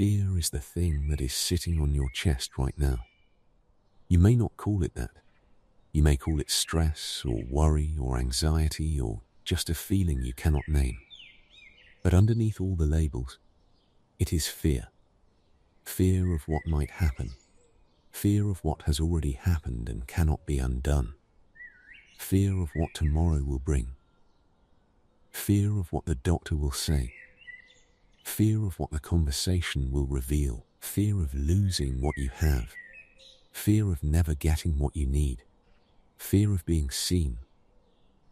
Fear is the thing that is sitting on your chest right now. You may not call it that. You may call it stress or worry or anxiety or just a feeling you cannot name. But underneath all the labels, it is fear. Fear of what might happen. Fear of what has already happened and cannot be undone. Fear of what tomorrow will bring. Fear of what the doctor will say. Fear of what the conversation will reveal. Fear of losing what you have. Fear of never getting what you need. Fear of being seen.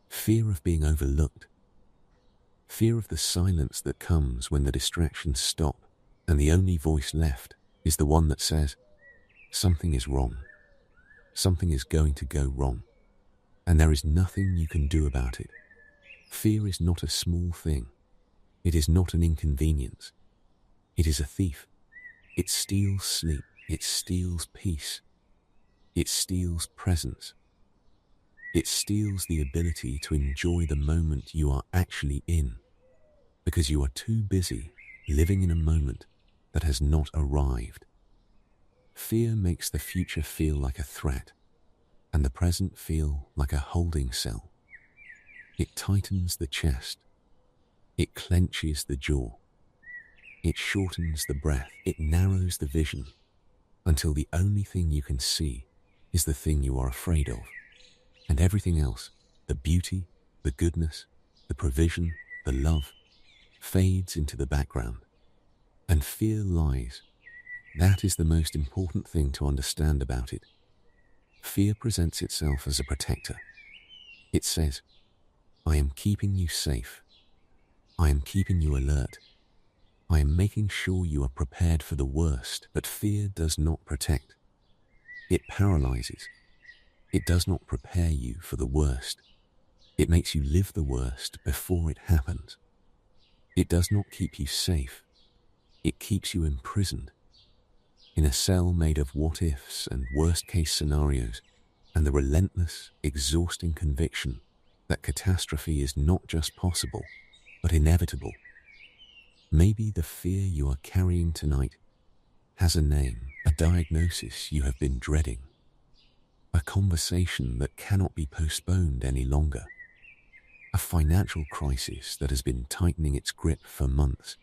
Fear of being overlooked. Fear of the silence that comes when the distractions stop and the only voice left is the one that says, something is wrong. Something is going to go wrong. And there is nothing you can do about it. Fear is not a small thing. It is not an inconvenience. It is a thief. It steals sleep. It steals peace. It steals presence. It steals the ability to enjoy the moment you are actually in, because you are too busy living in a moment that has not arrived. Fear makes the future feel like a threat, and the present feel like a holding cell. It tightens the chest. It clenches the jaw. It shortens the breath. It narrows the vision until the only thing you can see is the thing you are afraid of. And everything else, the beauty, the goodness, the provision, the love, fades into the background. And fear lies. That is the most important thing to understand about it. Fear presents itself as a protector. It says, I am keeping you safe. I am keeping you alert. I am making sure you are prepared for the worst. But fear does not protect. It paralyzes. It does not prepare you for the worst. It makes you live the worst before it happens. It does not keep you safe. It keeps you imprisoned in a cell made of what-ifs and worst-case scenarios and the relentless, exhausting conviction that catastrophe is not just possible, but inevitable. Maybe the fear you are carrying tonight has a name, a diagnosis you have been dreading, a conversation that cannot be postponed any longer, a financial crisis that has been tightening its grip for months,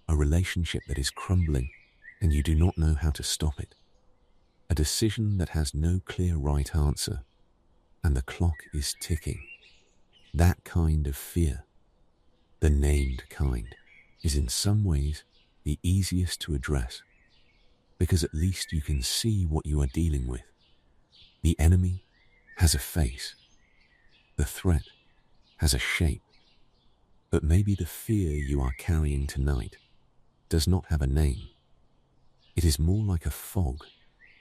a relationship that is crumbling and you do not know how to stop it, a decision that has no clear right answer and the clock is ticking. That kind of fear, the named kind, is in some ways the easiest to address because at least you can see what you are dealing with. The enemy has a face. The threat has a shape. But maybe the fear you are carrying tonight does not have a name. It is more like a fog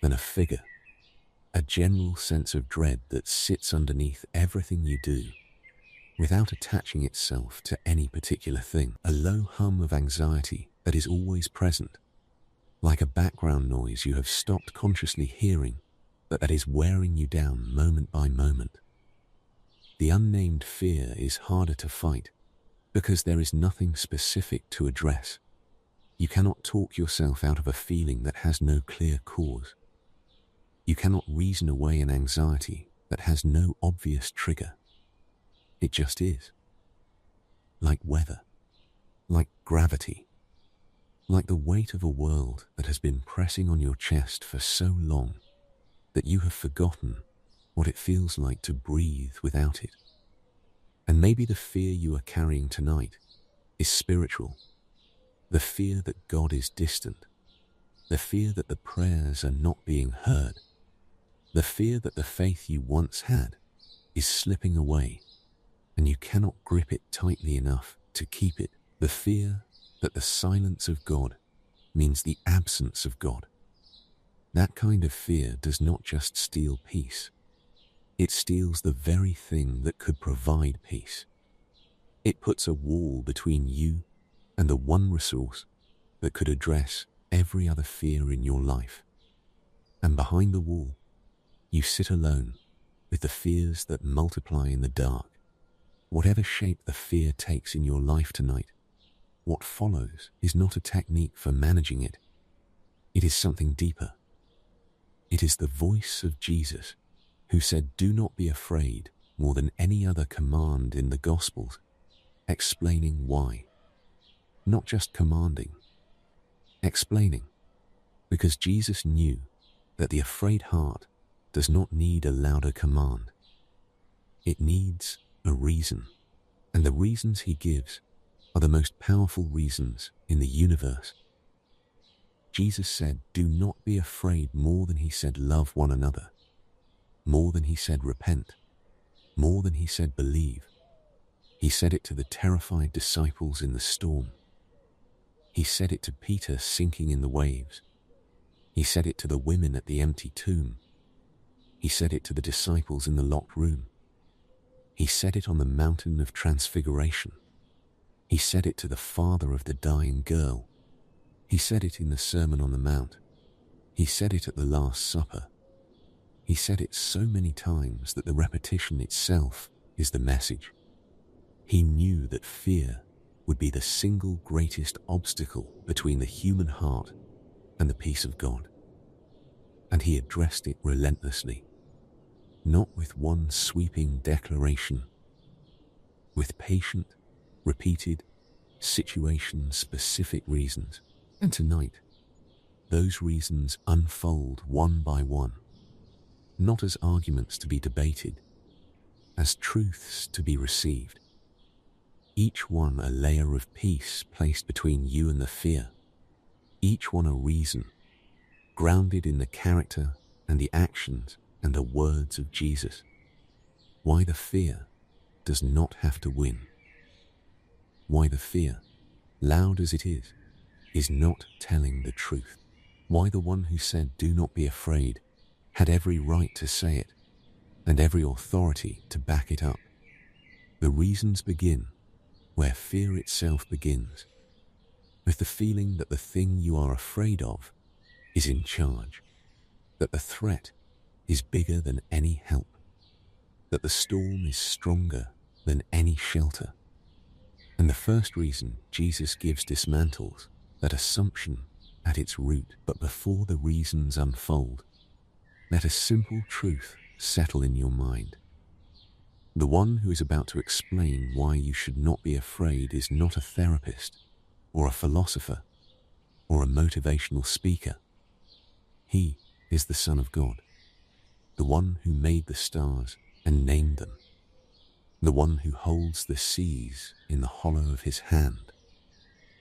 than a figure, a general sense of dread that sits underneath everything you do, without attaching itself to any particular thing, a low hum of anxiety that is always present, like a background noise you have stopped consciously hearing, but that is wearing you down moment by moment. The unnamed fear is harder to fight because there is nothing specific to address. You cannot talk yourself out of a feeling that has no clear cause. You cannot reason away an anxiety that has no obvious trigger. It just is. Like weather, like gravity, like the weight of a world that has been pressing on your chest for so long that you have forgotten what it feels like to breathe without it. And maybe the fear you are carrying tonight is spiritual. The fear that God is distant. The fear that the prayers are not being heard. The fear that the faith you once had is slipping away and you cannot grip it tightly enough to keep it. The fear that the silence of God means the absence of God. That kind of fear does not just steal peace. It steals the very thing that could provide peace. It puts a wall between you and the one resource that could address every other fear in your life. And behind the wall, you sit alone with the fears that multiply in the dark. Whatever shape the fear takes in your life tonight, What follows is not a technique for managing it. It is something deeper. It is the voice of Jesus, who said, "Do not be afraid," more than any other command in the Gospels, explaining why. Not just commanding, explaining. Because Jesus knew that the afraid heart does not need a louder command. It needs a reason. And the reasons he gives are the most powerful reasons in the universe. Jesus said, "Do not be afraid," more than he said, "Love one another," more than he said, "Repent," more than he said, "Believe." He said it to the terrified disciples in the storm. He said it to Peter sinking in the waves. He said it to the women at the empty tomb. He said it to the disciples in the locked room. He said it on the mountain of transfiguration. He said it to the father of the dying girl. He said it in the Sermon on the Mount. He said it at the Last Supper. He said it so many times that the repetition itself is the message. He knew that fear would be the single greatest obstacle between the human heart and the peace of God. And he addressed it relentlessly, not with one sweeping declaration, with patient, repeated, situation-specific reasons. And tonight, those reasons unfold one by one, not as arguments to be debated, as truths to be received. Each one a layer of peace placed between you and the fear. Each one a reason, grounded in the character and the actions and the words of Jesus. Why the fear does not have to win. Why the fear, loud as it is not telling the truth. Why the one who said, "Do not be afraid," had every right to say it and every authority to back it up. The reasons begin where fear itself begins, with the feeling that the thing you are afraid of is in charge, that the threat is bigger than any help, that the storm is stronger than any shelter. And the first reason Jesus gives dismantles that assumption at its root. But before the reasons unfold, let a simple truth settle in your mind. The one who is about to explain why you should not be afraid is not a therapist or a philosopher or a motivational speaker. He is the Son of God, the one who made the stars and named them, the one who holds the seas in the hollow of his hand,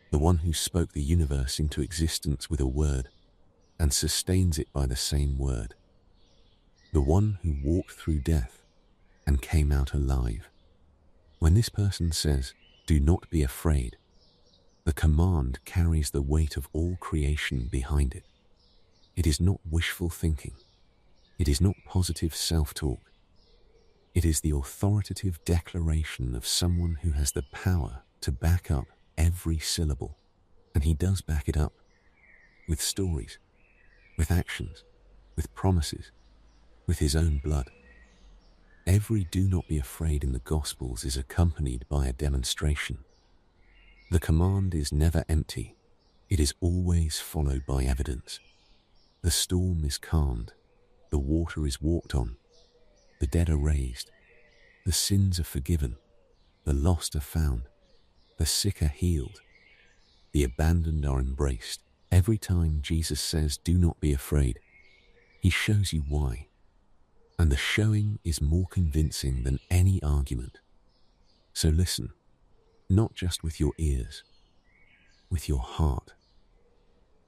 the one who spoke the universe into existence with a word and sustains it by the same word, the one who walked through death and came out alive. When this person says, "Do not be afraid," the command carries the weight of all creation behind it. It is not wishful thinking. It is not positive self-talk. It is the authoritative declaration of someone who has the power to back up every syllable. And he does back it up with stories, with actions, with promises, with his own blood. Every "do not be afraid" in the Gospels is accompanied by a demonstration. The command is never empty. It is always followed by evidence. The storm is calmed. The water is walked on. The dead are raised. The sins are forgiven. The lost are found. The sick are healed. The abandoned are embraced. Every time Jesus says, "Do not be afraid," he shows you why. And the showing is more convincing than any argument. So listen, not just with your ears, with your heart,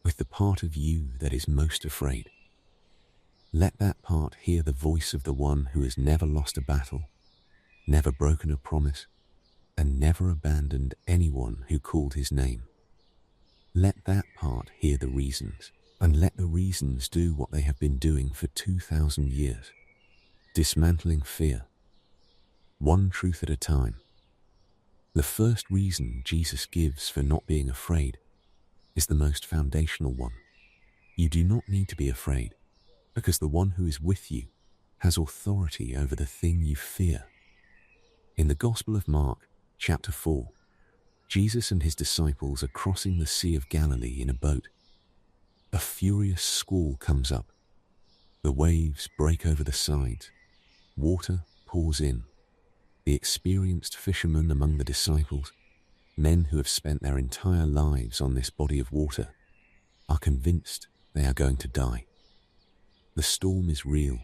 with the part of you that is most afraid. Let that part hear the voice of the one who has never lost a battle, never broken a promise, and never abandoned anyone who called his name. Let that part hear the reasons, and let the reasons do what they have been doing for 2,000 years. Dismantling fear, one truth at a time. The first reason Jesus gives for not being afraid is the most foundational one. You do not need to be afraid, because the one who is with you has authority over the thing you fear. In the Gospel of Mark, chapter 4, Jesus and his disciples are crossing the Sea of Galilee in a boat. A furious squall comes up. The waves break over the sides. Water pours in. The experienced fishermen among the disciples, men who have spent their entire lives on this body of water, are convinced they are going to die. The storm is real.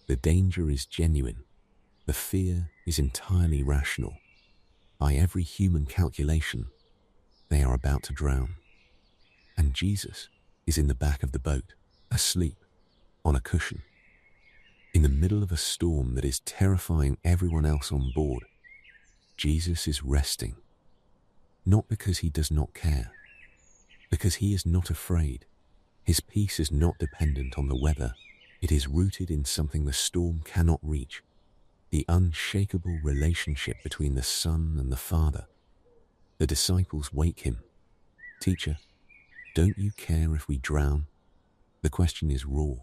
The danger is genuine. The fear is entirely rational. By every human calculation, they are about to drown. And Jesus is in the back of the boat, asleep, on a cushion. In the middle of a storm that is terrifying everyone else on board, Jesus is resting. Not because he does not care, because he is not afraid. His peace is not dependent on the weather. It is rooted in something the storm cannot reach, the unshakable relationship between the Son and the Father. The disciples wake him. "Teacher, don't you care if we drown?" The question is raw.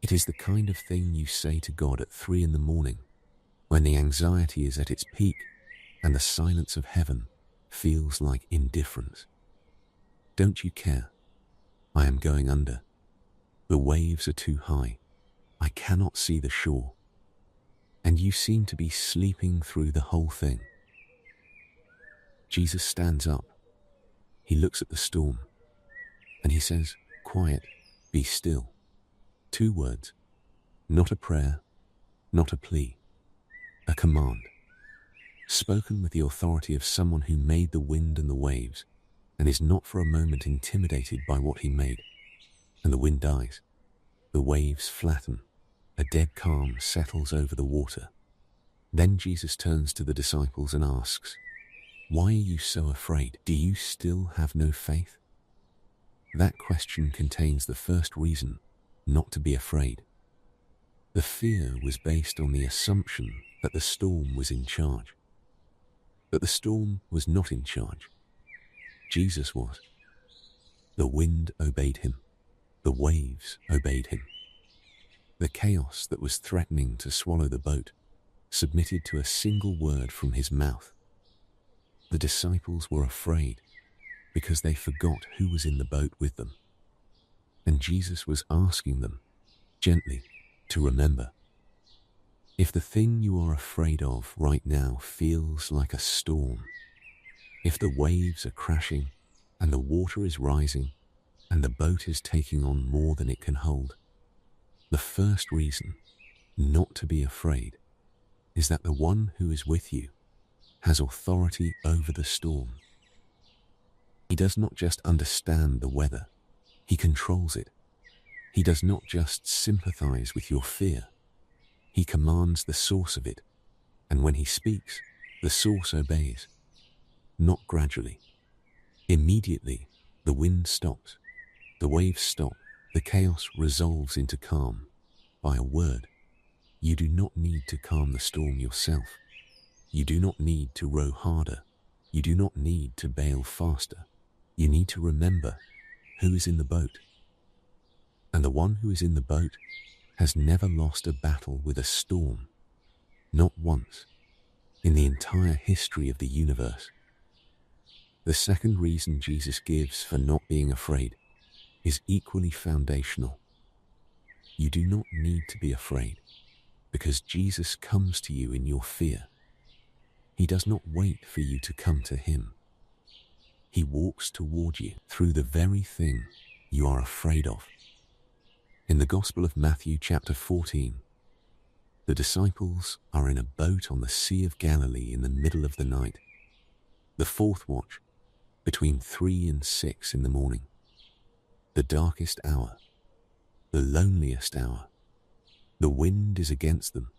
It is the kind of thing you say to God at 3 a.m, when the anxiety is at its peak and the silence of heaven feels like indifference. "Don't you care? I am going under. The waves are too high. I cannot see the shore. And you seem to be sleeping through the whole thing." Jesus stands up. He looks at the storm and he says, "Quiet, be still." 2 words, not a prayer, not a plea, a command, spoken with the authority of someone who made the wind and the waves and is not for a moment intimidated by what he made. And the wind dies. The waves flatten. A dead calm settles over the water. Then Jesus turns to the disciples and asks, "Why are you so afraid? Do you still have no faith?" That question contains the first reason not to be afraid. The fear was based on the assumption that the storm was in charge. But the storm was not in charge. Jesus was. The wind obeyed him. The waves obeyed him. The chaos that was threatening to swallow the boat submitted to a single word from his mouth. The disciples were afraid because they forgot who was in the boat with them. And Jesus was asking them, gently, to remember. If the thing you are afraid of right now feels like a storm, if the waves are crashing and the water is rising and the boat is taking on more than it can hold, the first reason not to be afraid is that the one who is with you has authority over the storm. He does not just understand the weather, he controls it. He does not just sympathize with your fear, he commands the source of it, and when he speaks, the source obeys. Not gradually. Immediately, the wind stops, the waves stop, the chaos resolves into calm by a word. You do not need to calm the storm yourself. You do not need to row harder. You do not need to bail faster. You need to remember who is in the boat. And the one who is in the boat has never lost a battle with a storm. Not once in the entire history of the universe. The second reason Jesus gives for not being afraid is equally foundational. You do not need to be afraid because Jesus comes to you in your fear. He does not wait for you to come to him. He walks toward you through the very thing you are afraid of. In the Gospel of Matthew chapter 14, the disciples are in a boat on the Sea of Galilee in the middle of the night, the fourth watch, between 3 and 6 in the morning, the darkest hour, the loneliest hour. The wind is against them.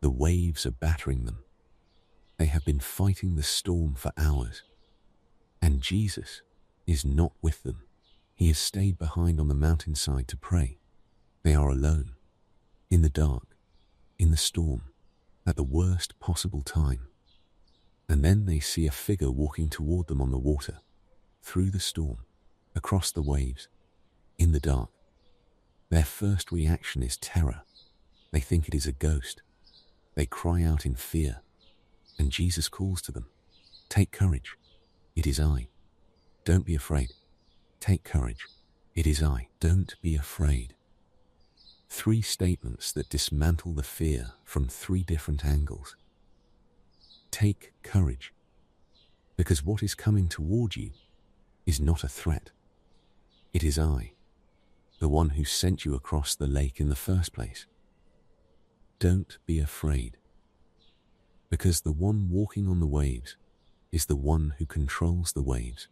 The waves are battering them. They have been fighting the storm for hours. And Jesus is not with them. He has stayed behind on the mountainside to pray. They are alone, in the dark, in the storm, at the worst possible time. And then they see a figure walking toward them on the water, through the storm, across the waves, in the dark. Their first reaction is terror. They think it is a ghost. They cry out in fear, and Jesus calls to them, "Take courage. It is I. Don't be afraid. Take courage. It is I. Don't be afraid. 3 statements that dismantle the fear from 3 different angles. Take courage, because what is coming toward you is not a threat. It is I, the one who sent you across the lake in the first place. Don't be afraid, because the one walking on the waves is the one who controls the waves.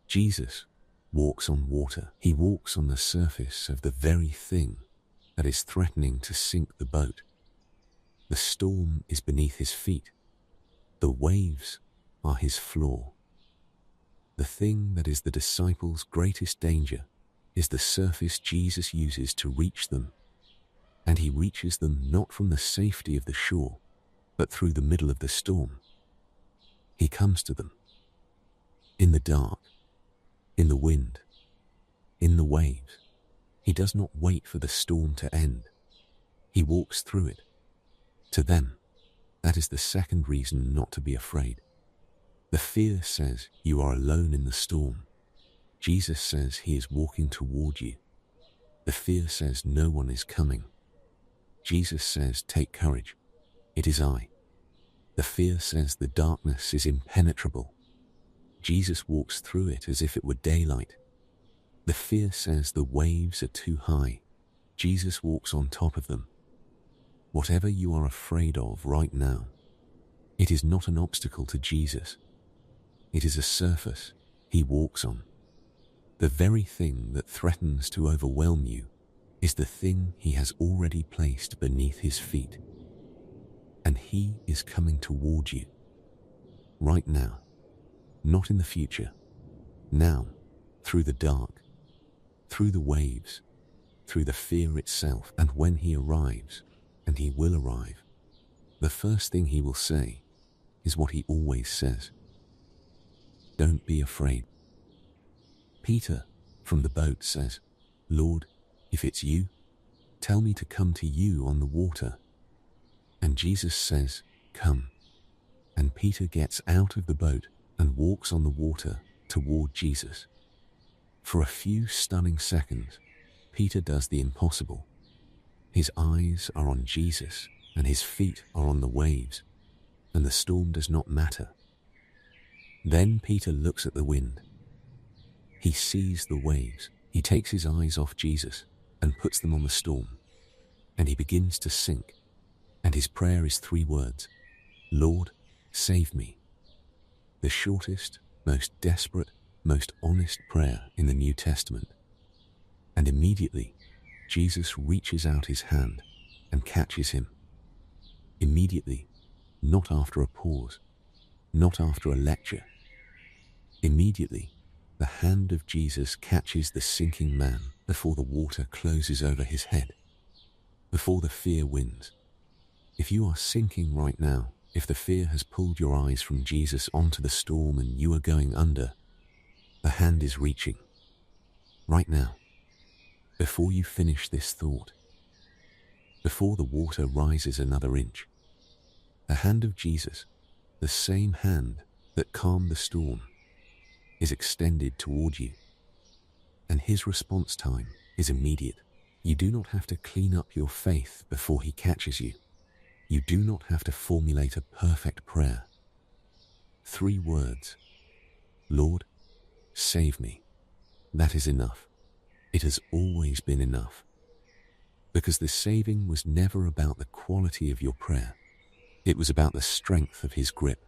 Jesus walks on water. He walks on the surface of the very thing that is threatening to sink the boat. The storm is beneath his feet. The waves are his floor. The thing that is the disciples' greatest danger is the surface Jesus uses to reach them, and he reaches them not from the safety of the shore, but through the middle of the storm. He comes to them in the dark, in the wind, in the waves. He does not wait for the storm to end. He walks through it. To them, that is the second reason not to be afraid. The fear says you are alone in the storm. Jesus says he is walking toward you. The fear says no one is coming. Jesus says, take courage. It is I. The fear says the darkness is impenetrable. Jesus walks through it as if it were daylight. The fear says the waves are too high. Jesus walks on top of them. Whatever you are afraid of right now, it is not an obstacle to Jesus. It is a surface he walks on. The very thing that threatens to overwhelm you is the thing he has already placed beneath his feet. And he is coming toward you. Right now. Not in the future. Now. Through the dark. Through the waves. Through the fear itself. And when he arrives, and he will arrive, the first thing he will say is what he always says. Don't be afraid. Peter, from the boat, says, Lord, if it's you, tell me to come to you on the water. And Jesus says, come. And Peter gets out of the boat and walks on the water toward Jesus. For a few stunning seconds, Peter does the impossible. His eyes are on Jesus, and his feet are on the waves, and the storm does not matter. Then Peter looks at the wind. He sees the waves. He takes his eyes off Jesus and puts them on the storm, and he begins to sink. And his prayer is 3 words: Lord, save me. The shortest, most desperate, most honest prayer in the New Testament. And immediately, Jesus reaches out his hand and catches him. Immediately, not after a pause, not after a lecture. Immediately, the hand of Jesus catches the sinking man before the water closes over his head, before the fear wins. If you are sinking right now, if the fear has pulled your eyes from Jesus onto the storm and you are going under, the hand is reaching. Right now, before you finish this thought, before the water rises another inch, the hand of Jesus, the same hand that calmed the storm, is extended toward you. And his response time is immediate. You do not have to clean up your faith before he catches you. You do not have to formulate a perfect prayer. 3 words. Lord, save me. That is enough. It has always been enough. Because the saving was never about the quality of your prayer. It was about the strength of his grip.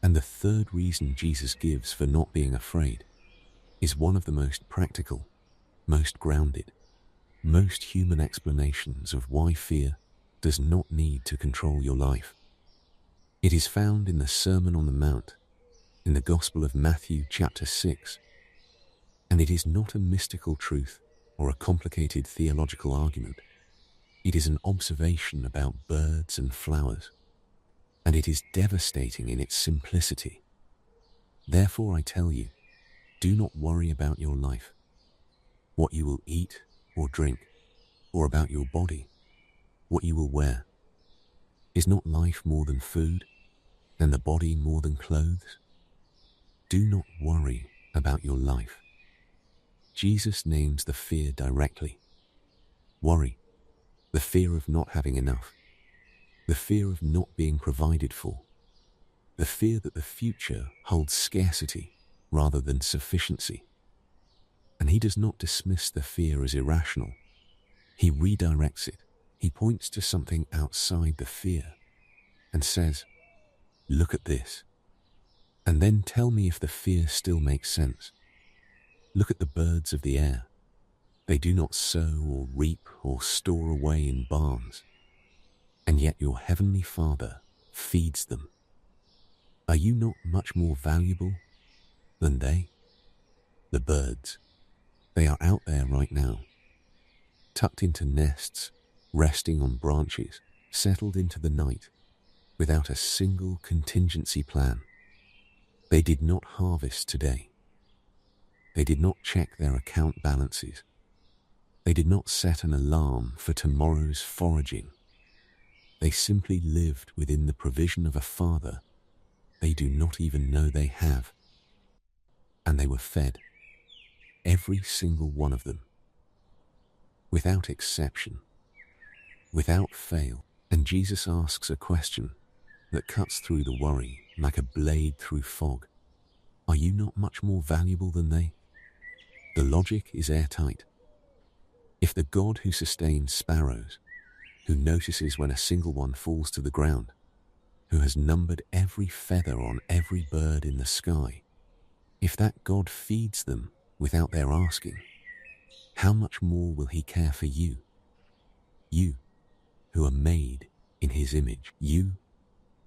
And the third reason Jesus gives for not being afraid is one of the most practical, most grounded, most human explanations of why fear does not need to control your life. It is found in the Sermon on the Mount, in the Gospel of Matthew chapter 6, and it is not a mystical truth or a complicated theological argument. It is an observation about birds and flowers, and it is devastating in its simplicity. Therefore I tell you, do not worry about your life, what you will eat or drink, or about your body, what you will wear. Is not life more than food, and the body more than clothes? Do not worry about your life. Jesus names the fear directly. Worry, the fear of not having enough, the fear of not being provided for, the fear that the future holds scarcity rather than sufficiency. And he does not dismiss the fear as irrational. He redirects it. He points to something outside the fear and says, look at this, and then tell me if the fear still makes sense. Look at the birds of the air. They do not sow or reap or store away in barns, and yet your heavenly Father feeds them. Are you not much more valuable than they? The birds, they are out there right now, tucked into nests, resting on branches, settled into the night, without a single contingency plan. They did not harvest today. They did not check their account balances. They did not set an alarm for tomorrow's foraging. They simply lived within the provision of a Father they do not even know they have. And they were fed, every single one of them, without exception, without fail. And Jesus asks a question that cuts through the worry like a blade through fog. Are you not much more valuable than they? The logic is airtight. If the God who sustains sparrows, who notices when a single one falls to the ground, who has numbered every feather on every bird in the sky, if that God feeds them without their asking, how much more will he care for you? You, who are made in his image. You,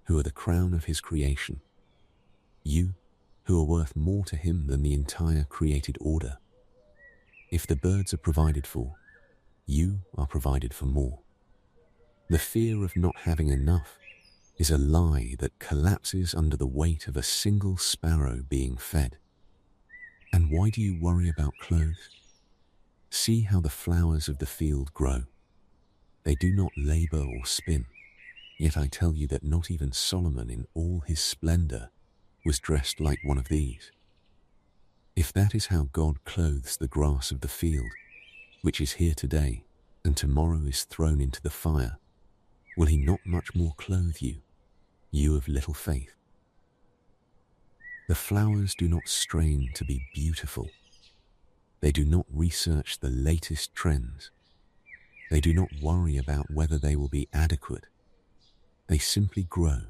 who are the crown of his creation. You, who are worth more to him than the entire created order. If the birds are provided for, you are provided for more. The fear of not having enough is a lie that collapses under the weight of a single sparrow being fed. And why do you worry about clothes? See how the flowers of the field grow. They do not labor or spin. Yet I tell you that not even Solomon in all his splendor was dressed like one of these. If that is how God clothes the grass of the field, which is here today and tomorrow is thrown into the fire, will he not much more clothe you, you of little faith? The flowers do not strain to be beautiful. They do not research the latest trends. They do not worry about whether they will be adequate. They simply grow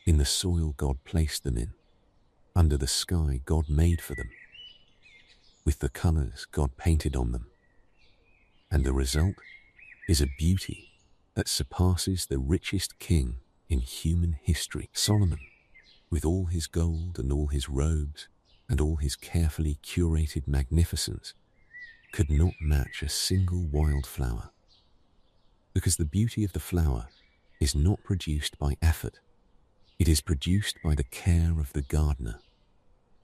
in the soil God placed them in, under the sky God made for them, with the colors God painted on them. And the result is a beauty that surpasses the richest king in human history. Solomon, with all his gold and all his robes and all his carefully curated magnificence, could not match a single wildflower, because the beauty of the flower is not produced by effort. It is produced by the care of the gardener,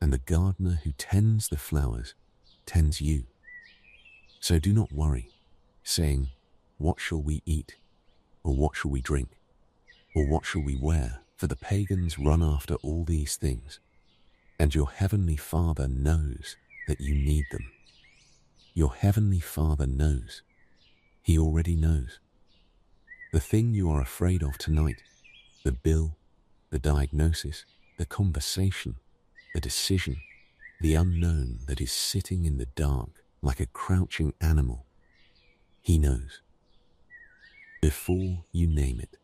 and the gardener who tends the flowers tends you. So do not worry, saying, what shall we eat? Or what shall we drink? Or what shall we wear? For the pagans run after all these things, and your heavenly Father knows that you need them. Your heavenly Father knows. He already knows. The thing you are afraid of tonight, the bill, the diagnosis, the conversation, the decision, the unknown that is sitting in the dark like a crouching animal, he knows. Before you name it,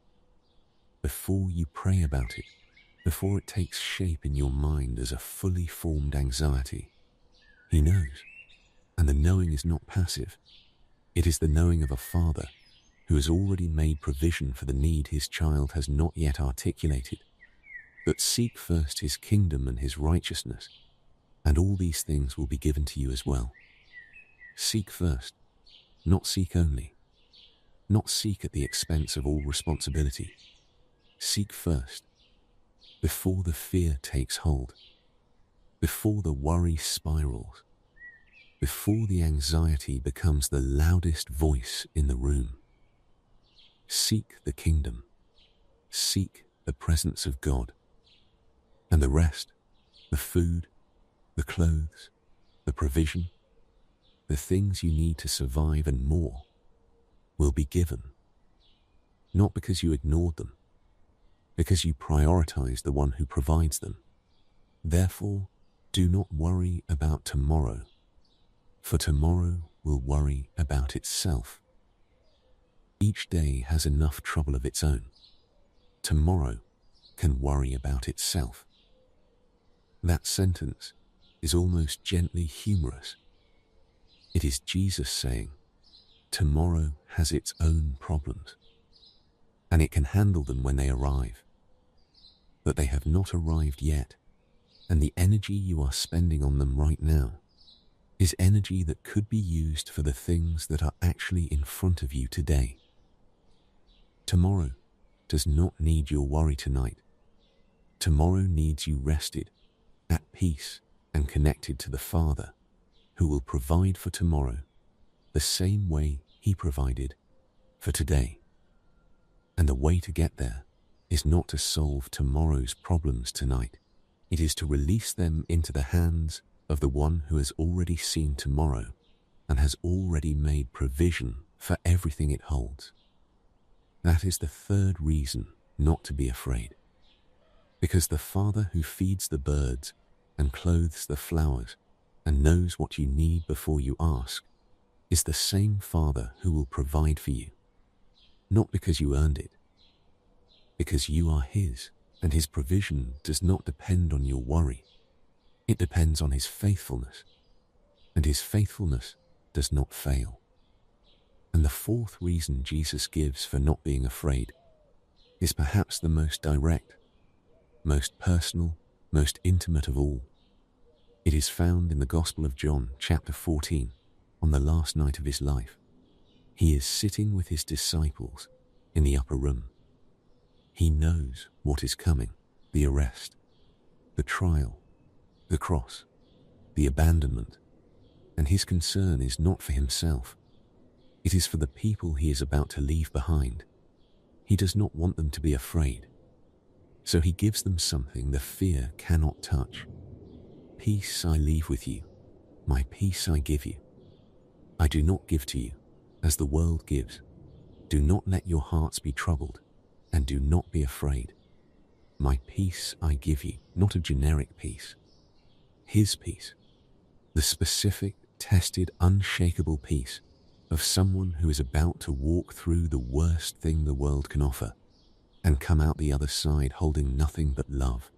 before you pray about it, before it takes shape in your mind as a fully formed anxiety, he knows. And the knowing is not passive. It is the knowing of a Father who has already made provision for the need his child has not yet articulated. But seek first his kingdom and his righteousness, and all these things will be given to you as well. Seek first, not seek only. Not seek at the expense of all responsibility. Seek first, before the fear takes hold, before the worry spirals, before the anxiety becomes the loudest voice in the room. Seek the kingdom. Seek the presence of God. And the rest The food, the clothes, the provision, the things you need to survive and more will be given. Not because you ignored them, because you prioritize the one who provides them. Therefore, do not worry about tomorrow, for tomorrow will worry about itself. Each day has enough trouble of its own. Tomorrow can worry about itself. That sentence is almost gently humorous. It is Jesus saying, tomorrow has its own problems, and it can handle them when they arrive. But they have not arrived yet, and the energy you are spending on them right now is energy that could be used for the things that are actually in front of you today. Tomorrow does not need your worry tonight. Tomorrow needs you rested, at peace, and connected to the Father, who will provide for tomorrow the same way He provided for today. And the way to get there is not to solve tomorrow's problems tonight. It is to release them into the hands of the one who has already seen tomorrow and has already made provision for everything it holds. That is the third reason not to be afraid. Because the Father who feeds the birds and clothes the flowers and knows what you need before you ask is the same Father who will provide for you. Not because you earned it, because you are His, and His provision does not depend on your worry. It depends on His faithfulness, and His faithfulness does not fail. And the fourth reason Jesus gives for not being afraid is perhaps the most direct, most personal, most intimate of all. It is found in the Gospel of John, chapter 14, on the last night of His life. He is sitting with His disciples in the upper room. He knows what is coming: the arrest, the trial, the cross, the abandonment, and His concern is not for Himself. It is for the people He is about to leave behind. He does not want them to be afraid, so He gives them something the fear cannot touch. Peace I leave with you, my peace I give you. I do not give to you as the world gives. Do not let your hearts be troubled, and do not be afraid. My peace I give you, not a generic peace. His peace, the specific, tested, unshakable peace of someone who is about to walk through the worst thing the world can offer and come out the other side holding nothing but love.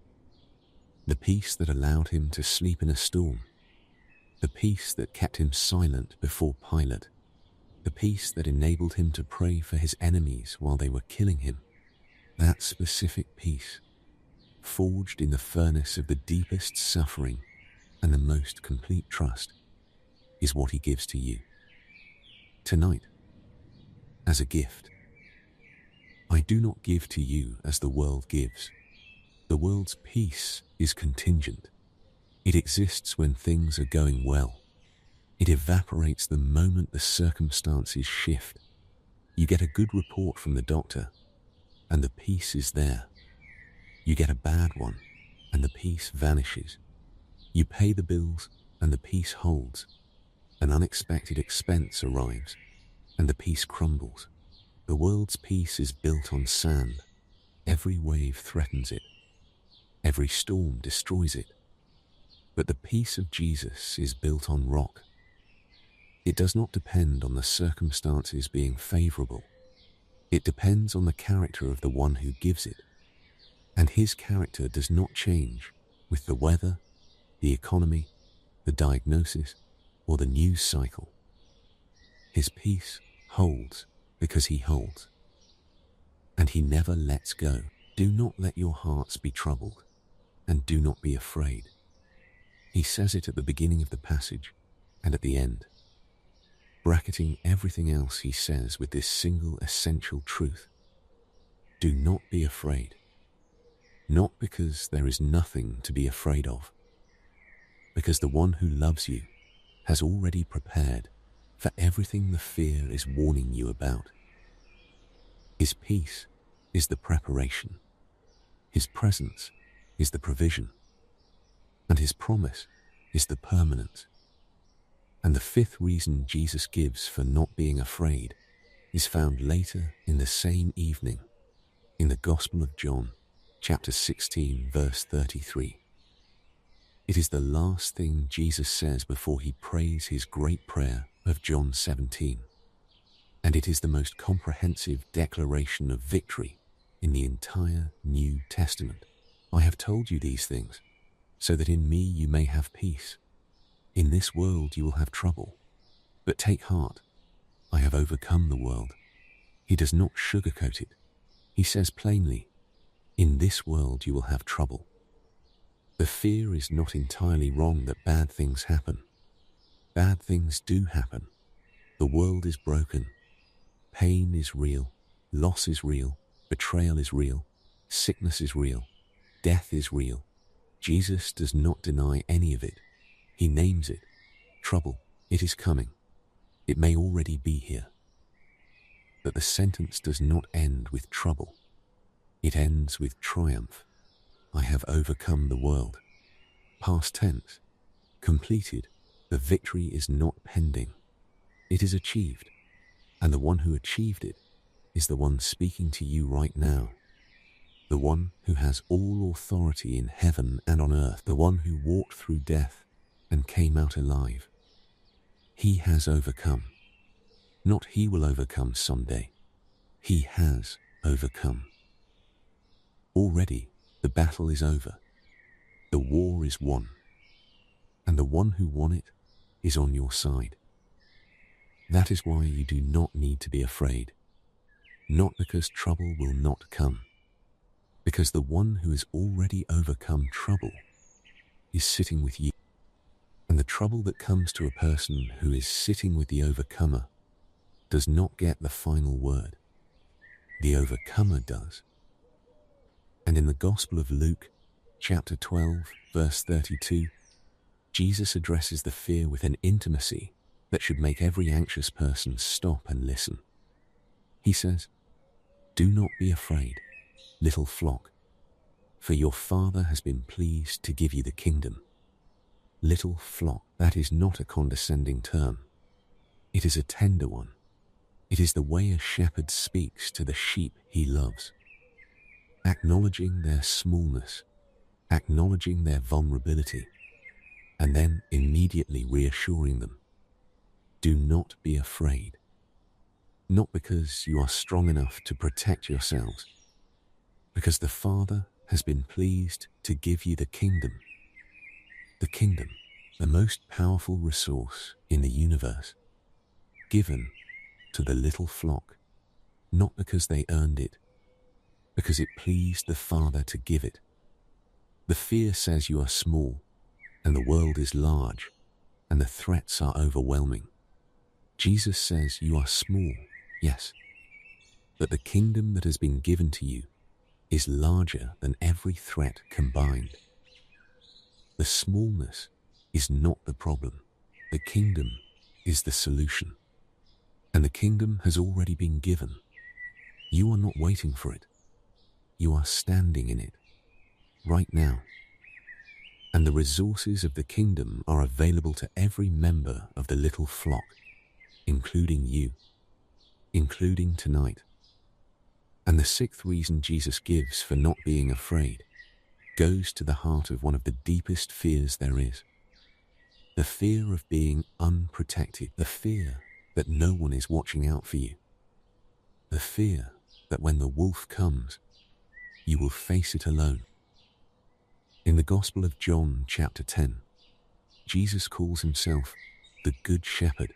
The peace that allowed him to sleep in a storm. The peace that kept him silent before Pilate. The peace that enabled him to pray for his enemies while they were killing him. That specific peace, forged in the furnace of the deepest suffering and the most complete trust, is what He gives to you tonight as a gift. I do not give to you as the world gives. The world's peace is contingent. It exists when things are going well. It evaporates the moment the circumstances shift. You get a good report from the doctor, and the peace is there. You get a bad one, and the peace vanishes. You pay the bills, and the peace holds. An unexpected expense arrives, and the peace crumbles. The world's peace is built on sand. Every wave threatens it. Every storm destroys it. But the peace of Jesus is built on rock. It does not depend on the circumstances being favorable. It depends on the character of the one who gives it. And His character does not change with the weather, the economy, the diagnosis, or the news cycle. His peace holds because He holds. And He never lets go. Do not let your hearts be troubled, and do not be afraid. He says it at the beginning of the passage and at the end, bracketing everything else He says with this single essential truth. Do not be afraid. Not because there is nothing to be afraid of, because the one who loves you has already prepared for everything the fear is warning you about. His peace is the preparation. His presence is the provision. and his promise is the permanence. And the fifth reason Jesus gives for not being afraid is found later in the same evening in the Gospel of John, chapter 16, verse 33. It is the last thing Jesus says before he prays his great prayer of John 17. And it is the most comprehensive declaration of victory in the entire New Testament. I have told you these things, so that in me you may have peace. In this world you will have trouble, but take heart, I have overcome the world. He does not sugarcoat it. He says plainly, in this world you will have trouble. The fear is not entirely wrong that bad things happen. Bad things do happen. The world is broken. Pain is real. Loss is real. Betrayal is real. Sickness is real. Death is real. Jesus does not deny any of it. He names it. Trouble. It is coming. It may already be here. But the sentence does not end with trouble. It ends with triumph. I have overcome the world. Past tense. Completed. The victory is not pending. It is achieved. And the one who achieved it is the one speaking to you right now. The one who has all authority in heaven and on earth. The one who walked through death and came out alive. He has overcome. Not he will overcome someday. He has overcome. Already, the battle is over. The war is won. And the one who won it is on your side. That is why you do not need to be afraid. Not because trouble will not come. Because the one who has already overcome trouble is sitting with you. And the trouble that comes to a person who is sitting with the overcomer does not get the final word. The overcomer does. And in the Gospel of Luke, chapter 12, verse 32, Jesus addresses the fear with an intimacy that should make every anxious person stop and listen. He says, "Do not be afraid, little flock, for your Father has been pleased to give you the kingdom." Little flock, that is not a condescending term. It is a tender one. It is the way a shepherd speaks to the sheep he loves, acknowledging their smallness, acknowledging their vulnerability, and then immediately reassuring them. Do not be afraid. Not because you are strong enough to protect yourselves, because the Father has been pleased to give you the kingdom. The kingdom, the most powerful resource in the universe, given to the little flock, not because they earned it, because it pleased the Father to give it. The fear says you are small, and the world is large, and the threats are overwhelming. Jesus says you are small, yes, but the kingdom that has been given to you is larger than every threat combined. The smallness is not the problem. The kingdom is the solution. And the kingdom has already been given. You are not waiting for it. You are standing in it, right now. And the resources of the kingdom are available to every member of the little flock, including you, including tonight. And the sixth reason Jesus gives for not being afraid goes to the heart of one of the deepest fears there is. The fear of being unprotected. The fear that no one is watching out for you. The fear that when the wolf comes, you will face it alone. In the Gospel of John, chapter 10, Jesus calls himself the Good Shepherd.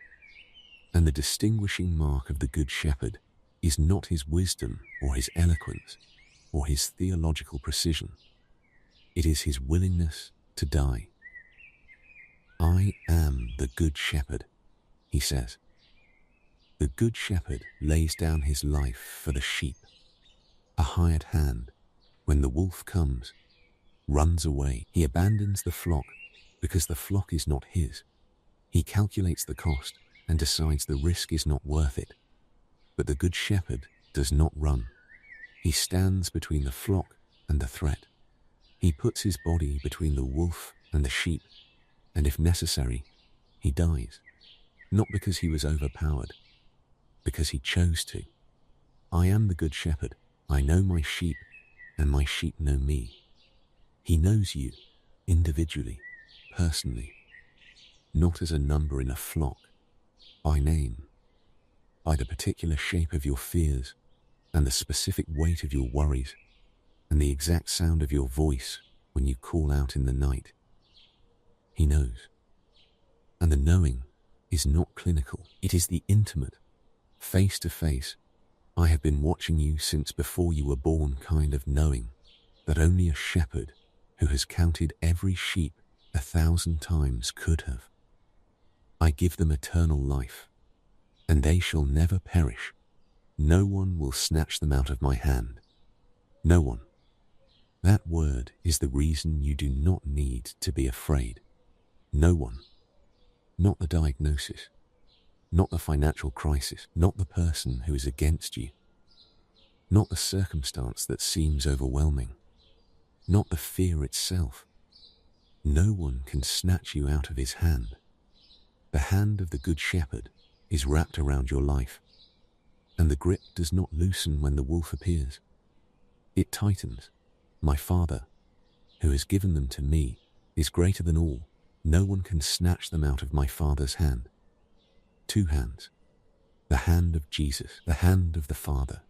And the distinguishing mark of the Good Shepherd is not his wisdom or his eloquence or his theological precision. It is his willingness to die. I am the Good Shepherd, he says. The Good Shepherd lays down his life for the sheep. A hired hand, when the wolf comes, runs away. He abandons the flock because the flock is not his. He calculates the cost and decides the risk is not worth it. But the Good Shepherd does not run. He stands between the flock and the threat. He puts his body between the wolf and the sheep, and if necessary, he dies. Not because he was overpowered, because he chose to. I am the good shepherd. I know my sheep, and my sheep know me. He knows you, individually, personally, not as a number in a flock, by name, by the particular shape of your fears, and the specific weight of your worries, and the exact sound of your voice when you call out in the night. He knows. And the knowing is not clinical. It is the intimate, face to face. I have been watching you since before you were born kind of knowing that only a shepherd who has counted every sheep 1,000 times could have. I give them eternal life, and they shall never perish. No one will snatch them out of my hand. No one. That word is the reason you do not need to be afraid. No one. Not the diagnosis, not the financial crisis, not the person who is against you, not the circumstance that seems overwhelming, not the fear itself. No one can snatch you out of his hand. The hand of the Good Shepherd is wrapped around your life, and the grip does not loosen when the wolf appears. It tightens. My Father, who has given them to me, is greater than all. No one can snatch them out of my Father's hand. Two hands. The hand of Jesus, the hand of the Father.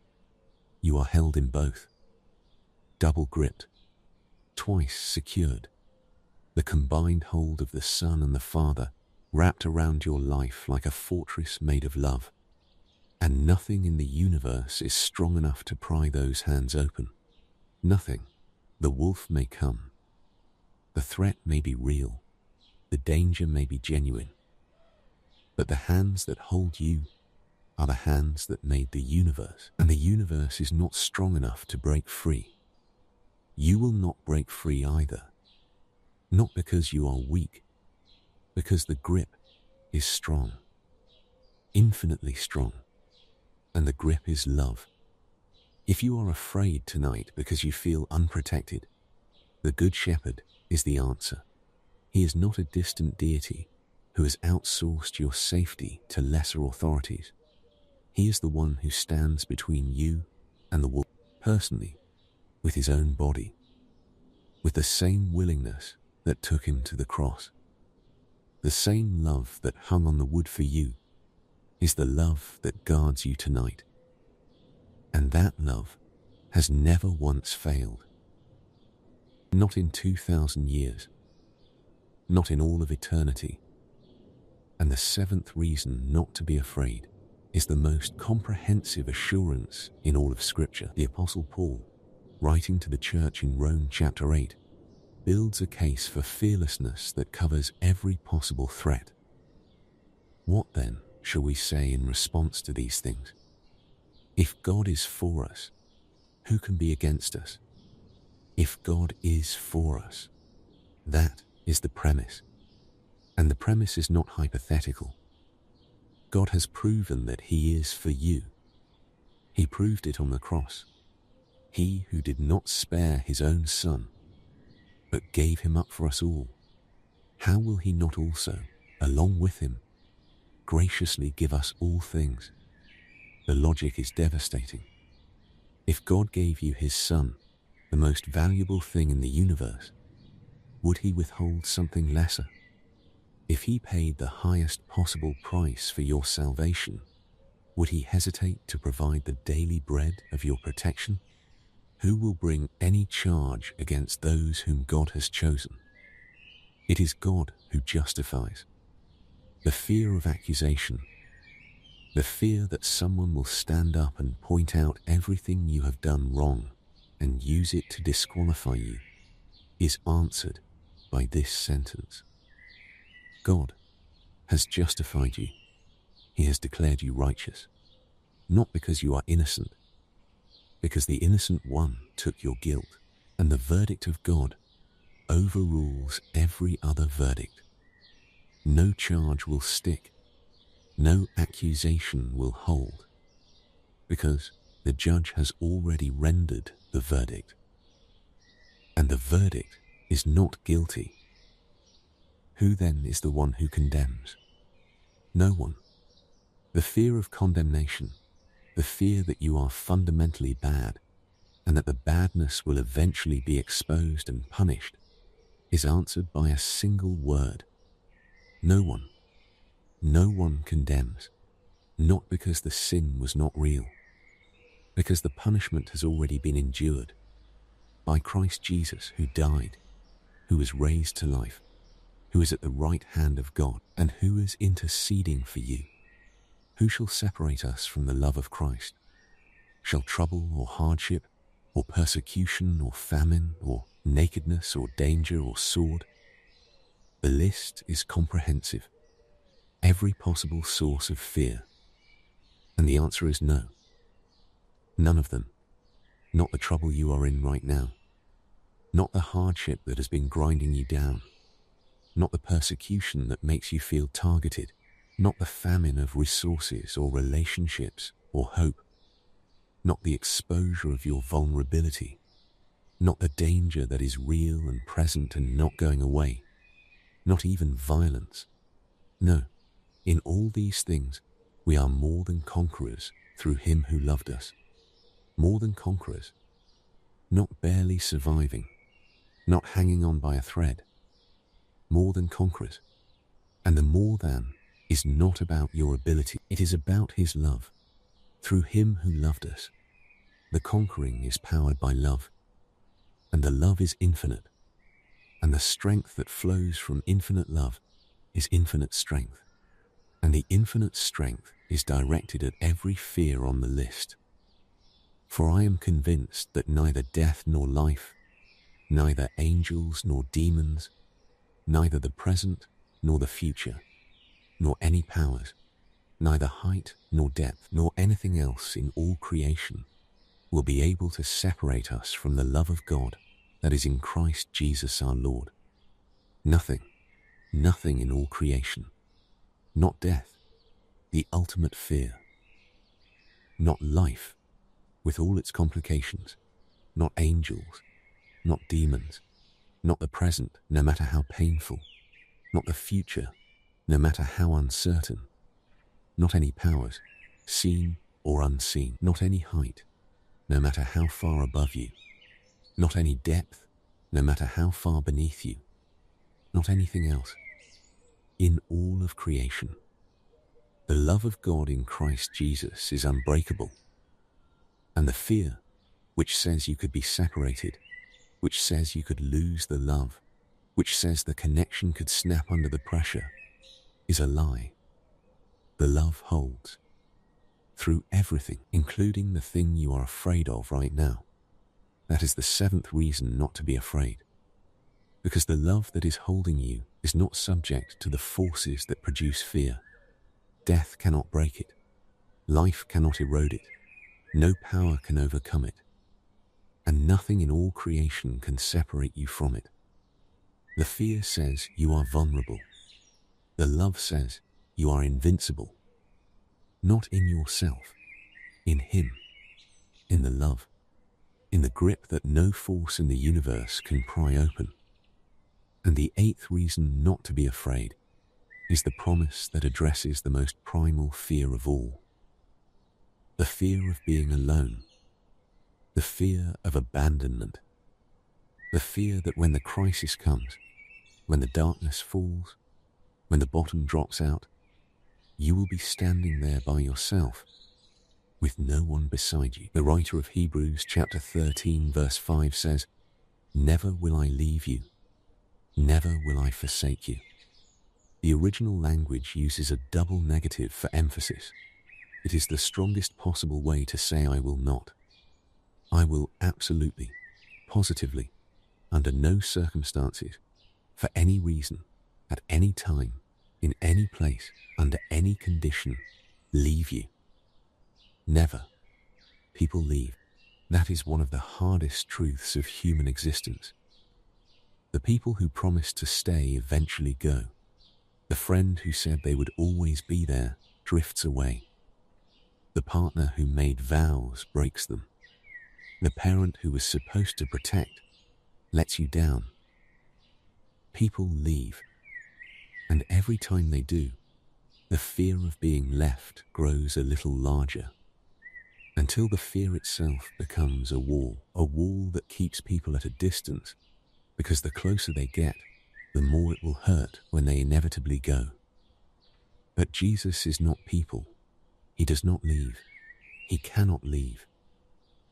You are held in both. Double gripped. Twice secured. The combined hold of the Son and the Father wrapped around your life like a fortress made of love. And nothing in the universe is strong enough to pry those hands open. Nothing. The wolf may come. The threat may be real. The danger may be genuine. But the hands that hold you are the hands that made the universe. And the universe is not strong enough to break free. You will not break free either. Not because you are weak, because the grip is strong. Infinitely strong. And the grip is love. If you are afraid tonight because you feel unprotected, the Good Shepherd is the answer. He is not a distant deity who has outsourced your safety to lesser authorities. He is the one who stands between you and the wolf personally, with his own body, with the same willingness that took him to the cross. The same love that hung on the wood for you is the love that guards you tonight. And that love has never once failed. Not in 2,000 years. Not in all of eternity. And the seventh reason not to be afraid is the most comprehensive assurance in all of Scripture. The Apostle Paul, writing to the church in Rome chapter 8, builds a case for fearlessness that covers every possible threat. What then shall we say in response to these things? If God is for us, who can be against us? If God is for us, that is the premise. And the premise is not hypothetical. God has proven that He is for you. He proved it on the cross. He who did not spare His own Son, but gave Him up for us all, how will He not also, along with Him, graciously give us all things? The logic is devastating. If God gave you His Son, the most valuable thing in the universe, would He withhold something lesser? If He paid the highest possible price for your salvation, would He hesitate to provide the daily bread of your protection? Who will bring any charge against those whom God has chosen? It is God who justifies. The fear of accusation, the fear that someone will stand up and point out everything you have done wrong and use it to disqualify you, is answered by this sentence. God has justified you. He has declared you righteous, not because you are innocent, because the innocent one took your guilt, and the verdict of God overrules every other verdict. No charge will stick. No accusation will hold, because the judge has already rendered the verdict. And the verdict is not guilty. Who then is the one who condemns? No one. The fear of condemnation, the fear that you are fundamentally bad and that the badness will eventually be exposed and punished, is answered by a single word. No one. No one condemns. Not because the sin was not real, because the punishment has already been endured by Christ Jesus, who died, who was raised to life, who is at the right hand of God, and who is interceding for you. Who shall separate us from the love of Christ? Shall trouble or hardship, or persecution or famine, or nakedness or danger or sword? The list is comprehensive. Every possible source of fear. And the answer is no. None of them. Not the trouble you are in right now. Not the hardship that has been grinding you down. Not the persecution that makes you feel targeted. Not the famine of resources or relationships or hope. Not the exposure of your vulnerability. Not the danger that is real and present and not going away. Not even violence. No, in all these things, we are more than conquerors through him who loved us. More than conquerors. Not barely surviving. Not hanging on by a thread. More than conquerors. And the more than is not about your ability. It is about his love. Through him who loved us. The conquering is powered by love. And the love is infinite. And the strength that flows from infinite love is infinite strength. And the infinite strength is directed at every fear on the list. For I am convinced that neither death nor life, neither angels nor demons, neither the present nor the future, nor any powers, neither height nor depth, nor anything else in all creation will be able to separate us from the love of God that is in Christ Jesus our Lord. Nothing, nothing in all creation. Not death, the ultimate fear. Not life, with all its complications. Not angels, not demons. Not the present, no matter how painful. Not the future, no matter how uncertain. Not any powers, seen or unseen. Not any height, no matter how far above you. Not any depth, no matter how far beneath you. Not anything else. In all of creation, the love of God in Christ Jesus is unbreakable. And the fear, which says you could be separated, which says you could lose the love, which says the connection could snap under the pressure, is a lie. The love holds. Through everything, including the thing you are afraid of right now. That is the seventh reason not to be afraid. Because the love that is holding you is not subject to the forces that produce fear. Death cannot break it. Life cannot erode it. No power can overcome it. And nothing in all creation can separate you from it. The fear says you are vulnerable. The love says you are invincible. Not in yourself, in him, in the love, in the grip that no force in the universe can pry open. And the eighth reason not to be afraid is the promise that addresses the most primal fear of all. The fear of being alone. The fear of abandonment. The fear that when the crisis comes, when the darkness falls, when the bottom drops out, you will be standing there by yourself, with no one beside you. The writer of Hebrews chapter 13 verse 5 says, "Never will I leave you, never will I forsake you." The original language uses a double negative for emphasis. It is the strongest possible way to say I will not. I will absolutely, positively, under no circumstances, for any reason, at any time, in any place, under any condition, leave you. Never. People leave. That is one of the hardest truths of human existence. The people who promised to stay eventually go. The friend who said they would always be there drifts away. The partner who made vows breaks them. The parent who was supposed to protect lets you down. People leave. And every time they do, the fear of being left grows a little larger, until the fear itself becomes a wall that keeps people at a distance, because the closer they get, the more it will hurt when they inevitably go. But Jesus is not people. He does not leave. He cannot leave.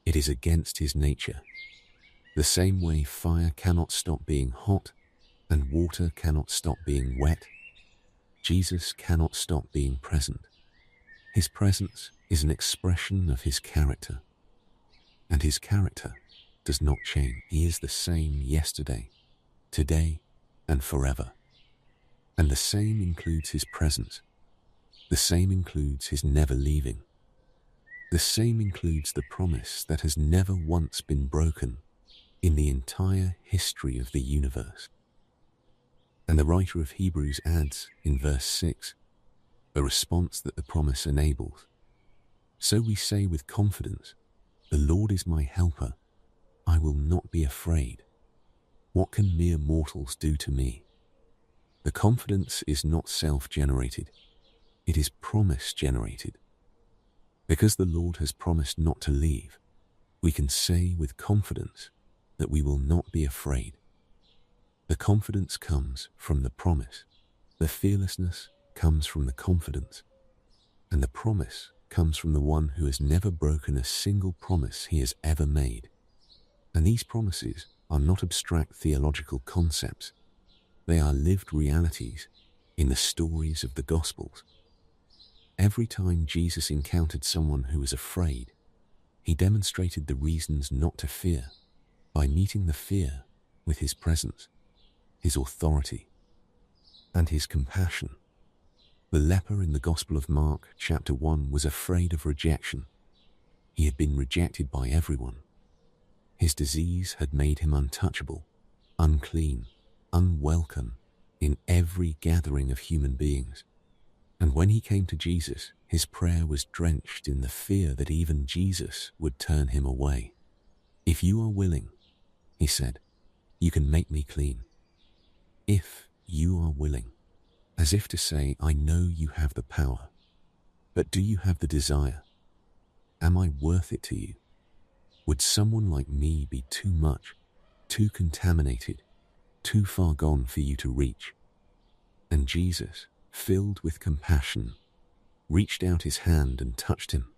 It is against his nature. The same way fire cannot stop being hot and water cannot stop being wet, Jesus cannot stop being present. His presence is an expression of his character, and his character does not change. He is the same yesterday, today, and forever. And the same includes his presence. The same includes his never leaving. The same includes the promise that has never once been broken in the entire history of the universe. And the writer of Hebrews adds in verse 6, a response that the promise enables. So we say with confidence, the Lord is my helper. I will not be afraid. What can mere mortals do to me? The confidence is not self-generated. It is promise-generated. Because the Lord has promised not to leave, we can say with confidence that we will not be afraid. The confidence comes from the promise. The fearlessness comes from the confidence. And the promise comes from the one who has never broken a single promise he has ever made. And these promises are not abstract theological concepts. They are lived realities in the stories of the Gospels. Every time Jesus encountered someone who was afraid, he demonstrated the reasons not to fear by meeting the fear with his presence, his authority, and his compassion. The leper in the Gospel of Mark, chapter 1, was afraid of rejection. He had been rejected by everyone. His disease had made him untouchable, unclean, unwelcome in every gathering of human beings. And when he came to Jesus, his prayer was drenched in the fear that even Jesus would turn him away. If you are willing, he said, you can make me clean. If you are willing, as if to say, I know you have the power, but do you have the desire? Am I worth it to you? Would someone like me be too much, too contaminated, too far gone for you to reach? And Jesus, filled with compassion, reached out his hand and touched him.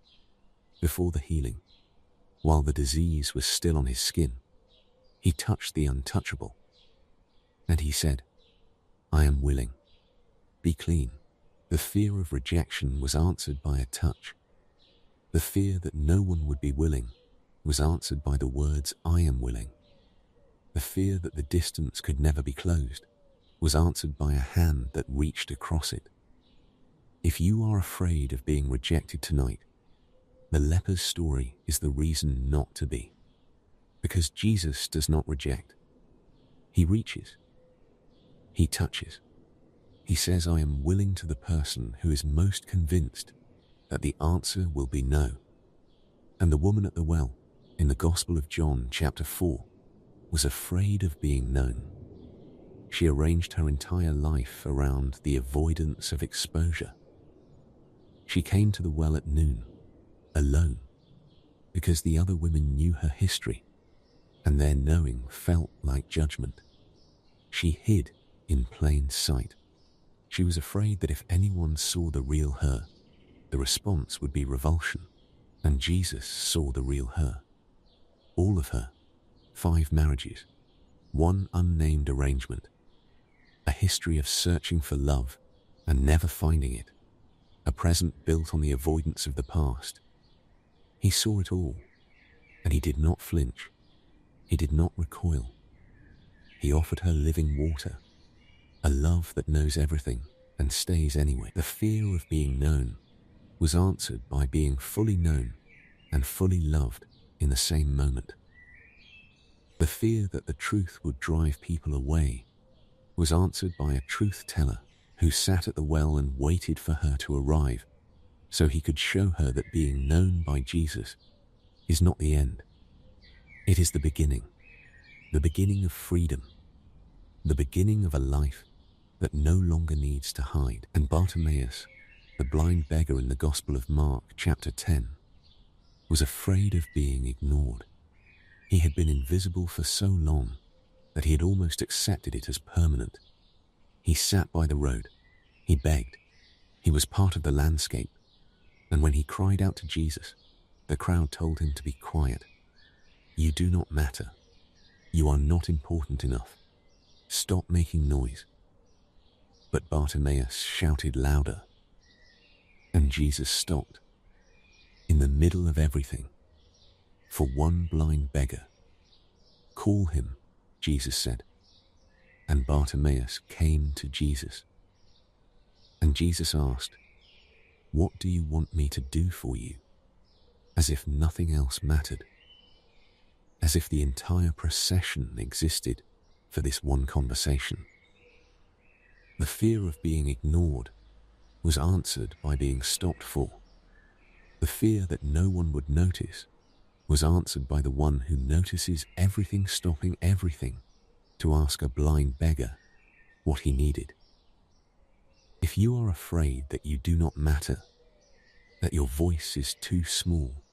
Before the healing, while the disease was still on his skin, he touched the untouchable. And he said, I am willing. Be clean. The fear of rejection was answered by a touch. The fear that no one would be willing was answered by the words, I am willing. The fear that the distance could never be closed was answered by a hand that reached across it. If you are afraid of being rejected tonight, the leper's story is the reason not to be. Because Jesus does not reject. He reaches. He touches. He says, I am willing to the person who is most convinced that the answer will be no. And the woman at the well, in the Gospel of John, chapter 4, was afraid of being known. She arranged her entire life around the avoidance of exposure. She came to the well at noon, alone, because the other women knew her history, and their knowing felt like judgment. She hid in plain sight. She was afraid that if anyone saw the real her, the response would be revulsion, and Jesus saw the real her. All of her, 5 marriages, 1 unnamed arrangement, a history of searching for love and never finding it, a present built on the avoidance of the past. He saw it all, and he did not flinch. He did not recoil. He offered her living water, a love that knows everything and stays anyway. The fear of being known was answered by being fully known and fully loved in the same moment. The fear that the truth would drive people away was answered by a truth teller who sat at the well and waited for her to arrive so he could show her that being known by Jesus is not the end. It is the beginning of freedom, the beginning of a life that no longer needs to hide. And Bartimaeus, the blind beggar in the Gospel of Mark chapter 10, was afraid of being ignored. He had been invisible for so long that he had almost accepted it as permanent. He sat by the road. He begged. He was part of the landscape. And when he cried out to Jesus, the crowd told him to be quiet. You do not matter. You are not important enough. Stop making noise. But Bartimaeus shouted louder, and Jesus stopped in the middle of everything for one blind beggar. Call him, Jesus said. And Bartimaeus came to Jesus. And Jesus asked, What do you want me to do for you? As if nothing else mattered. As if the entire procession existed for this one conversation. The fear of being ignored was answered by being stopped for. The fear that no one would notice was answered by the one who notices everything, stopping everything to ask a blind beggar what he needed. If you are afraid that you do not matter, that your voice is too small,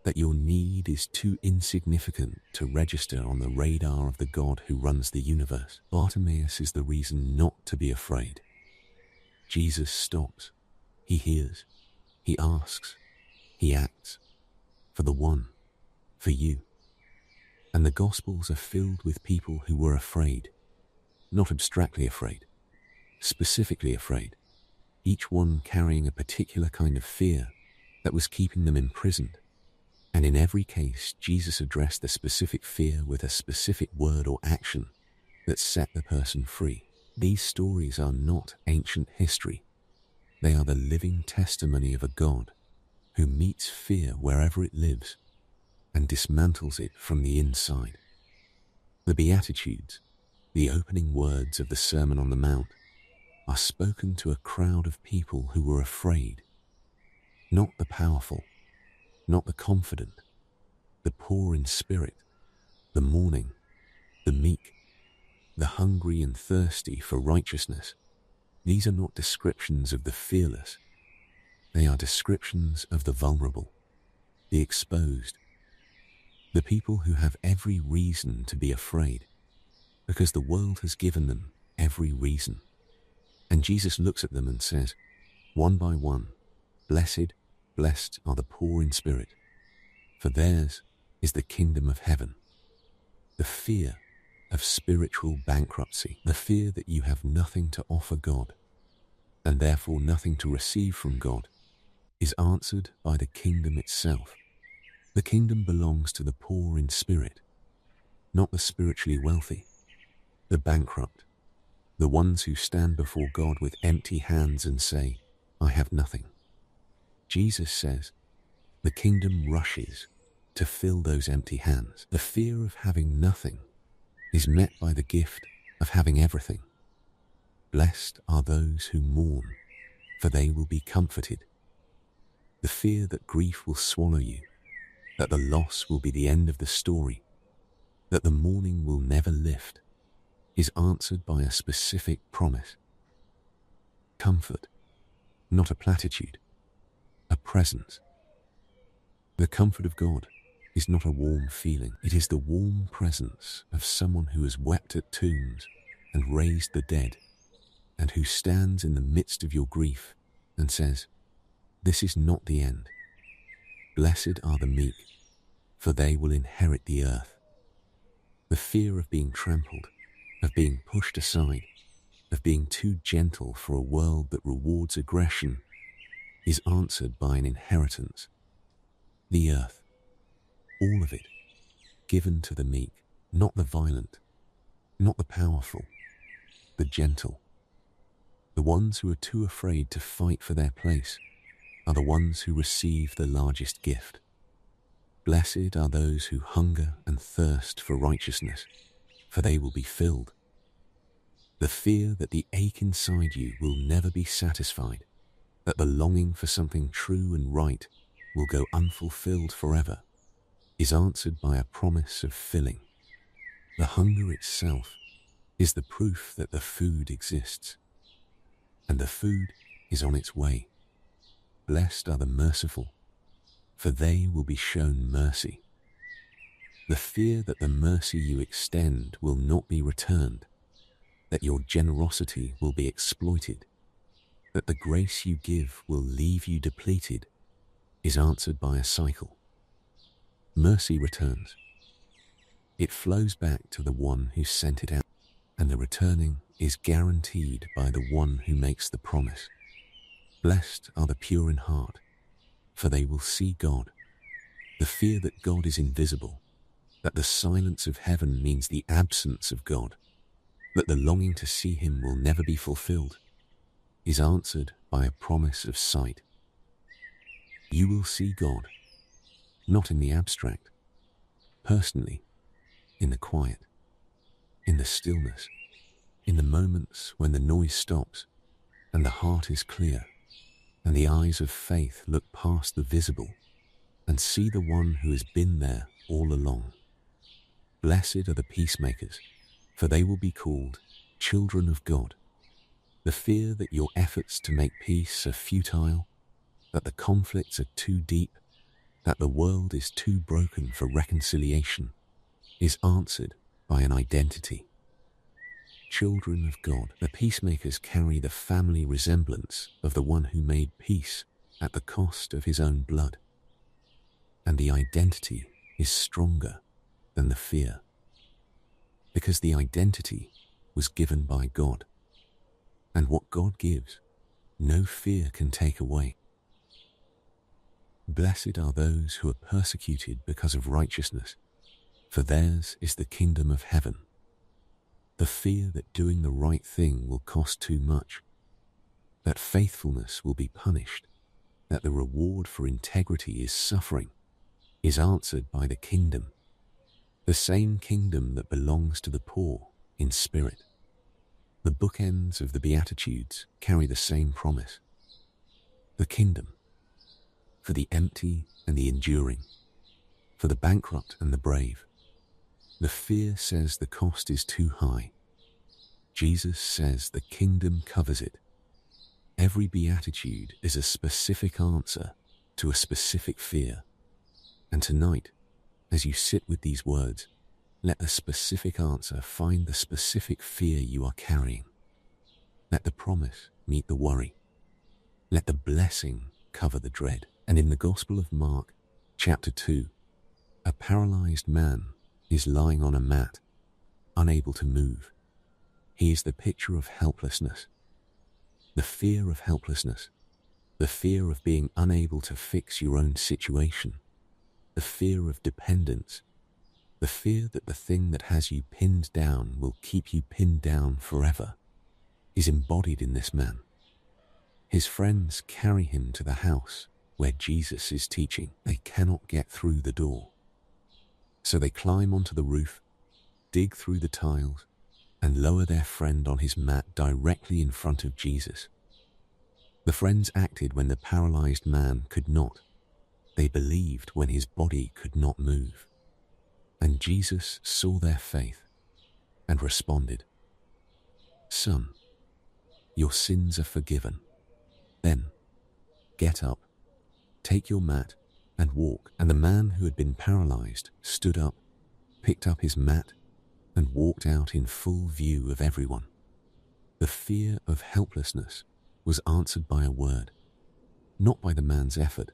that your need is too insignificant to register on the radar of the God who runs the universe, Bartimaeus is the reason not to be afraid. Jesus stops. He hears. He asks. He acts. For the one. For you. And the Gospels are filled with people who were afraid. Not abstractly afraid. Specifically afraid. Each one carrying a particular kind of fear that was keeping them imprisoned. And in every case, Jesus addressed the specific fear with a specific word or action that set the person free. These stories are not ancient history. They are the living testimony of a God who meets fear wherever it lives and dismantles it from the inside. The Beatitudes, the opening words of the Sermon on the Mount, are spoken to a crowd of people who were afraid, not the powerful, not the confident, the poor in spirit, the mourning, the meek, the hungry and thirsty for righteousness. These are not descriptions of the fearless. They are descriptions of the vulnerable, the exposed, the people who have every reason to be afraid, because the world has given them every reason. And Jesus looks at them and says, one by one, blessed are the poor in spirit, for theirs is the kingdom of heaven. The fear of spiritual bankruptcy, the fear that you have nothing to offer God, and therefore nothing to receive from God, is answered by the kingdom itself. The kingdom belongs to the poor in spirit, not the spiritually wealthy, the bankrupt, the ones who stand before God with empty hands and say, I have nothing. Jesus says, the kingdom rushes to fill those empty hands. The fear of having nothing is met by the gift of having everything. Blessed are those who mourn, for they will be comforted. The fear that grief will swallow you, that the loss will be the end of the story, that the mourning will never lift, is answered by a specific promise. Comfort, not a platitude, a presence. The comfort of God is not a warm feeling. It is the warm presence of someone who has wept at tombs and raised the dead, and who stands in the midst of your grief and says, this is not the end. Blessed are the meek, for they will inherit the earth. The fear of being trampled, of being pushed aside, of being too gentle for a world that rewards aggression, is answered by an inheritance. The earth, all of it, given to the meek, not the violent, not the powerful, the gentle. The ones who are too afraid to fight for their place are the ones who receive the largest gift. Blessed are those who hunger and thirst for righteousness, for they will be filled. The fear that the ache inside you will never be satisfied, that the longing for something true and right will go unfulfilled forever, is answered by a promise of filling. The hunger itself is the proof that the food exists, and the food is on its way. Blessed are the merciful, for they will be shown mercy. The fear that the mercy you extend will not be returned, that your generosity will be exploited, that the grace you give will leave you depleted, is answered by a cycle. Mercy returns. It flows back to the one who sent it out, and the returning is guaranteed by the one who makes the promise. Blessed are the pure in heart, for they will see God. The fear that God is invisible, that the silence of heaven means the absence of God, that the longing to see him will never be fulfilled, is answered by a promise of sight. You will see God, not in the abstract, personally, in the quiet, in the stillness, in the moments when the noise stops and the heart is clear and the eyes of faith look past the visible and see the one who has been there all along. Blessed are the peacemakers, for they will be called children of God. The fear that your efforts to make peace are futile, that the conflicts are too deep, that the world is too broken for reconciliation, is answered by an identity. Children of God, the peacemakers carry the family resemblance of the one who made peace at the cost of his own blood. And the identity is stronger than the fear, because the identity was given by God, and what God gives, no fear can take away. Blessed are those who are persecuted because of righteousness, for theirs is the kingdom of heaven. The fear that doing the right thing will cost too much, that faithfulness will be punished, that the reward for integrity is suffering, is answered by the kingdom, the same kingdom that belongs to the poor in spirit. The bookends of the Beatitudes carry the same promise. The kingdom, for the empty and the enduring, for the bankrupt and the brave. The fear says the cost is too high. Jesus says the kingdom covers it. Every beatitude is a specific answer to a specific fear. And tonight, as you sit with these words, let the specific answer find the specific fear you are carrying. Let the promise meet the worry. Let the blessing cover the dread. And in the Gospel of Mark, chapter 2, a paralyzed man is lying on a mat, unable to move. He is the picture of helplessness, the fear of helplessness, the fear of being unable to fix your own situation, the fear of dependence, the fear that the thing that has you pinned down will keep you pinned down forever, is embodied in this man. His friends carry him to the house where Jesus is teaching. They cannot get through the door. So they climb onto the roof, dig through the tiles, and lower their friend on his mat directly in front of Jesus. The friends acted when the paralyzed man could not. They believed when his body could not move. And Jesus saw their faith and responded, "Son, your sins are forgiven." Then, get up, take your mat, and walk. And the man who had been paralyzed stood up, picked up his mat, and walked out in full view of everyone. The fear of helplessness was answered by a word, not by the man's effort,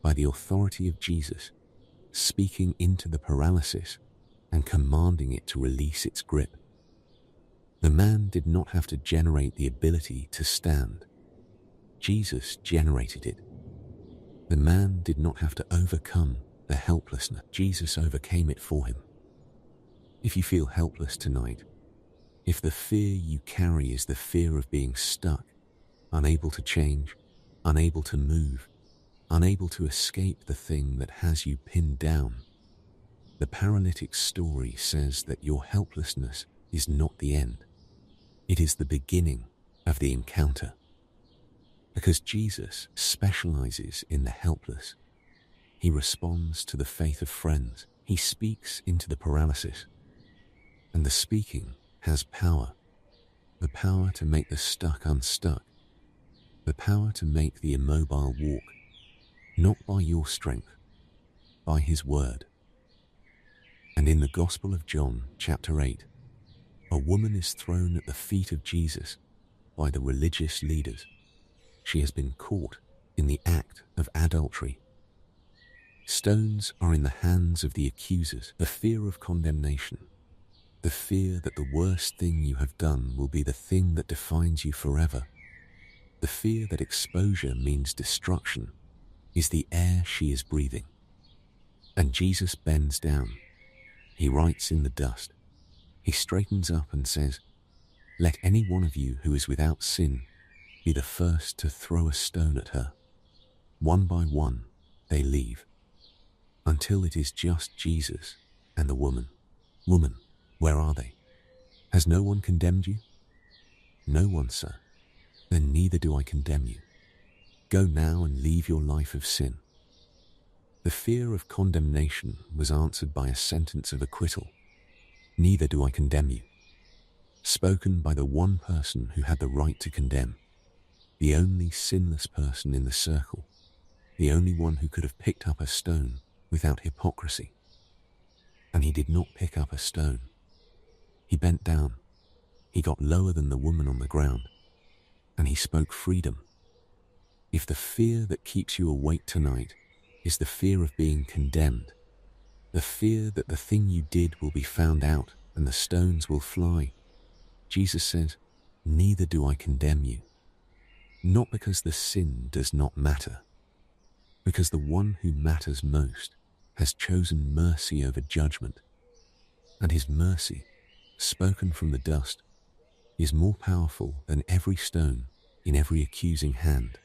by the authority of Jesus, speaking into the paralysis and commanding it to release its grip. The man did not have to generate the ability to stand. Jesus generated it. The man did not have to overcome the helplessness. Jesus overcame it for him. If you feel helpless tonight, if the fear you carry is the fear of being stuck, unable to change, unable to move, unable to escape the thing that has you pinned down, the paralytic's story says that your helplessness is not the end. It is the beginning of the encounter. Because Jesus specializes in the helpless, he responds to the faith of friends. He speaks into the paralysis, and the speaking has power. The power to make the stuck unstuck. The power to make the immobile walk. Not by your strength, by his word. And in the Gospel of John, chapter 8, a woman is thrown at the feet of Jesus by the religious leaders. She has been caught in the act of adultery. Stones are in the hands of the accusers. The fear of condemnation, the fear that the worst thing you have done will be the thing that defines you forever, the fear that exposure means destruction, is the air she is breathing. And Jesus bends down. He writes in the dust. He straightens up and says, "Let any one of you who is without sin be the first to throw a stone at her." One by one, they leave, until it is just Jesus and the woman. Woman, where are they? Has no one condemned you? No one, sir. Then neither do I condemn you. Go now and leave your life of sin. The fear of condemnation was answered by a sentence of acquittal. Neither do I condemn you. Spoken by the one person who had the right to condemn, the only sinless person in the circle, the only one who could have picked up a stone without hypocrisy. And he did not pick up a stone. He bent down. He got lower than the woman on the ground, and he spoke freedom. If the fear that keeps you awake tonight is the fear of being condemned, the fear that the thing you did will be found out and the stones will fly, Jesus says, "Neither do I condemn you." Not because the sin does not matter, because the one who matters most has chosen mercy over judgment, and his mercy, spoken from the dust, is more powerful than every stone in every accusing hand.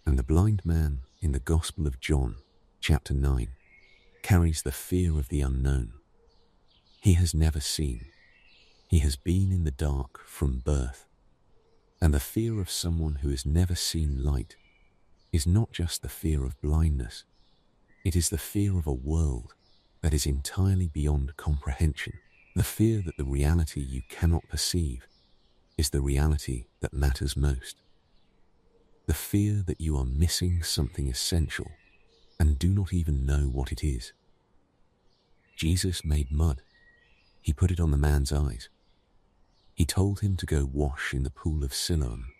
And the blind man in the Gospel of John, chapter 9, carries the fear of the unknown. He has never seen. He has been in the dark from birth. And the fear of someone who has never seen light is not just the fear of blindness. It is the fear of a world that is entirely beyond comprehension. The fear that the reality you cannot perceive is the reality that matters most. The fear that you are missing something essential and do not even know what it is. Jesus made mud. He put it on the man's eyes. He told him to go wash in the pool of Siloam.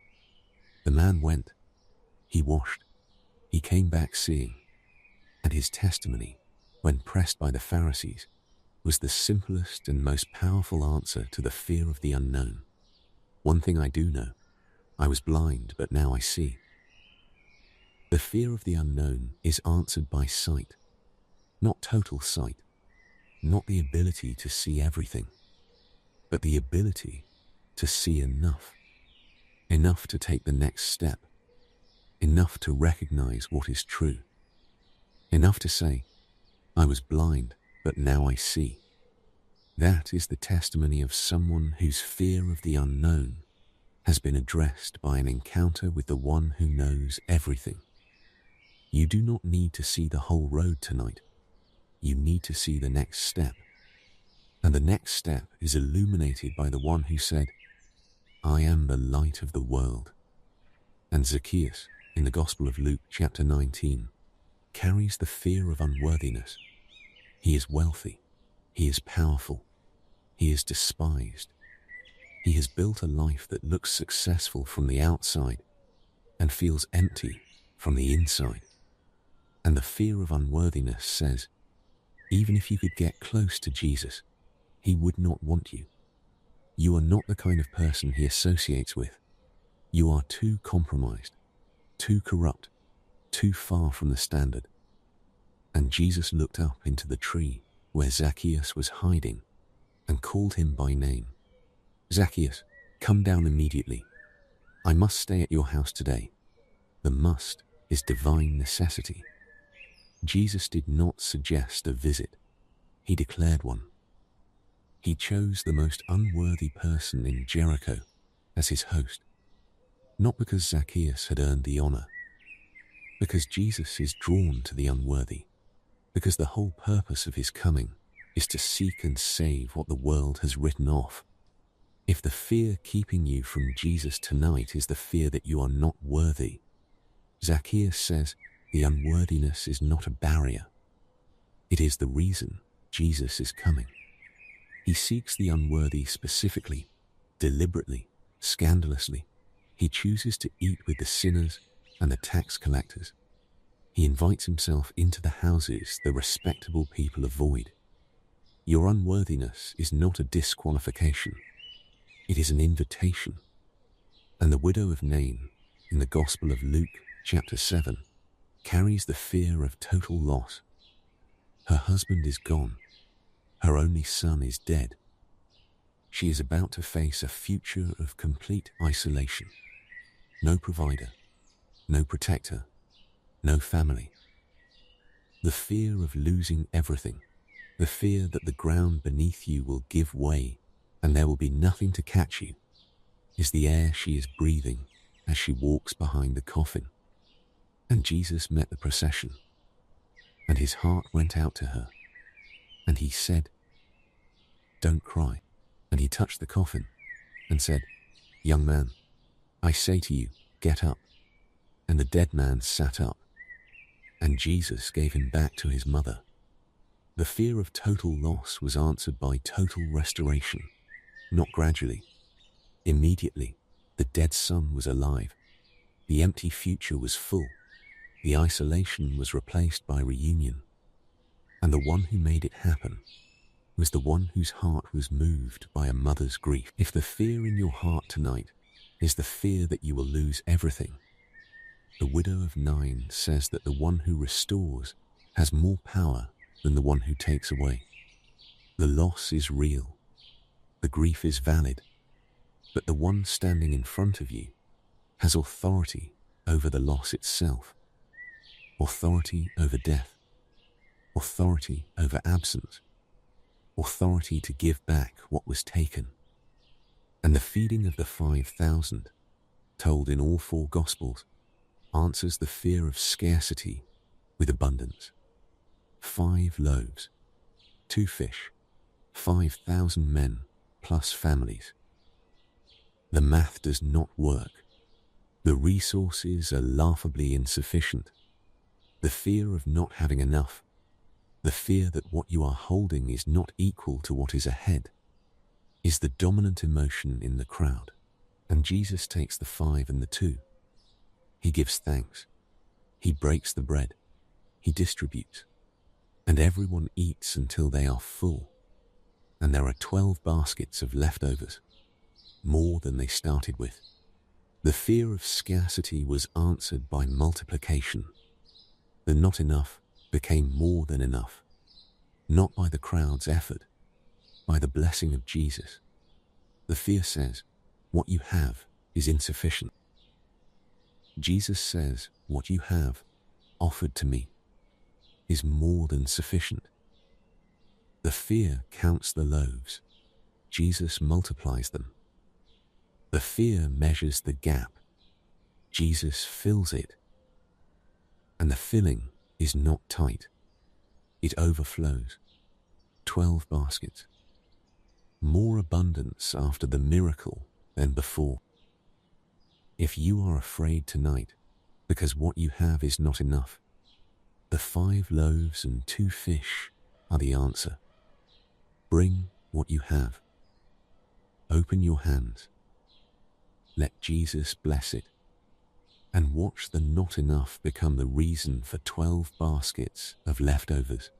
The man went. He washed. He came back seeing. And his testimony, when pressed by the Pharisees, was the simplest and most powerful answer to the fear of the unknown. One thing I do know, I was blind, but now I see. The fear of the unknown is answered by sight, not total sight, not the ability to see everything, but the ability to see enough, enough to take the next step, enough to recognize what is true, enough to say, I was blind, but now I see. That is the testimony of someone whose fear of the unknown has been addressed by an encounter with the one who knows everything. You do not need to see the whole road tonight. You need to see the next step. And the next step is illuminated by the one who said, I am the light of the world. And Zacchaeus, in the Gospel of Luke chapter 19, carries the fear of unworthiness. He is wealthy. He is powerful. He is despised. He has built a life that looks successful from the outside and feels empty from the inside. And the fear of unworthiness says, even if you could get close to Jesus, he would not want you. You are not the kind of person he associates with. You are too compromised, too corrupt, too far from the standard. And Jesus looked up into the tree where Zacchaeus was hiding and called him by name. Zacchaeus, come down immediately. I must stay at your house today. The must is divine necessity. Jesus did not suggest a visit. He declared one. He chose the most unworthy person in Jericho as his host, not because Zacchaeus had earned the honor, because Jesus is drawn to the unworthy, because the whole purpose of his coming is to seek and save what the world has written off If the fear keeping you from Jesus tonight is the fear that you are not worthy, Zacchaeus says the unworthiness is not a barrier. It is the reason Jesus is coming. He seeks the unworthy specifically, deliberately, scandalously. He chooses to eat with the sinners and the tax collectors. He invites himself into the houses the respectable people avoid. Your unworthiness is not a disqualification. It is an invitation. And the widow of Nain, in the Gospel of Luke, chapter 7, carries the fear of total loss. Her husband is gone. Her only son is dead. She is about to face a future of complete isolation. No provider, no protector, no family. The fear of losing everything, the fear that the ground beneath you will give way and there will be nothing to catch you, is the air she is breathing as she walks behind the coffin. And Jesus met the procession, and his heart went out to her, and he said, "Don't cry." And he touched the coffin and said, "Young man, I say to you, get up." And the dead man sat up, and Jesus gave him back to his mother. The fear of total loss was answered by total restoration, not gradually. Immediately, the dead son was alive. The empty future was full. The isolation was replaced by reunion. And the one who made it happen was the one whose heart was moved by a mother's grief. If the fear in your heart tonight is the fear that you will lose everything, the widow of Nain says that the one who restores has more power than the one who takes away. The loss is real. The grief is valid. But the one standing in front of you has authority over the loss itself, authority over death, authority over absence, authority to give back what was taken. And the feeding of the 5,000, told in all four Gospels, answers the fear of scarcity with abundance. 5 loaves, 2 fish, 5,000 men plus families. The math does not work. The resources are laughably insufficient. The fear of not having enough, the fear that what you are holding is not equal to what is ahead, is the dominant emotion in the crowd. And Jesus takes the 5 and the 2. He gives thanks. He breaks the bread. He distributes. And everyone eats until they are full. And there are 12 baskets of leftovers, more than they started with. The fear of scarcity was answered by multiplication. The not enough became more than enough, not by the crowd's effort, by the blessing of Jesus. The fear says, what you have is insufficient. Jesus says, what you have offered to me is more than sufficient. The fear counts the loaves. Jesus multiplies them. The fear measures the gap. Jesus fills it. And the filling is not tight. It overflows. 12 baskets. More abundance after the miracle than before. If you are afraid tonight because what you have is not enough, the 5 loaves and 2 fish are the answer. Bring what you have. Open your hands. Let Jesus bless it. And watch the not enough become the reason for 12 baskets of leftovers.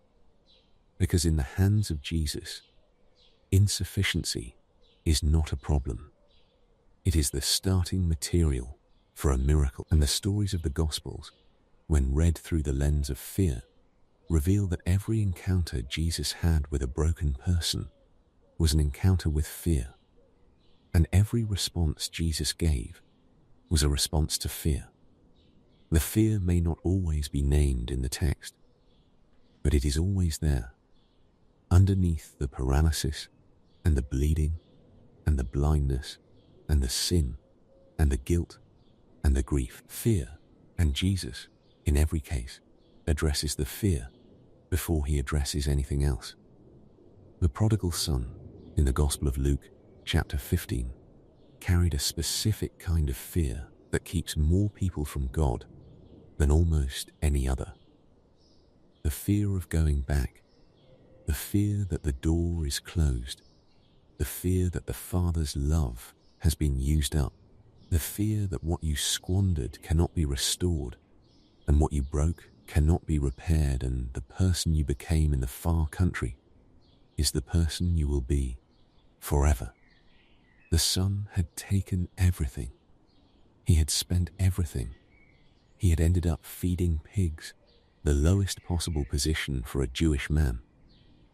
Because in the hands of Jesus, insufficiency is not a problem. It is the starting material for a miracle. And the stories of the Gospels, when read through the lens of fear, reveal that every encounter Jesus had with a broken person was an encounter with fear. And every response Jesus gave was a response to fear. The fear may not always be named in the text, but it is always there, underneath the paralysis and the bleeding and the blindness and the sin and the guilt and the grief. Fear, and Jesus, in every case, addresses the fear before he addresses anything else. The prodigal son, in the Gospel of Luke, chapter 15, carried a specific kind of fear that keeps more people from God than almost any other. The fear of going back, the fear that the door is closed, the fear that the Father's love has been used up, the fear that what you squandered cannot be restored, and what you broke cannot be repaired, and the person you became in the far country is the person you will be forever. The son had taken everything. He had spent everything. He had ended up feeding pigs, the lowest possible position for a Jewish man,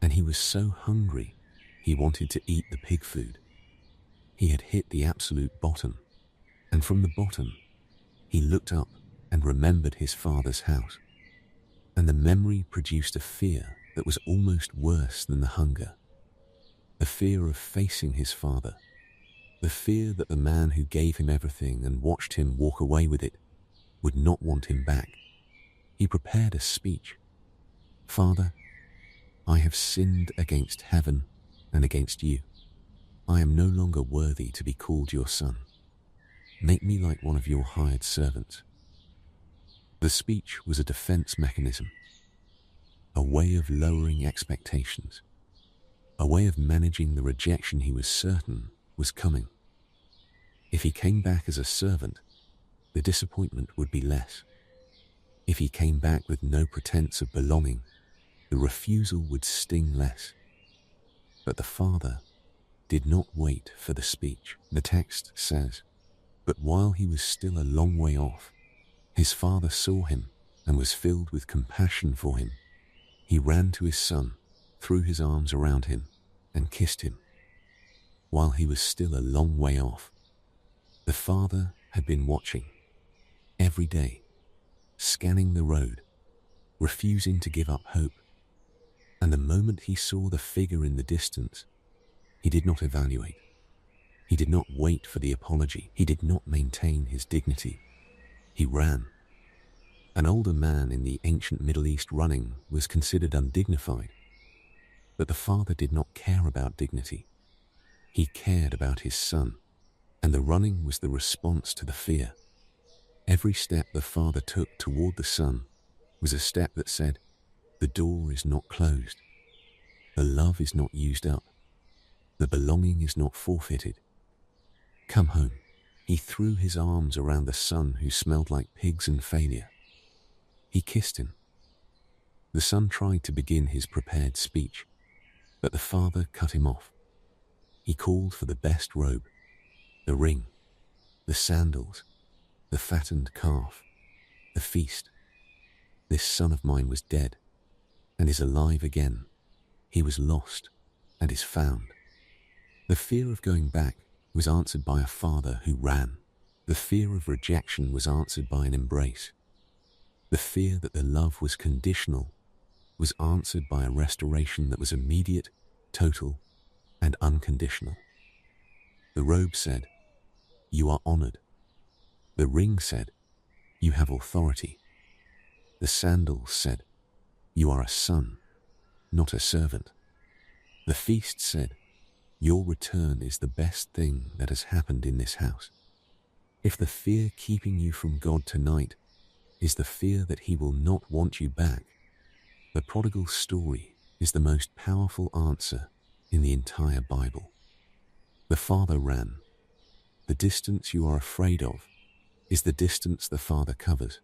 and he was so hungry he wanted to eat the pig food. He had hit the absolute bottom, and from the bottom he looked up and remembered his father's house, and the memory produced a fear that was almost worse than the hunger. The fear of facing his father, the fear that the man who gave him everything and watched him walk away with it would not want him back. He prepared a speech. "Father, I have sinned against heaven and against you. I am no longer worthy to be called your son. Make me like one of your hired servants." The speech was a defense mechanism, a way of lowering expectations, a way of managing the rejection he was certain was coming. If he came back as a servant, the disappointment would be less. If he came back with no pretense of belonging, the refusal would sting less. But the father did not wait for the speech. The text says, "But while he was still a long way off, his father saw him and was filled with compassion for him. He ran to his son, threw his arms around him, and kissed him." While he was still a long way off, the father had been watching every day, scanning the road, refusing to give up hope. And the moment he saw the figure in the distance, he did not evaluate. He did not wait for the apology. He did not maintain his dignity. He ran. An older man in the ancient Middle East running was considered undignified. But the father did not care about dignity. He cared about his son, and the running was the response to the fear. Every step the father took toward the son was a step that said, "The door is not closed. The love is not used up. The belonging is not forfeited. Come home." He threw his arms around the son who smelled like pigs and failure. He kissed him. The son tried to begin his prepared speech, but the father cut him off. He called for the best robe, the ring, the sandals, the fattened calf, the feast. "This son of mine was dead and is alive again. He was lost and is found." The fear of going back was answered by a father who ran. The fear of rejection was answered by an embrace. The fear that the love was conditional was answered by a restoration that was immediate, total, and unconditional. The robe said, "You are honored." The ring said, "You have authority." The sandals said, "You are a son, not a servant." The feast said, "Your return is the best thing that has happened in this house." If the fear keeping you from God tonight is the fear that He will not want you back, the prodigal story is the most powerful answer in the entire Bible. The father ran. The distance you are afraid of is the distance the Father covers.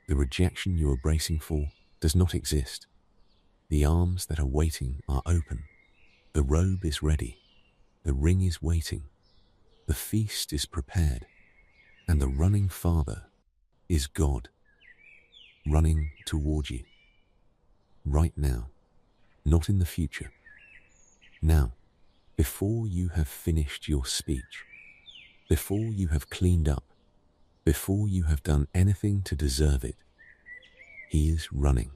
The rejection you are bracing for does not exist. The arms that are waiting are open. The robe is ready. The ring is waiting. The feast is prepared. And the running Father is God, running toward you. Right now, not in the future. Now, before you have finished your speech, before you have cleaned up, before you have done anything to deserve it, He is running.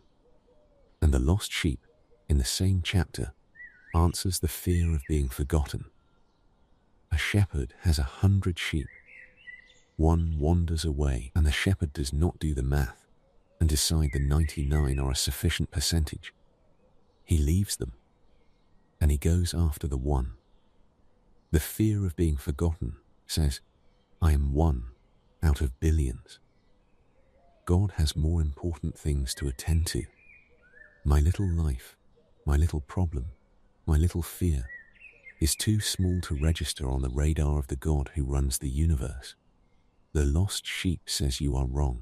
And the lost sheep in the same chapter answers the fear of being forgotten. A shepherd has 100 sheep. One wanders away, and the shepherd does not do the math and decide the 99 are a sufficient percentage. He leaves them, and he goes after the one. The fear of being forgotten says, I am one out of billions. God has more important things to attend to. My little life, my little problem, my little fear is too small to register on the radar of the God who runs the universe. The lost sheep says you are wrong,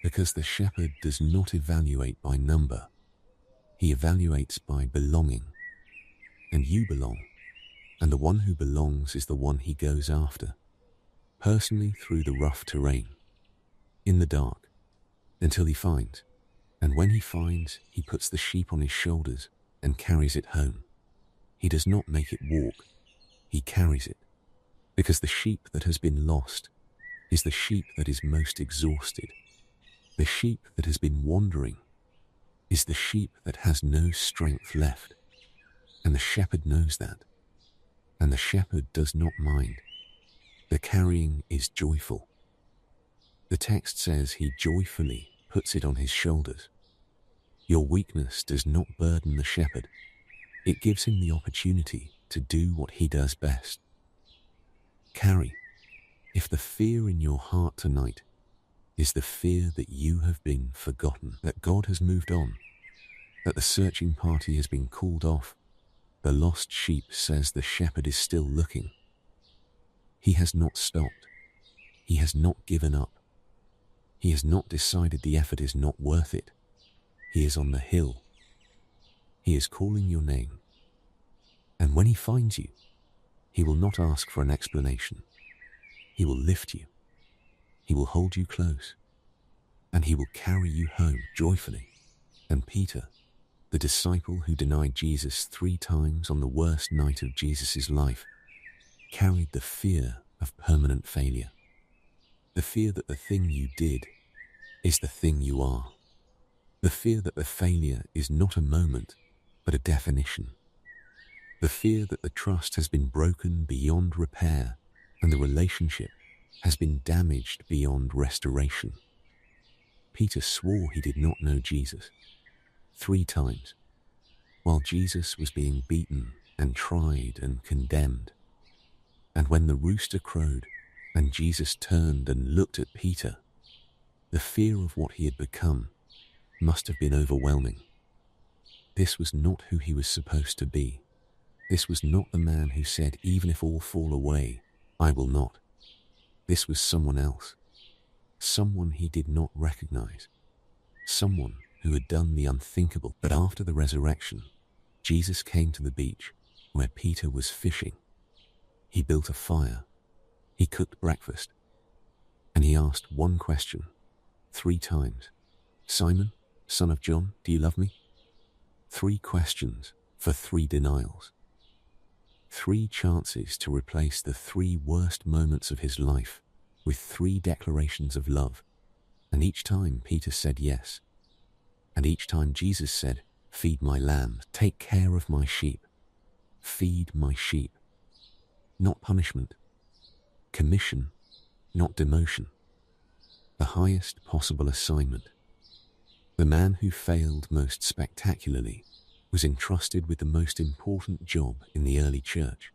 because the shepherd does not evaluate by number. He evaluates by belonging. And you belong, and the one who belongs is the one he goes after, personally through the rough terrain, in the dark, until he finds. And when he finds, he puts the sheep on his shoulders and carries it home. He does not make it walk, he carries it, because the sheep that has been lost is the sheep that is most exhausted. The sheep that has been wandering is the sheep that has no strength left. And the shepherd knows that. And the shepherd does not mind. The carrying is joyful. The text says he joyfully puts it on his shoulders. Your weakness does not burden the shepherd. It gives him the opportunity to do what he does best. Carry. If the fear in your heart tonight is the fear that you have been forgotten, that God has moved on, that the searching party has been called off, the lost sheep says the shepherd is still looking. He has not stopped. He has not given up. He has not decided the effort is not worth it. He is on the hill. He is calling your name. And when he finds you, he will not ask for an explanation. He will lift you. He will hold you close. And he will carry you home joyfully. And Peter, the disciple who denied Jesus 3 times on the worst night of Jesus' life, carried the fear of permanent failure. The fear that the thing you did is the thing you are. The fear that the failure is not a moment, but a definition. The fear that the trust has been broken beyond repair and the relationship has been damaged beyond restoration. Peter swore he did not know Jesus 3 times, while Jesus was being beaten and tried and condemned. And when the rooster crowed and Jesus turned and looked at Peter, the fear of what he had become must have been overwhelming. This was not who he was supposed to be. This was not the man who said, even if all fall away, I will not. This was someone else. Someone he did not recognize. Someone who had done the unthinkable. But after the resurrection, Jesus came to the beach where Peter was fishing. He built a fire. He cooked breakfast. And he asked one question 3 times. Simon, son of John, do you love me? 3 questions for 3 denials. 3 chances to replace the 3 worst moments of his life with 3 declarations of love. And each time Peter said yes. And each time Jesus said, feed my lambs, take care of my sheep. Feed my sheep. Not punishment. Commission, not demotion. The highest possible assignment. The man who failed most spectacularly was entrusted with the most important job in the early church.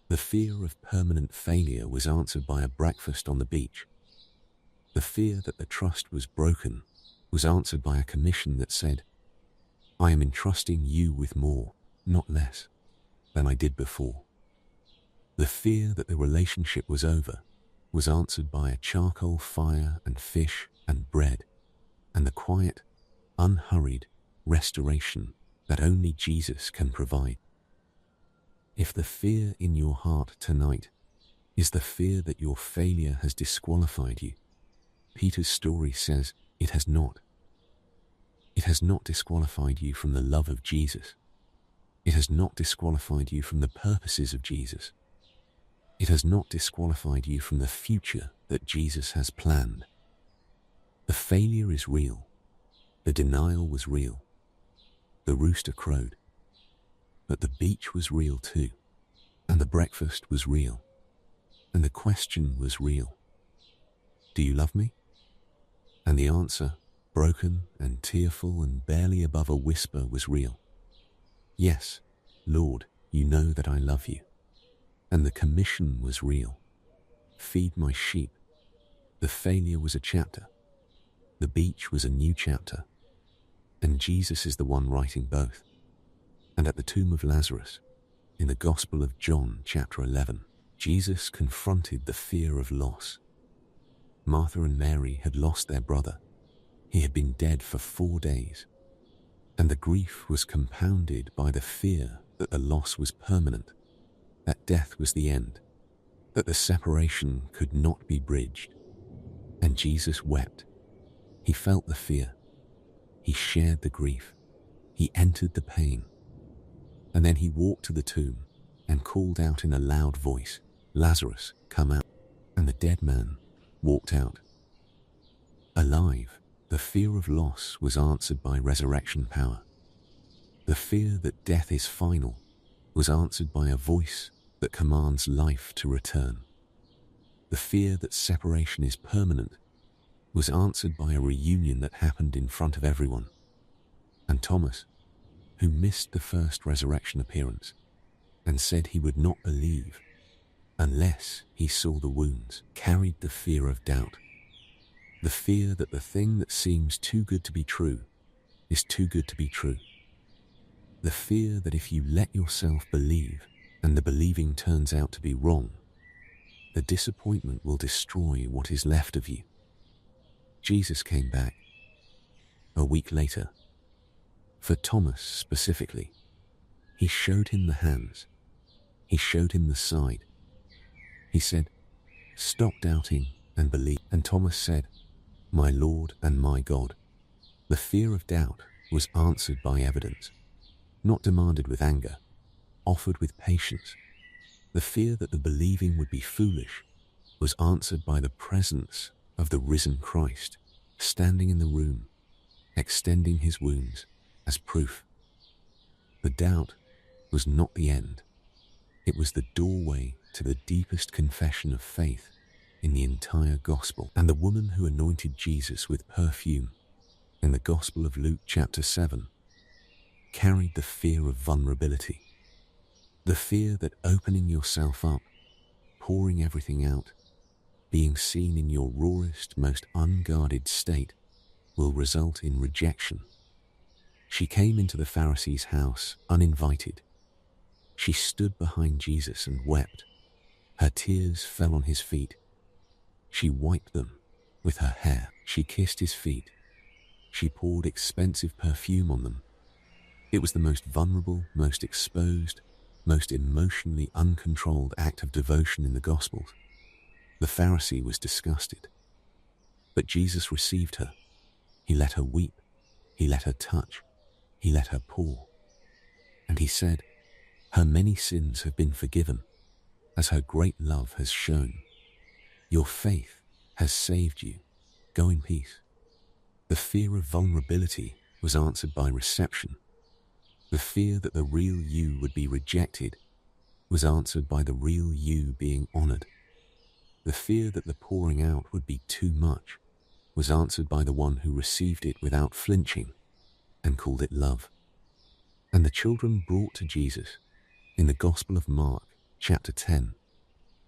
The fear of permanent failure was answered by a breakfast on the beach. The fear that the trust was broken was answered by a commission that said, I am entrusting you with more, not less, than I did before. The fear that the relationship was over was answered by a charcoal fire and fish and bread, and the quiet, unhurried restoration that only Jesus can provide. If the fear in your heart tonight is the fear that your failure has disqualified you, Peter's story says it has not. It has not disqualified you from the love of Jesus. It has not disqualified you from the purposes of Jesus. It has not disqualified you from the future that Jesus has planned. The failure is real. The denial was real. The rooster crowed. But the beach was real too. And the breakfast was real. And the question was real. Do you love me? And the answer, broken and tearful and barely above a whisper, was real. Yes, Lord, you know that I love you. And the commission was real. Feed my sheep. The failure was a chapter. The beach was a new chapter. And Jesus is the one writing both. And at the tomb of Lazarus, in the Gospel of John, chapter 11, Jesus confronted the fear of loss. Martha and Mary had lost their brother. He had been dead for 4 days. And the grief was compounded by the fear that the loss was permanent, that death was the end, that the separation could not be bridged. And Jesus wept. He felt the fear. He shared the grief. He entered the pain. And then he walked to the tomb and called out in a loud voice, "Lazarus, come out." And the dead man walked out. Alive, the fear of loss was answered by resurrection power. The fear that death is final was answered by a voice that commands life to return. The fear that separation is permanent was answered by a reunion that happened in front of everyone. And Thomas, who missed the first resurrection appearance and said he would not believe unless he saw the wounds, carried the fear of doubt. The fear that the thing that seems too good to be true is too good to be true. The fear that if you let yourself believe and the believing turns out to be wrong, the disappointment will destroy what is left of you. Jesus came back a week later. For Thomas specifically, he showed him the hands. He showed him the side. He said, "Stop doubting and believe." And Thomas said, "My Lord and my God." The fear of doubt was answered by evidence, not demanded with anger, offered with patience. The fear that the believing would be foolish was answered by the presence of the risen Christ, standing in the room, extending his wounds as proof. The doubt was not the end. It was the doorway to the deepest confession of faith in the entire gospel. And the woman who anointed Jesus with perfume in the Gospel of Luke chapter 7 carried the fear of vulnerability. The fear that opening yourself up, pouring everything out, being seen in your rawest, most unguarded state will result in rejection. She came into the Pharisee's house uninvited. She stood behind Jesus and wept. Her tears fell on his feet. She wiped them with her hair. She kissed his feet. She poured expensive perfume on them. It was the most vulnerable, most exposed, most emotionally uncontrolled act of devotion in the Gospels. The Pharisee was disgusted. But Jesus received her. He let her weep. He let her touch. He let her pour. And he said, "Her many sins have been forgiven, as her great love has shown. Your faith has saved you. Go in peace." The fear of vulnerability was answered by reception. The fear that the real you would be rejected was answered by the real you being honored. The fear that the pouring out would be too much was answered by the one who received it without flinching and called it love. And the children brought to Jesus in the Gospel of Mark, chapter 10,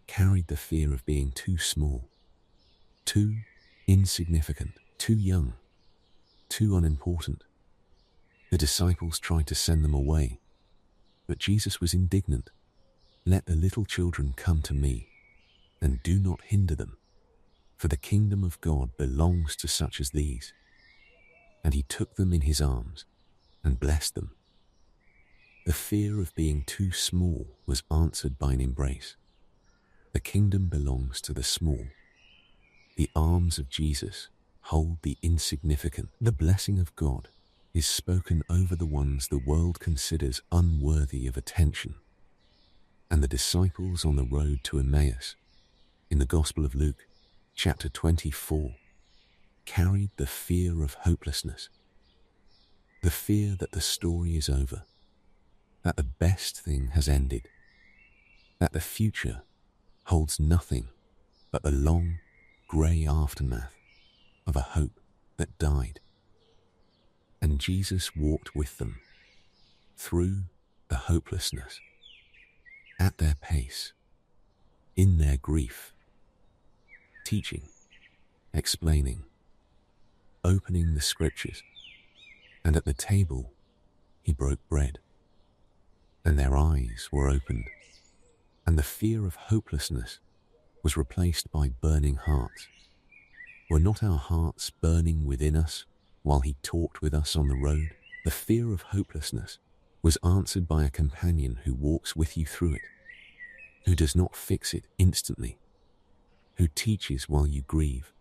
carried the fear of being too small, too insignificant, too young, too unimportant. The disciples tried to send them away, but Jesus was indignant. "Let the little children come to me, and do not hinder them, for the kingdom of God belongs to such as these." And he took them in his arms and blessed them. The fear of being too small was answered by an embrace. The kingdom belongs to the small. The arms of Jesus hold the insignificant. The blessing of God is spoken over the ones the world considers unworthy of attention. And the disciples on the road to Emmaus, in the Gospel of Luke, chapter 24, carried the fear of hopelessness. The fear that the story is over, that the best thing has ended, that the future holds nothing but the long, grey aftermath of a hope that died. And Jesus walked with them through the hopelessness, at their pace, in their grief, teaching, explaining, opening the scriptures, and at the table he broke bread, and their eyes were opened, and the fear of hopelessness was replaced by burning hearts. Were not our hearts burning within us while he talked with us on the road? The fear of hopelessness was answered by a companion who walks with you through it, who does not fix it instantly, who teaches while you grieve,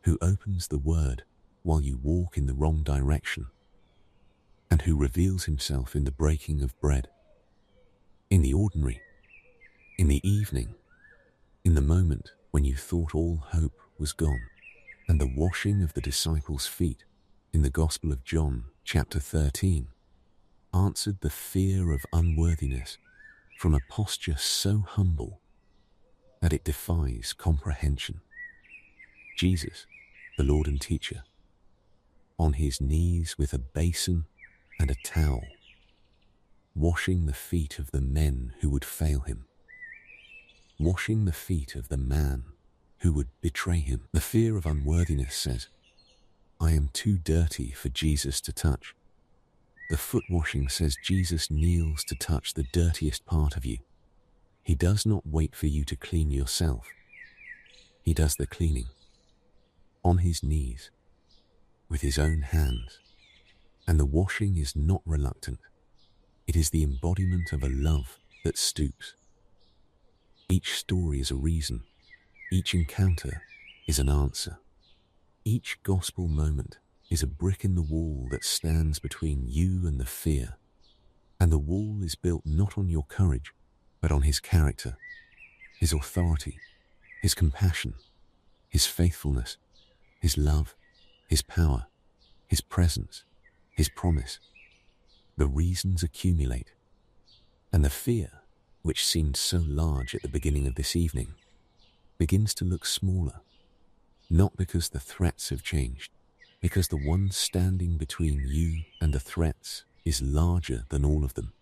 who opens the word while you walk in the wrong direction, and who reveals himself in the breaking of bread, in the ordinary, in the evening, in the moment when you thought all hope was gone, and the washing of the disciples' feet in the Gospel of John, chapter 13, answered the fear of unworthiness from a posture so humble that it defies comprehension. Jesus, the Lord and Teacher, on his knees with a basin and a towel, washing the feet of the men who would fail him, washing the feet of the man who would betray him. The fear of unworthiness says, I am too dirty for Jesus to touch. The foot washing says Jesus kneels to touch the dirtiest part of you. He does not wait for you to clean yourself. He does the cleaning on his knees with his own hands. And the washing is not reluctant. It is the embodiment of a love that stoops. Each story is a reason. Each encounter is an answer. Each gospel moment is a brick in the wall that stands between you and the fear. And the wall is built not on your courage, but on his character, his authority, his compassion, his faithfulness, his love, his power, his presence, his promise. The reasons accumulate, and the fear, which seemed so large at the beginning of this evening, begins to look smaller, not because the threats have changed, because the one standing between you and the threats is larger than all of them.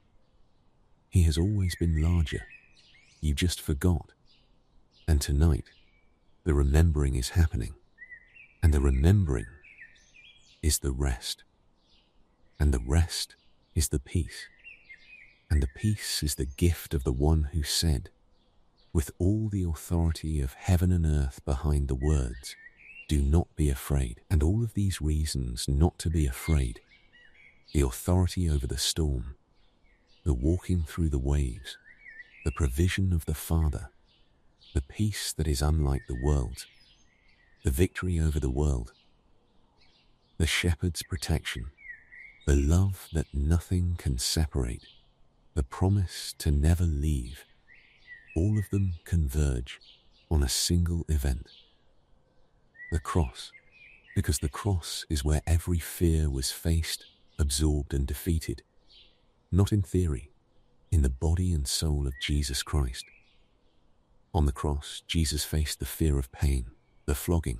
He has always been larger. You just forgot. And tonight, the remembering is happening, and the remembering is the rest. And the rest is the peace. And the peace is the gift of the one who said, with all the authority of heaven and earth behind the words, do not be afraid. And all of these reasons not to be afraid, the authority over the storm, the walking through the waves, the provision of the Father, the peace that is unlike the world's, the victory over the world, the shepherd's protection, the love that nothing can separate, the promise to never leave, all of them converge on a single event. The cross, because the cross is where every fear was faced, absorbed and defeated, not in theory, in the body and soul of Jesus Christ. On the cross, Jesus faced the fear of pain, the flogging,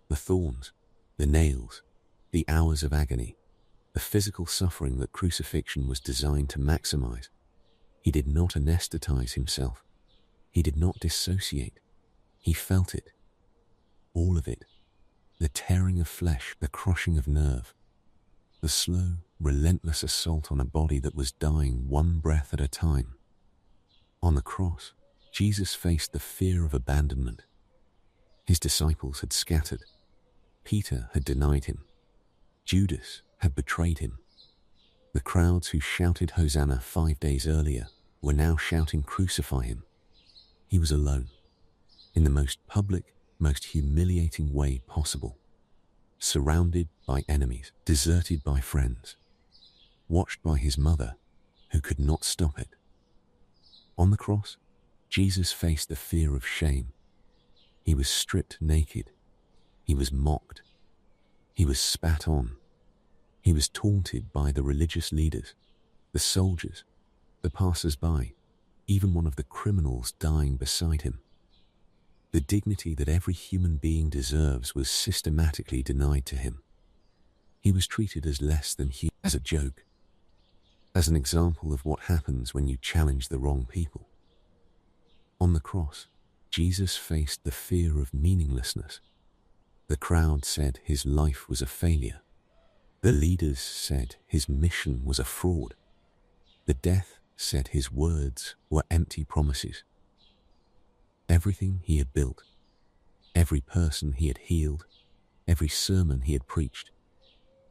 the thorns, the nails, the hours of agony, the physical suffering that crucifixion was designed to maximize. He did not anesthetize himself. He did not dissociate. He felt it. All of it. The tearing of flesh, the crushing of nerve, the slow, relentless assault on a body that was dying one breath at a time. On the cross, Jesus faced the fear of abandonment. His disciples had scattered. Peter had denied him. Judas had betrayed him. The crowds who shouted Hosanna 5 days earlier were now shouting crucify him. He was alone, in the most public, most humiliating way possible, surrounded by enemies, deserted by friends, watched by his mother, who could not stop it. On the cross, Jesus faced the fear of shame. He was stripped naked. He was mocked. He was spat on. He was taunted by the religious leaders, the soldiers, the passers-by, even one of the criminals dying beside him. The dignity that every human being deserves was systematically denied to him. He was treated as less than human, as a joke, as an example of what happens when you challenge the wrong people. On the cross, Jesus faced the fear of meaninglessness. The crowd said his life was a failure. The leaders said his mission was a fraud. The death said his words were empty promises. Everything he had built, every person he had healed, every sermon he had preached,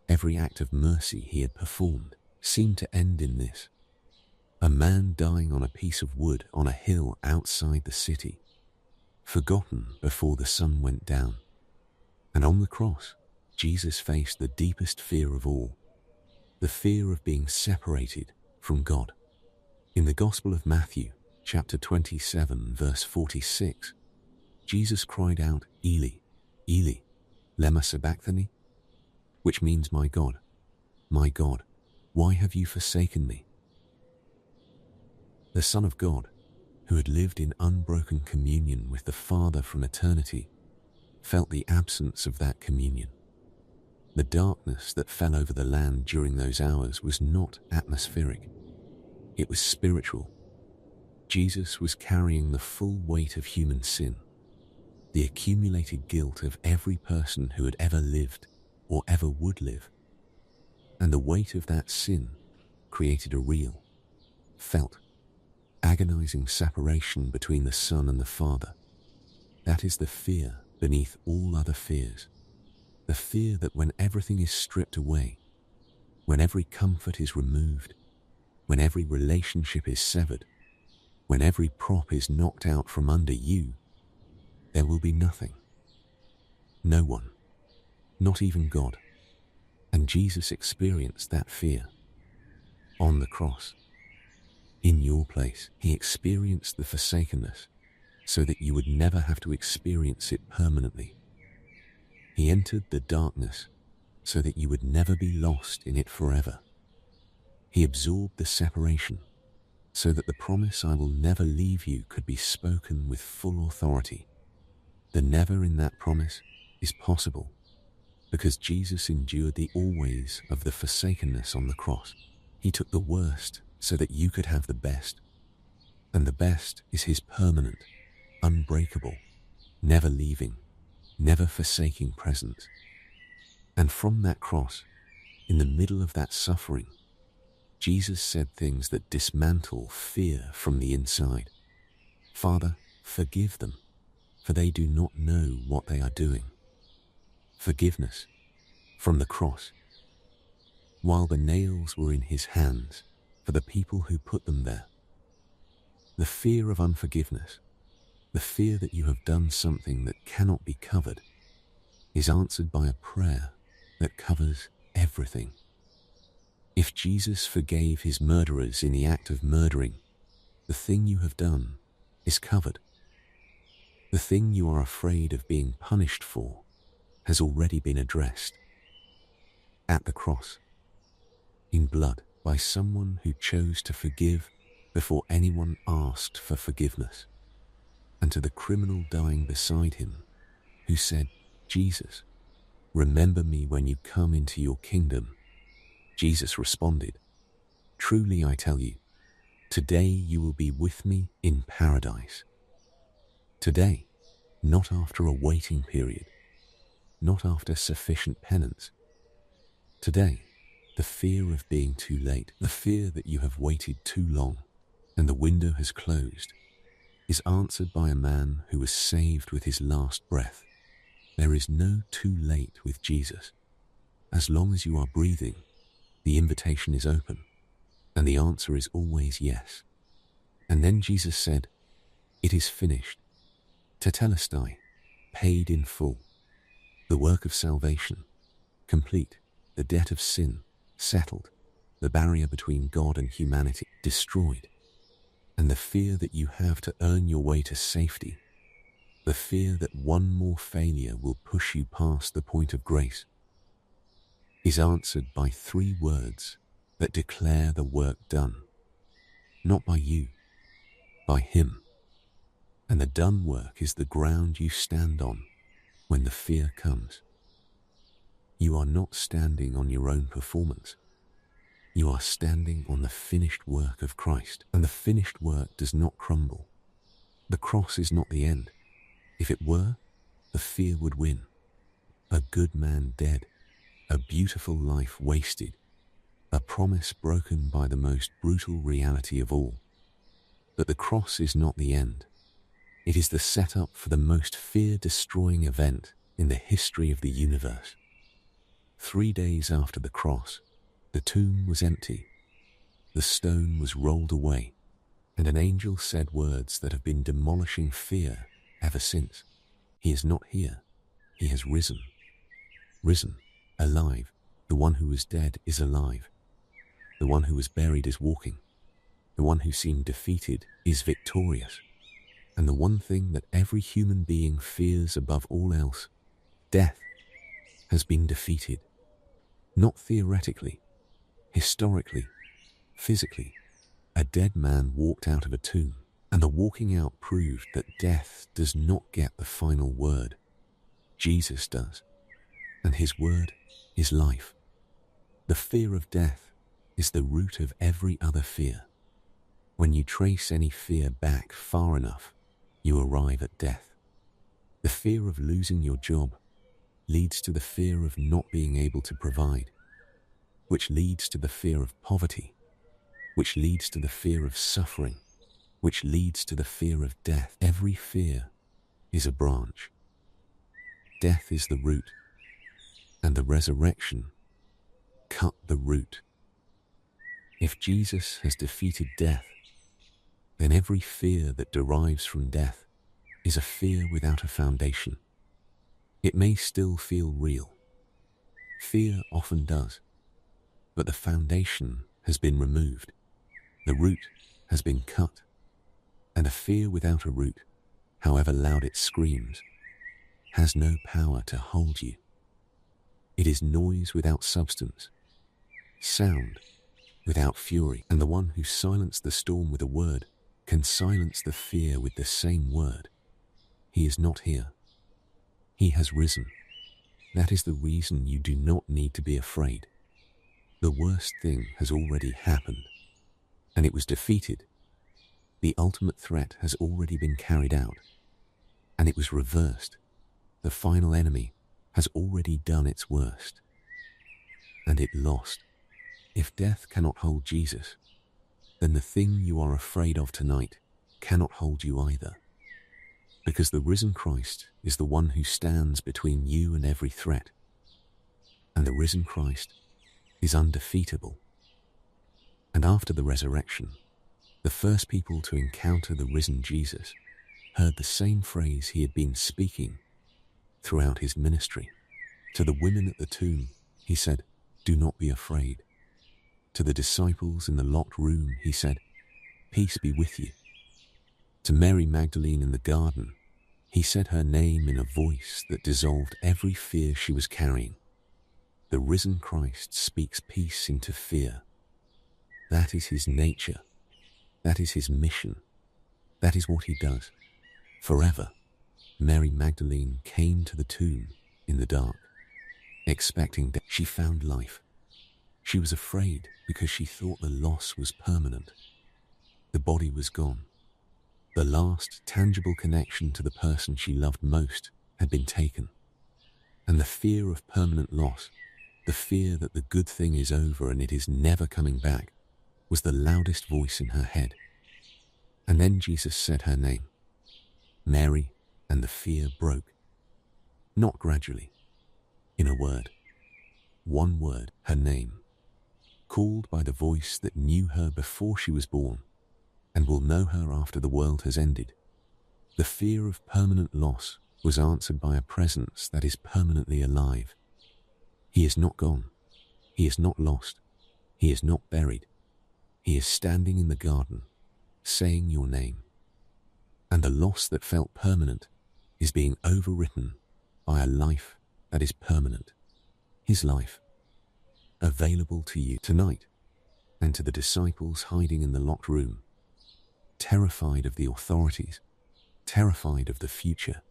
every act of mercy he had performed seemed to end in this: a man dying on a piece of wood on a hill outside the city, forgotten before the sun went down. And on the cross, Jesus faced the deepest fear of all, the fear of being separated from God. In the Gospel of Matthew, chapter 27, verse 46, Jesus cried out, "Eli, Eli, lema sabachthani?" which means, my God, why have you forsaken me?" The Son of God, who had lived in unbroken communion with the Father from eternity, felt the absence of that communion. The darkness that fell over the land during those hours was not atmospheric. It was spiritual. Jesus was carrying the full weight of human sin, the accumulated guilt of every person who had ever lived or ever would live. And the weight of that sin created a real, felt, agonizing separation between the Son and the Father. That is the fear beneath all other fears. The fear that when everything is stripped away, when every comfort is removed, when every relationship is severed, when every prop is knocked out from under you, there will be nothing. No one, not even God. And Jesus experienced that fear on the cross. In your place, he experienced the forsakenness so that you would never have to experience it permanently. He entered the darkness so that you would never be lost in it forever. He absorbed the separation so that the promise, "I will never leave you," could be spoken with full authority. The never in that promise is possible because Jesus endured the always of the forsakenness on the cross. He took the worst so that you could have the best. And the best is his permanent, unbreakable, never leaving, never forsaking presence. And from that cross, in the middle of that suffering, Jesus said things that dismantle fear from the inside. "Father, forgive them, for they do not know what they are doing." Forgiveness from the cross. While the nails were in his hands for the people who put them there. The fear of unforgiveness, the fear that you have done something that cannot be covered, is answered by a prayer that covers everything. If Jesus forgave his murderers in the act of murdering, the thing you have done is covered. The thing you are afraid of being punished for has already been addressed at the cross, in blood, by someone who chose to forgive before anyone asked for forgiveness. And to the criminal dying beside him, who said, "Jesus, remember me when you come into your kingdom," Jesus responded, "Truly I tell you, today you will be with me in paradise." Today, not after a waiting period, not after sufficient penance. Today, the fear of being too late, the fear that you have waited too long and the window has closed, is answered by a man who was saved with his last breath. There is no too late with Jesus. As long as you are breathing, the invitation is open, and the answer is always yes. And then Jesus said, "It is finished." Tetelestai, paid in full. The work of salvation, complete. The debt of sin, settled. The barrier between God and humanity, destroyed. And the fear that you have to earn your way to safety, the fear that one more failure will push you past the point of grace, is answered by 3 words that declare the work done. Not by you, by him. And the done work is the ground you stand on when the fear comes. You are not standing on your own performance. You are standing on the finished work of Christ, and the finished work does not crumble. The cross is not the end. If it were, the fear would win. A good man dead, a beautiful life wasted, a promise broken by the most brutal reality of all. But the cross is not the end. It is the setup for the most fear-destroying event in the history of the universe. 3 days after the cross, the tomb was empty. The stone was rolled away, and an angel said words that have been demolishing fear ever since. He is not here. He has risen. Risen, alive. The one who was dead is alive. The one who was buried is walking. The one who seemed defeated is victorious. And the one thing that every human being fears above all else, death, has been defeated. Not theoretically, historically, physically. A dead man walked out of a tomb, and the walking out proved that death does not get the final word. Jesus does, and his word is life. The fear of death is the root of every other fear. When you trace any fear back far enough, you arrive at death. The fear of losing your job leads to the fear of not being able to provide, which leads to the fear of poverty, which leads to the fear of suffering, which leads to the fear of death. Every fear is a branch. Death is the root, and the resurrection cut the root. If Jesus has defeated death, then every fear that derives from death is a fear without a foundation. It may still feel real. Fear often does, but the foundation has been removed. The root has been cut, and a fear without a root, however loud it screams, has no power to hold you. It is noise without substance, sound without fury, and the one who silenced the storm with a word can silence the fear with the same word. He is not here. He has risen. That is the reason you do not need to be afraid. The worst thing has already happened, and it was defeated. The ultimate threat has already been carried out, and it was reversed. The final enemy has already done its worst, and it lost. If death cannot hold Jesus, then the thing you are afraid of tonight cannot hold you either. Because the risen Christ is the one who stands between you and every threat. And the risen Christ is undefeatable. And after the resurrection, the first people to encounter the risen Jesus heard the same phrase he had been speaking throughout his ministry. To the women at the tomb, he said, "Do not be afraid." To the disciples in the locked room, he said, "Peace be with you." To Mary Magdalene in the garden, he said her name in a voice that dissolved every fear she was carrying. The risen Christ speaks peace into fear. That is his nature. That is his mission. That is what he does. Forever, Mary Magdalene came to the tomb in the dark, expecting death. She found life. She was afraid because she thought the loss was permanent. The body was gone. The last tangible connection to the person she loved most had been taken. And the fear of permanent loss, the fear that the good thing is over and it is never coming back, was the loudest voice in her head. And then Jesus said her name, Mary, and the fear broke. Not gradually, in a word. One word, her name, called by the voice that knew her before she was born and will know her after the world has ended. The fear of permanent loss was answered by a presence that is permanently alive. He is not gone. He is not lost. He is not buried. He is standing in the garden, saying your name. And the loss that felt permanent is being overwritten by a life that is permanent. His life, available to you tonight, and to the disciples hiding in the locked room, terrified of the authorities, terrified of the future,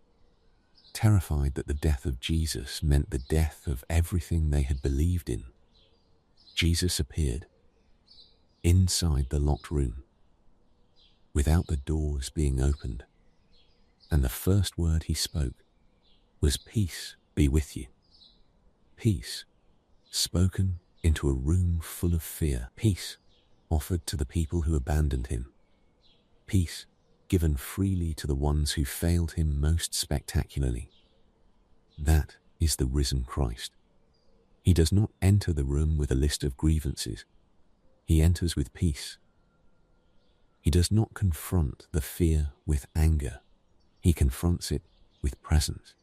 terrified that the death of Jesus meant the death of everything they had believed in. Jesus appeared inside the locked room, without the doors being opened, And the first word he spoke was, "Peace be with you." Peace spoken into a room full of fear. Peace offered to the people who abandoned him. Peace given freely to the ones who failed him most spectacularly. That is the risen Christ. He does not enter the room with a list of grievances. He enters with peace. He does not confront the fear with anger. He confronts it with presence.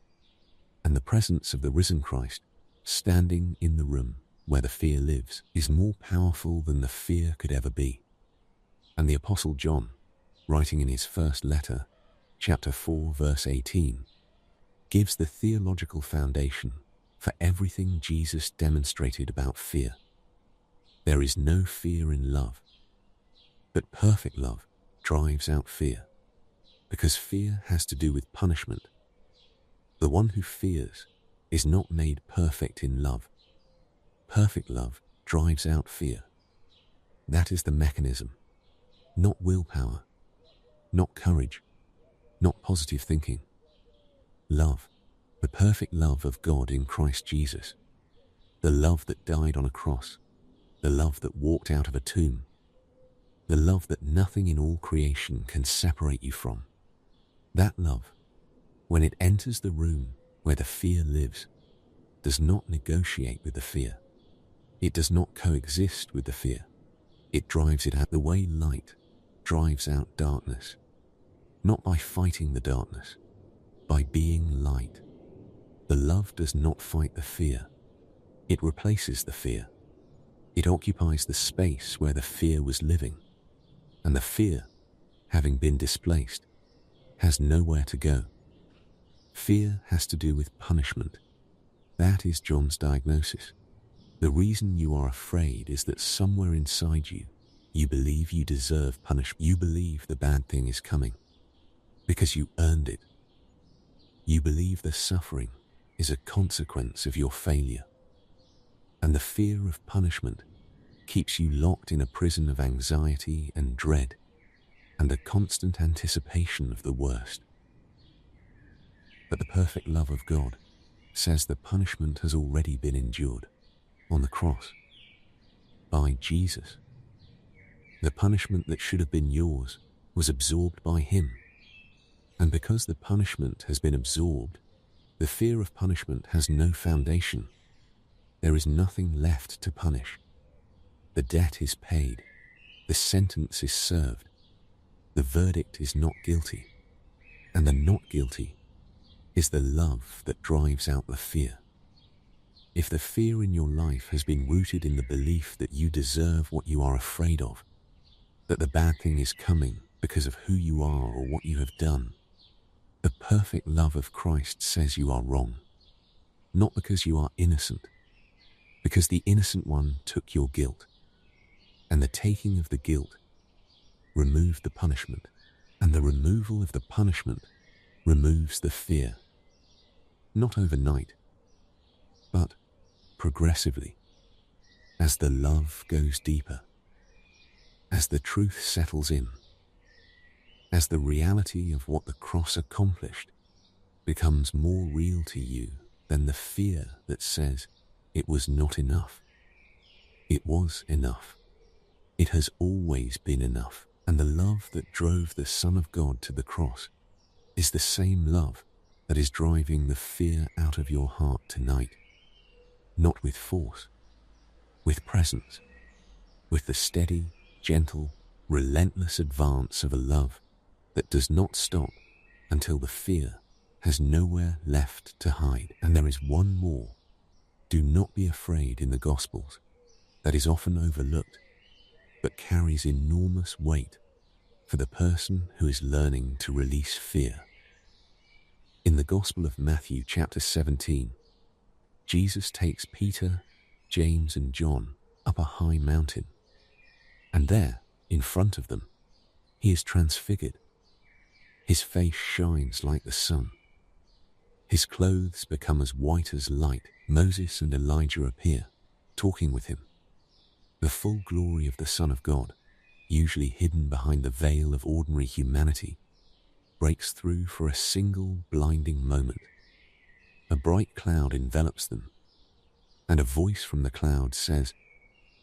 And the presence of the risen Christ, standing in the room where the fear lives, is more powerful than the fear could ever be. And the Apostle John, writing in his first letter, chapter 4, verse 18, gives the theological foundation for everything Jesus demonstrated about fear. There is no fear in love, but perfect love drives out fear, because fear has to do with punishment. The one who fears is not made perfect in love. Perfect love drives out fear. That is the mechanism, not willpower, not courage, not positive thinking. Love, the perfect love of God in Christ Jesus, the love that died on a cross, the love that walked out of a tomb, the love that nothing in all creation can separate you from. That love, when it enters the room where the fear lives, does not negotiate with the fear. It does not coexist with the fear. It drives it out the way light drives out darkness, not by fighting the darkness, by being light. The love does not fight the fear. It replaces the fear. It occupies the space where the fear was living, and the fear, having been displaced, has nowhere to go. Fear has to do with punishment. That is John's diagnosis. The reason you are afraid is that somewhere inside you, you believe you deserve punishment. You believe the bad thing is coming because you earned it. You believe the suffering is a consequence of your failure. And the fear of punishment keeps you locked in a prison of anxiety and dread and a constant anticipation of the worst. But the perfect love of God says the punishment has already been endured on the cross by Jesus. The punishment that should have been yours was absorbed by him. And because the punishment has been absorbed, the fear of punishment has no foundation. There is nothing left to punish. The debt is paid. The sentence is served. The verdict is not guilty. And the not guilty is the love that drives out the fear. If the fear in your life has been rooted in the belief that you deserve what you are afraid of, that the bad thing is coming because of who you are or what you have done, the perfect love of Christ says you are wrong. Not because you are innocent, because the innocent one took your guilt, and the taking of the guilt removed the punishment, and the removal of the punishment removes the fear. Not overnight, but progressively, as the love goes deeper, as the truth settles in, as the reality of what the cross accomplished becomes more real to you than the fear that says it was not enough. It was enough. It has always been enough. And the love that drove the Son of God to the cross is the same love that is driving the fear out of your heart tonight. Not with force, with presence, with the steady, gentle, relentless advance of a love that does not stop until the fear has nowhere left to hide. And there is one more. Do not be afraid in the Gospels that is often overlooked, but carries enormous weight for the person who is learning to release fear. In the Gospel of Matthew chapter 17, Jesus takes Peter, James, and John up a high mountain, and there, in front of them, he is transfigured. His face shines like the sun. His clothes become as white as light. Moses and Elijah appear, talking with him. The full glory of the Son of God, usually hidden behind the veil of ordinary humanity, breaks through for a single blinding moment. A bright cloud envelops them, and a voice from the cloud says,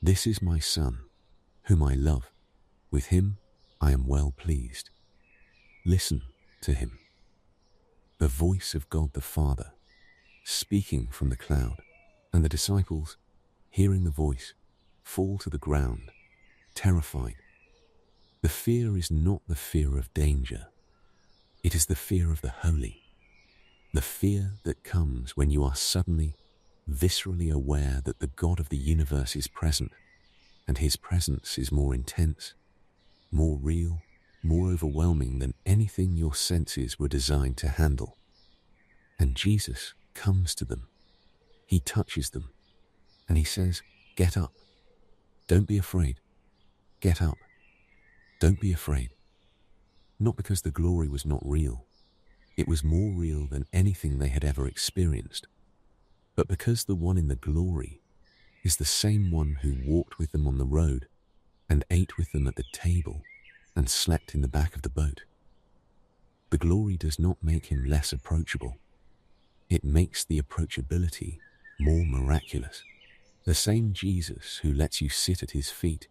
"This is my Son, whom I love. With him I am well pleased. Listen to him." The voice of God the Father, speaking from the cloud, and the disciples, hearing the voice, fall to the ground, terrified. The fear is not the fear of danger. It is the fear of the holy. The fear that comes when you are suddenly, viscerally aware that the God of the universe is present, and his presence is more intense, more real, more overwhelming than anything your senses were designed to handle. And Jesus comes to them. He touches them, and he says, "Get up. Don't be afraid. Get up. Don't be afraid." Not because the glory was not real. It was more real than anything they had ever experienced. But because the one in the glory is the same one who walked with them on the road and ate with them at the table and slept in the back of the boat. The glory does not make him less approachable. It makes the approachability more miraculous. The same Jesus who lets you sit at his feet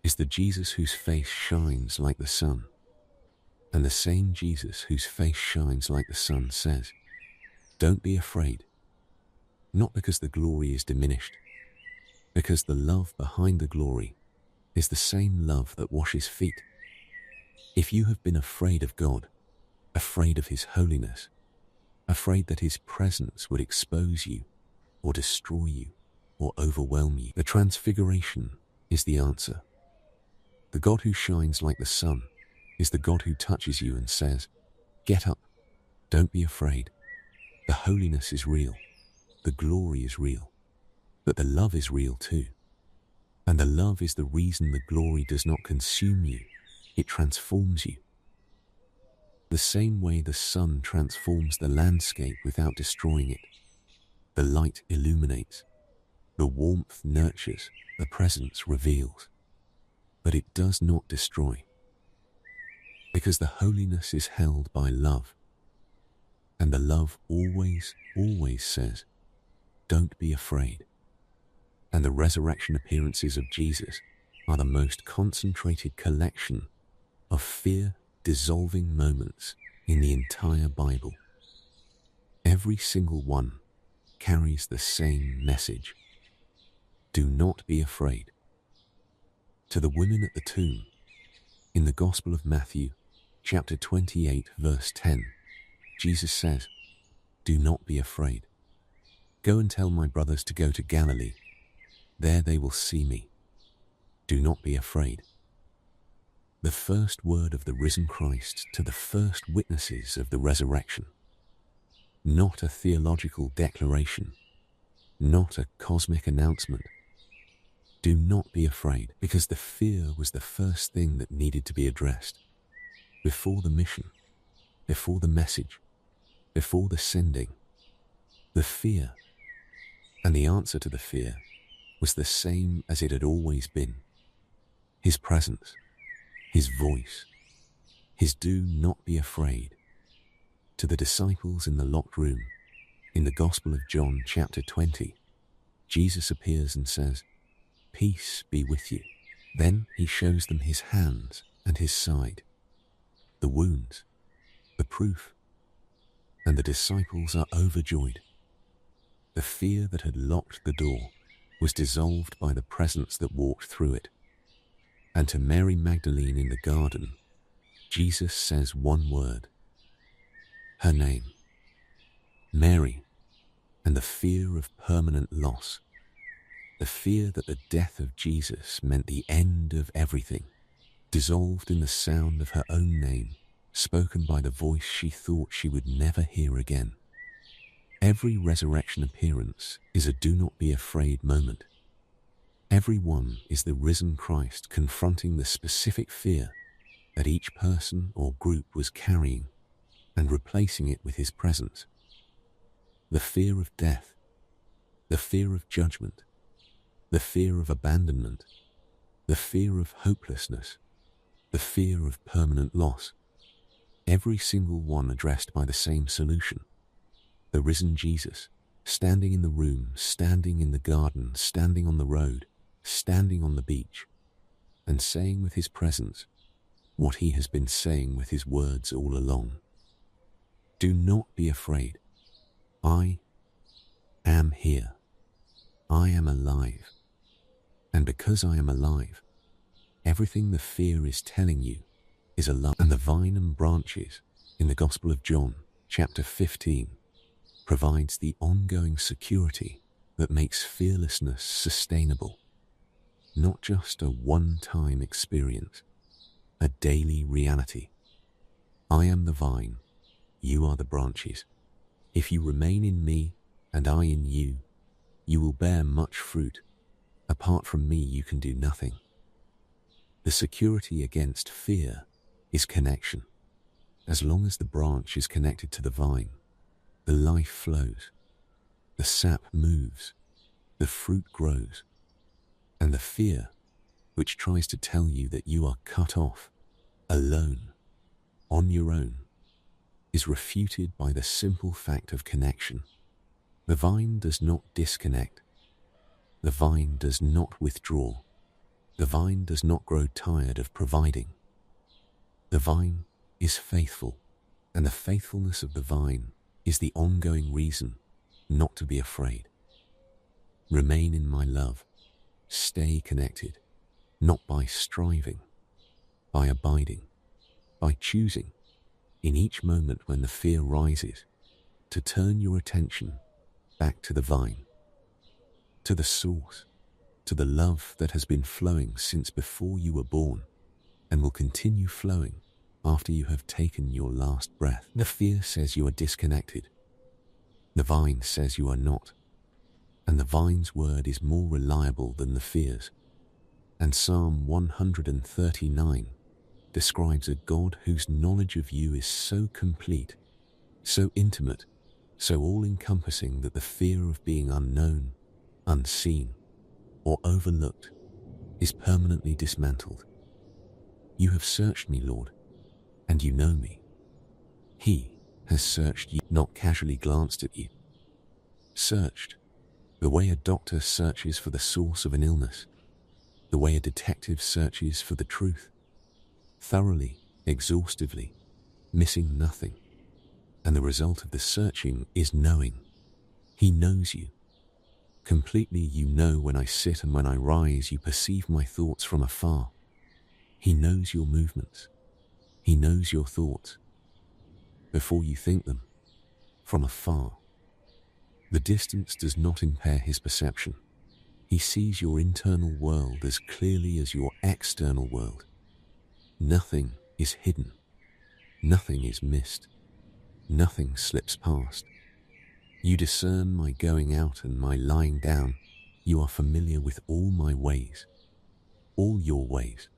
is the Jesus whose face shines like the sun. And the same Jesus whose face shines like the sun says, "Don't be afraid." Not because the glory is diminished, because the love behind the glory is the same love that washes feet. If you have been afraid of God, afraid of his holiness, afraid that his presence would expose you or destroy you or overwhelm you, the transfiguration is the answer. The God who shines like the sun is the God who touches you and says, "Get up, don't be afraid." The holiness is real, the glory is real, but the love is real too. And the love is the reason the glory does not consume you, it transforms you. The same way the sun transforms the landscape without destroying it. The light illuminates, the warmth nurtures, the presence reveals, but it does not destroy. Because the holiness is held by love, and the love always, always says, "Don't be afraid." And the resurrection appearances of Jesus are the most concentrated collection of fear-dissolving moments in the entire Bible. Every single one carries the same message. Do not be afraid. To the women at the tomb, in the Gospel of Matthew, chapter 28, verse 10, Jesus says, "Do not be afraid. Go and tell my brothers to go to Galilee. There they will see me. Do not be afraid." The first word of the risen Christ to the first witnesses of the resurrection. Not a theological declaration, not a cosmic announcement. Do not be afraid, because the fear was the first thing that needed to be addressed. Before the mission, before the message, before the sending, the fear. And the answer to the fear was the same as it had always been. His presence, his voice, his "do not be afraid." To the disciples in the locked room, in the Gospel of John chapter 20, Jesus appears and says, "Peace be with you." Then he shows them his hands and his side, the wounds, the proof, and the disciples are overjoyed. The fear that had locked the door was dissolved by the presence that walked through it. And to Mary Magdalene in the garden, Jesus says one word, her name, Mary, and the fear of permanent loss, the fear that the death of Jesus meant the end of everything, dissolved in the sound of her own name, spoken by the voice she thought she would never hear again. Every resurrection appearance is a "do not be afraid" moment. Every one is the risen Christ confronting the specific fear that each person or group was carrying and replacing it with his presence. The fear of death, the fear of judgment, the fear of abandonment, the fear of hopelessness, the fear of permanent loss. every single one addressed by the same solution. The risen Jesus, standing in the room, standing in the garden, standing on the road, standing on the beach, and saying with his presence what he has been saying with his words all along. Do not be afraid. I am here. I am alive. And because I am alive, everything the fear is telling you is a lie. And the vine and branches in the Gospel of John, chapter 15, provides the ongoing security that makes fearlessness sustainable. Not just a one-time experience, a daily reality. I am the vine, you are the branches. If you remain in me and I in you, you will bear much fruit. Apart from me, you can do nothing. The security against fear is connection. As long as the branch is connected to the vine, the life flows, the sap moves, the fruit grows, and the fear, which tries to tell you that you are cut off, alone, on your own, is refuted by the simple fact of connection. The vine does not disconnect. The vine does not withdraw. The vine does not grow tired of providing. The vine is faithful, and the faithfulness of the vine is the ongoing reason not to be afraid. Remain in my love. Stay connected, not by striving, by abiding, by choosing, in each moment when the fear rises, to turn your attention back to the vine, to the source, to the love that has been flowing since before you were born and will continue flowing after you have taken your last breath. The fear says you are disconnected. The vine says you are not. And the vine's word is more reliable than the fear's. And Psalm 139 describes a God whose knowledge of you is so complete, so intimate, so all-encompassing that the fear of being unknown, unseen, or overlooked is permanently dismantled. You have searched me, Lord, and you know me. He has searched you, not casually glanced at you. Searched, the way a doctor searches for the source of an illness, the way a detective searches for the truth, thoroughly, exhaustively, missing nothing. And the result of the searching is knowing. He knows you. Completely, you know when I sit and when I rise, you perceive my thoughts from afar. He knows your movements. He knows your thoughts before you think them, from afar. The distance does not impair his perception. He sees your internal world as clearly as your external world. Nothing is hidden. Nothing is missed. Nothing slips past. You discern my going out and my lying down. You are familiar with all my ways, all your ways,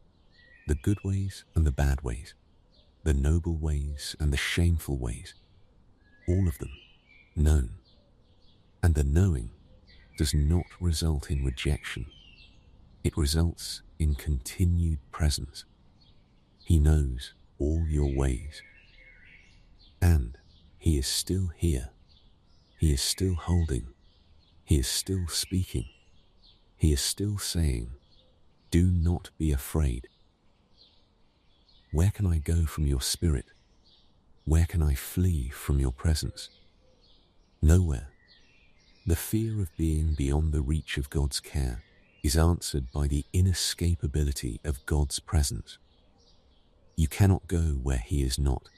the good ways and the bad ways, the noble ways and the shameful ways, all of them known. And the knowing does not result in rejection. It results in continued presence. He knows all your ways. And he is still here. He is still holding. He is still speaking. He is still saying, do not be afraid. Where can I go from your spirit? Where can I flee from your presence? Nowhere. The fear of being beyond the reach of God's care is answered by the inescapability of God's presence. You cannot go where he is not.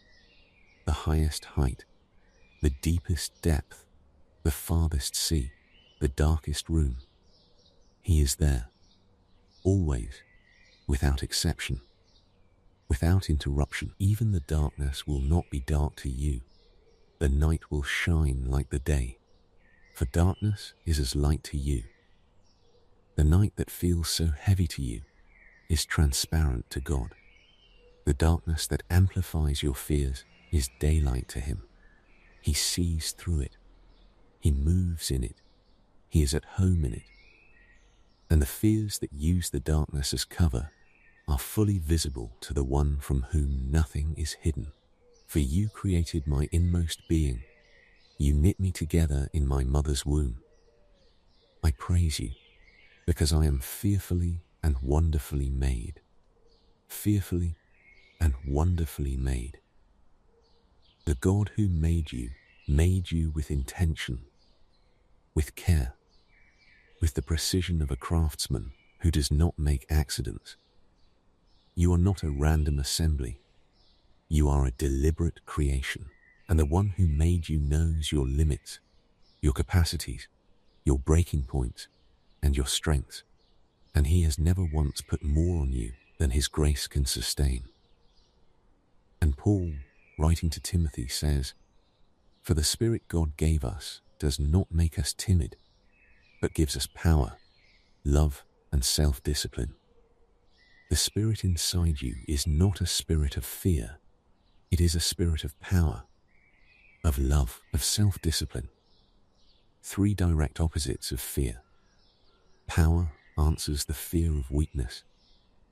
The highest height, the deepest depth, the farthest sea, the darkest room. He is there, always, without exception, without interruption. Even the darkness will not be dark to you. The night will shine like the day, for darkness is as light to you. The night that feels so heavy to you is transparent to God. The darkness that amplifies your fears is daylight to him. He sees through it. He moves in it. He is at home in it. And the fears that use the darkness as cover are fully visible to the one from whom nothing is hidden, For you created my inmost being. You knit me together in my mother's womb. I praise you, because I am fearfully and wonderfully made. Fearfully and wonderfully made. The God who made you with intention, with care, with the precision of a craftsman who does not make accidents. You are not a random assembly. You are a deliberate creation, and the one who made you knows your limits, your capacities, your breaking points, and your strengths, and he has never once put more on you than his grace can sustain. And Paul, writing to Timothy, says, "For the Spirit God gave us does not make us timid, but gives us power, love, and self-discipline." The Spirit inside you is not a spirit of fear. It is a spirit of power, of love, of self-discipline. Three direct opposites of fear. Power answers the fear of weakness.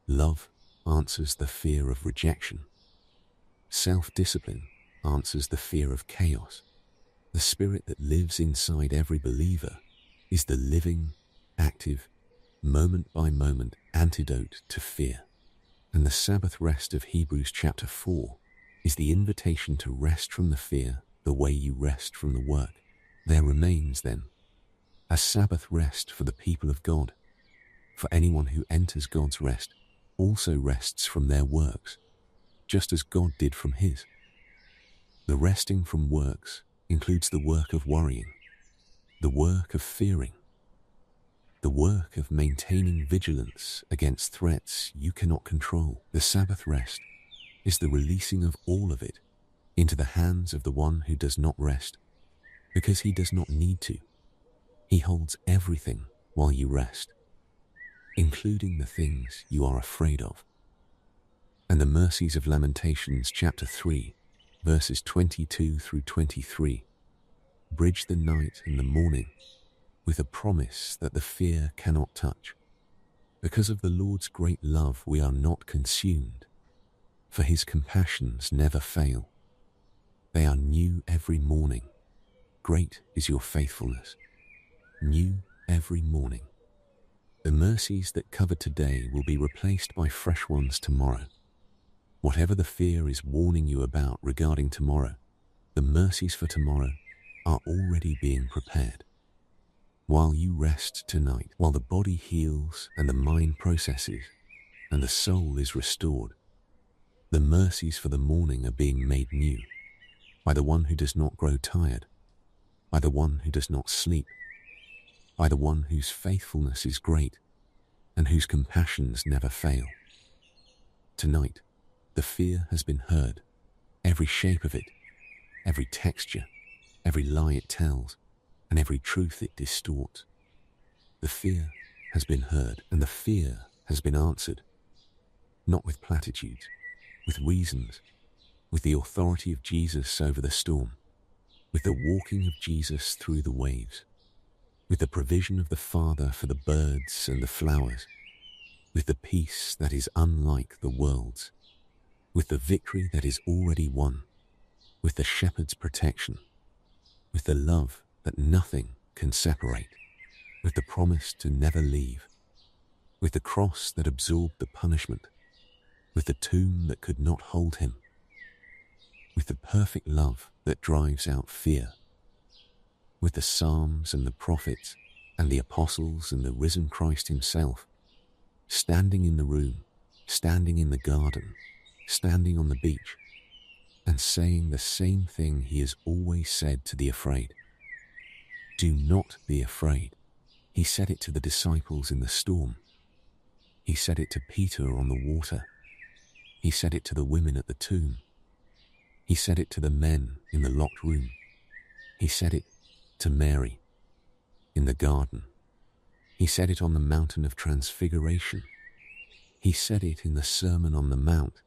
Love answers the fear of rejection. Self-discipline answers the fear of chaos. The Spirit that lives inside every believer is the living, active, moment-by-moment antidote to fear. And the Sabbath rest of Hebrews chapter 4 is the invitation to rest from the fear the way you rest from the work. There remains, then, a Sabbath rest for the people of God. For anyone who enters God's rest also rests from their works, just as God did from his. The resting from works includes the work of worrying, the work of fearing, the work of maintaining vigilance against threats you cannot control. The Sabbath rest is the releasing of all of it into the hands of the one who does not rest, because he does not need to. He holds everything while you rest, including the things you are afraid of. And the mercies of Lamentations chapter 3, verses 22 through 23, bridge the night and the morning with a promise that the fear cannot touch. Because of the Lord's great love we are not consumed, for his compassions never fail. They are new every morning. Great is your faithfulness. New every morning. The mercies that cover today will be replaced by fresh ones tomorrow. Whatever the fear is warning you about regarding tomorrow, the mercies for tomorrow are already being prepared. While you rest tonight, while the body heals and the mind processes and the soul is restored, the mercies for the morning are being made new by the one who does not grow tired, by the one who does not sleep, by the one whose faithfulness is great and whose compassions never fail. Tonight, the fear has been heard, every shape of it, every texture, every lie it tells, and every truth it distorts. The fear has been heard, and the fear has been answered, not with platitudes, with reasons, with the authority of Jesus over the storm, with the walking of Jesus through the waves, with the provision of the Father for the birds and the flowers, with the peace that is unlike the world's, with the victory that is already won, with the shepherd's protection, with the love that nothing can separate, with the promise to never leave, with the cross that absorbed the punishment, with the tomb that could not hold him, with the perfect love that drives out fear, with the Psalms and the prophets and the apostles and the risen Christ himself, standing in the room, standing in the garden, standing on the beach, and saying the same thing he has always said to the afraid. Do not be afraid. He said it to the disciples in the storm. He said it to Peter on the water. He said it to the women at the tomb. He said it to the men in the locked room. He said it to Mary in the garden. He said it on the mountain of transfiguration. He said it in the Sermon on the Mount.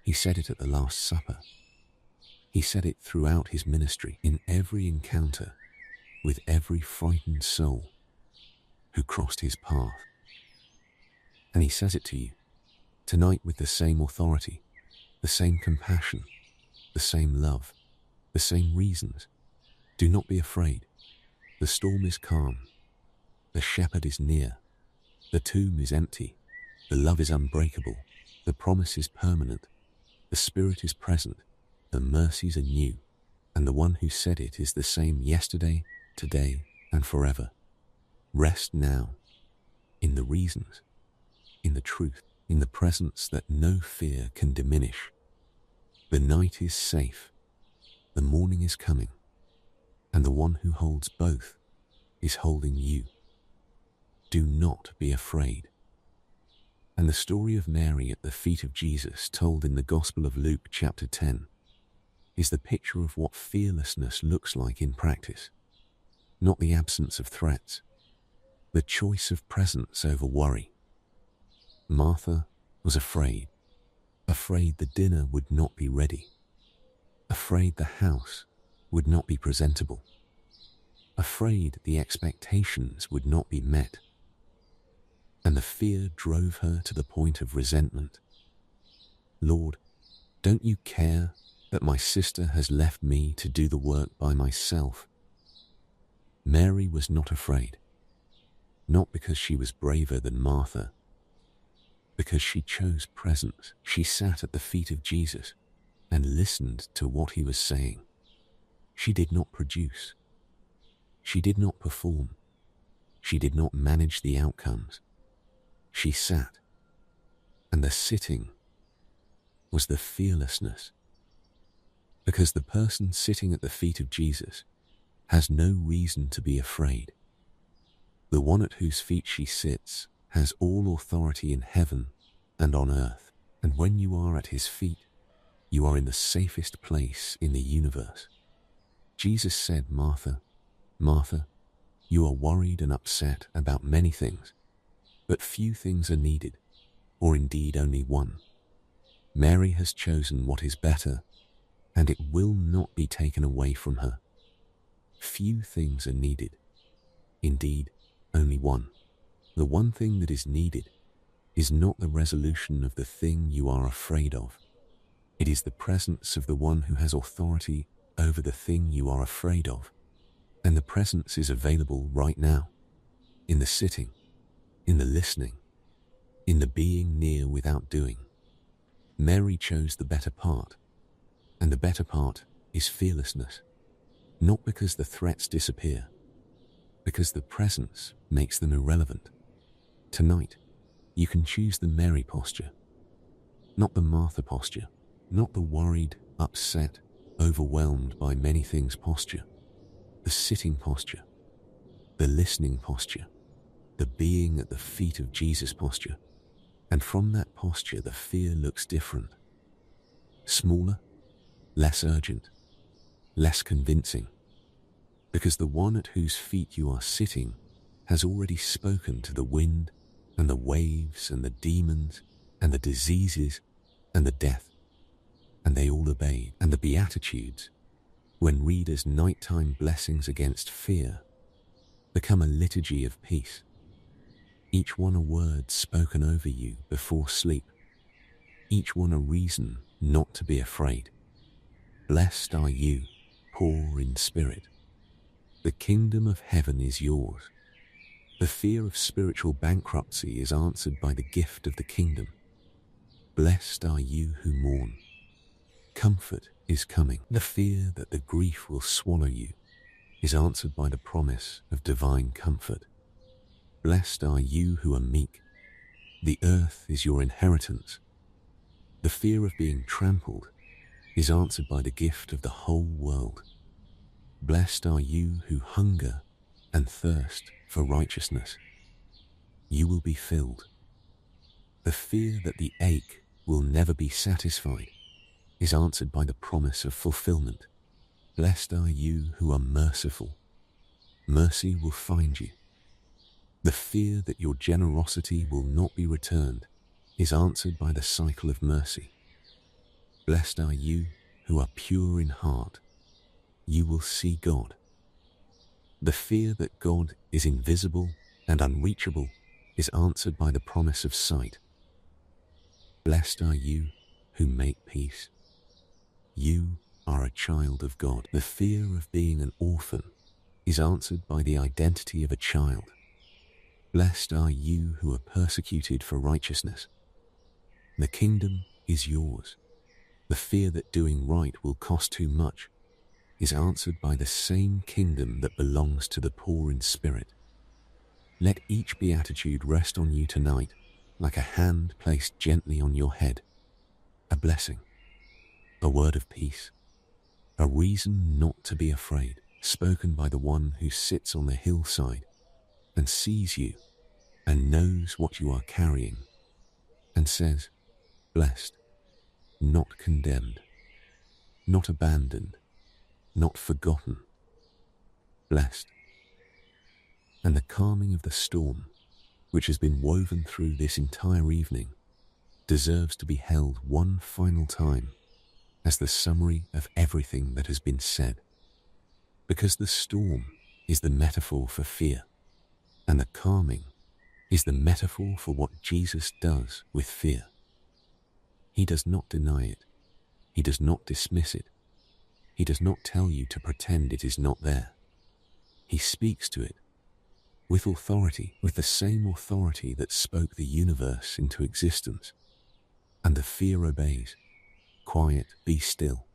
He said it at the Last Supper. He said it throughout his ministry, in every encounter with every frightened soul who crossed his path. And he says it to you tonight with the same authority, the same compassion, the same love, the same reasons. Do not be afraid. The storm is calm. The shepherd is near. The tomb is empty. The love is unbreakable. The promise is permanent. The Spirit is present. The mercies are new. And the one who said it is the same yesterday, today, and forever. Rest now in the reasons, in the truth, in the presence that no fear can diminish. The night is safe. The morning is coming. And the one who holds both is holding you. Do not be afraid. And the story of Mary at the feet of Jesus, told in the Gospel of Luke chapter 10, is the picture of what fearlessness looks like in practice. Not the absence of threats, the choice of presence over worry. Martha was afraid the dinner would not be ready, afraid the house would not be presentable, afraid the expectations would not be met. And the fear drove her to the point of resentment. Lord, don't you care that my sister has left me to do the work by myself? Mary was not afraid, not because she was braver than Martha, because she chose presence. She sat at the feet of Jesus and listened to what he was saying. She did not produce. She did not perform. She did not manage the outcomes. She sat, and the sitting was the fearlessness. Because the person sitting at the feet of Jesus has no reason to be afraid. The one at whose feet she sits has all authority in heaven and on earth. And when you are at his feet, you are in the safest place in the universe. Jesus said, Martha, Martha, you are worried and upset about many things, but few things are needed, or indeed only one. Mary has chosen what is better, and it will not be taken away from her. Few things are needed, indeed only one. The one thing that is needed is not the resolution of the thing you are afraid of. It is the presence of the one who has authority over the thing you are afraid of. And the presence is available right now, in the sitting, in the listening, in the being near without doing. Mary chose the better part, and the better part is fearlessness, not because the threats disappear, because the presence makes them irrelevant. Tonight, you can choose the Mary posture, not the Martha posture, not the worried, upset, overwhelmed by many things posture, the sitting posture, the listening posture, the being at the feet of Jesus posture. And from that posture, the fear looks different. Smaller, less urgent, less convincing. Because the one at whose feet you are sitting has already spoken to the wind and the waves and the demons and the diseases and the death. And they all obeyed. And the Beatitudes, when read as nighttime blessings against fear, become a liturgy of peace. Each one a word spoken over you before sleep. Each one a reason not to be afraid. Blessed are you, poor in spirit. The kingdom of heaven is yours. The fear of spiritual bankruptcy is answered by the gift of the kingdom. Blessed are you who mourn. Comfort is coming. The fear that the grief will swallow you is answered by the promise of divine comfort. Blessed are you who are meek. The earth is your inheritance. The fear of being trampled is answered by the gift of the whole world. Blessed are you who hunger and thirst for righteousness. You will be filled. The fear that the ache will never be satisfied is answered by the promise of fulfillment. Blessed are you who are merciful. Mercy will find you. The fear that your generosity will not be returned is answered by the cycle of mercy. Blessed are you who are pure in heart. You will see God. The fear that God is invisible and unreachable is answered by the promise of sight. Blessed are you who make peace. You are a child of God. The fear of being an orphan is answered by the identity of a child. Blessed are you who are persecuted for righteousness. The kingdom is yours. The fear that doing right will cost too much is answered by the same kingdom that belongs to the poor in spirit. Let each beatitude rest on you tonight, like a hand placed gently on your head. A blessing, a word of peace, a reason not to be afraid, spoken by the one who sits on the hillside and sees you and knows what you are carrying and says, blessed, not condemned, not abandoned, not forgotten, blessed. And the calming of the storm, which has been woven through this entire evening, deserves to be held one final time as the summary of everything that has been said. Because the storm is the metaphor for fear, and the calming is the metaphor for what Jesus does with fear. He does not deny it. He does not dismiss it. He does not tell you to pretend it is not there. He speaks to it with authority, with the same authority that spoke the universe into existence. And the fear obeys. Quiet, be still.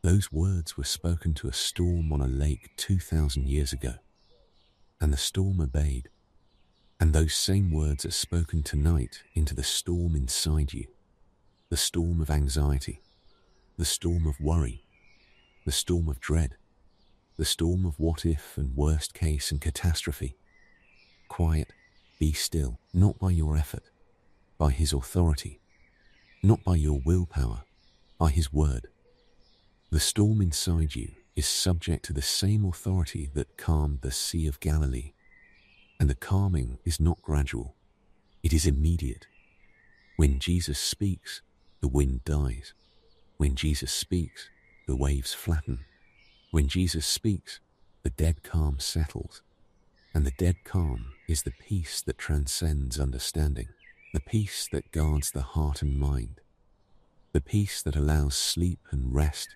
Those words were spoken to a storm on a lake 2,000 years ago. And the storm obeyed. And those same words are spoken tonight into the storm inside you. The storm of anxiety, the storm of worry, the storm of dread, the storm of what if and worst case and catastrophe. Quiet, be still, not by your effort, by his authority, not by your willpower, by his word. The storm inside you is subject to the same authority that calmed the Sea of Galilee. And the calming is not gradual, it is immediate. When Jesus speaks, the wind dies. When Jesus speaks, the waves flatten. When Jesus speaks, the dead calm settles. And the dead calm is the peace that transcends understanding, the peace that guards the heart and mind, the peace that allows sleep and rest,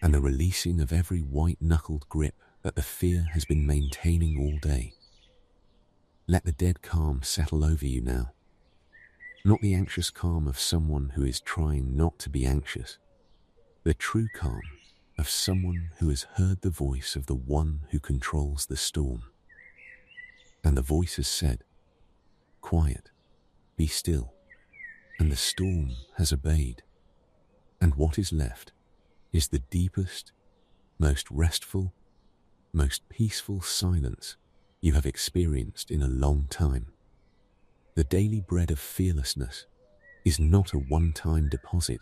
and the releasing of every white-knuckled grip that the fear has been maintaining all day. Let the dead calm settle over you now. Not the anxious calm of someone who is trying not to be anxious. The true calm of someone who has heard the voice of the one who controls the storm. And the voice has said, quiet, be still. And the storm has obeyed. And what is left is the deepest, most restful, most peaceful silence you have experienced in a long time. The daily bread of fearlessness is not a one-time deposit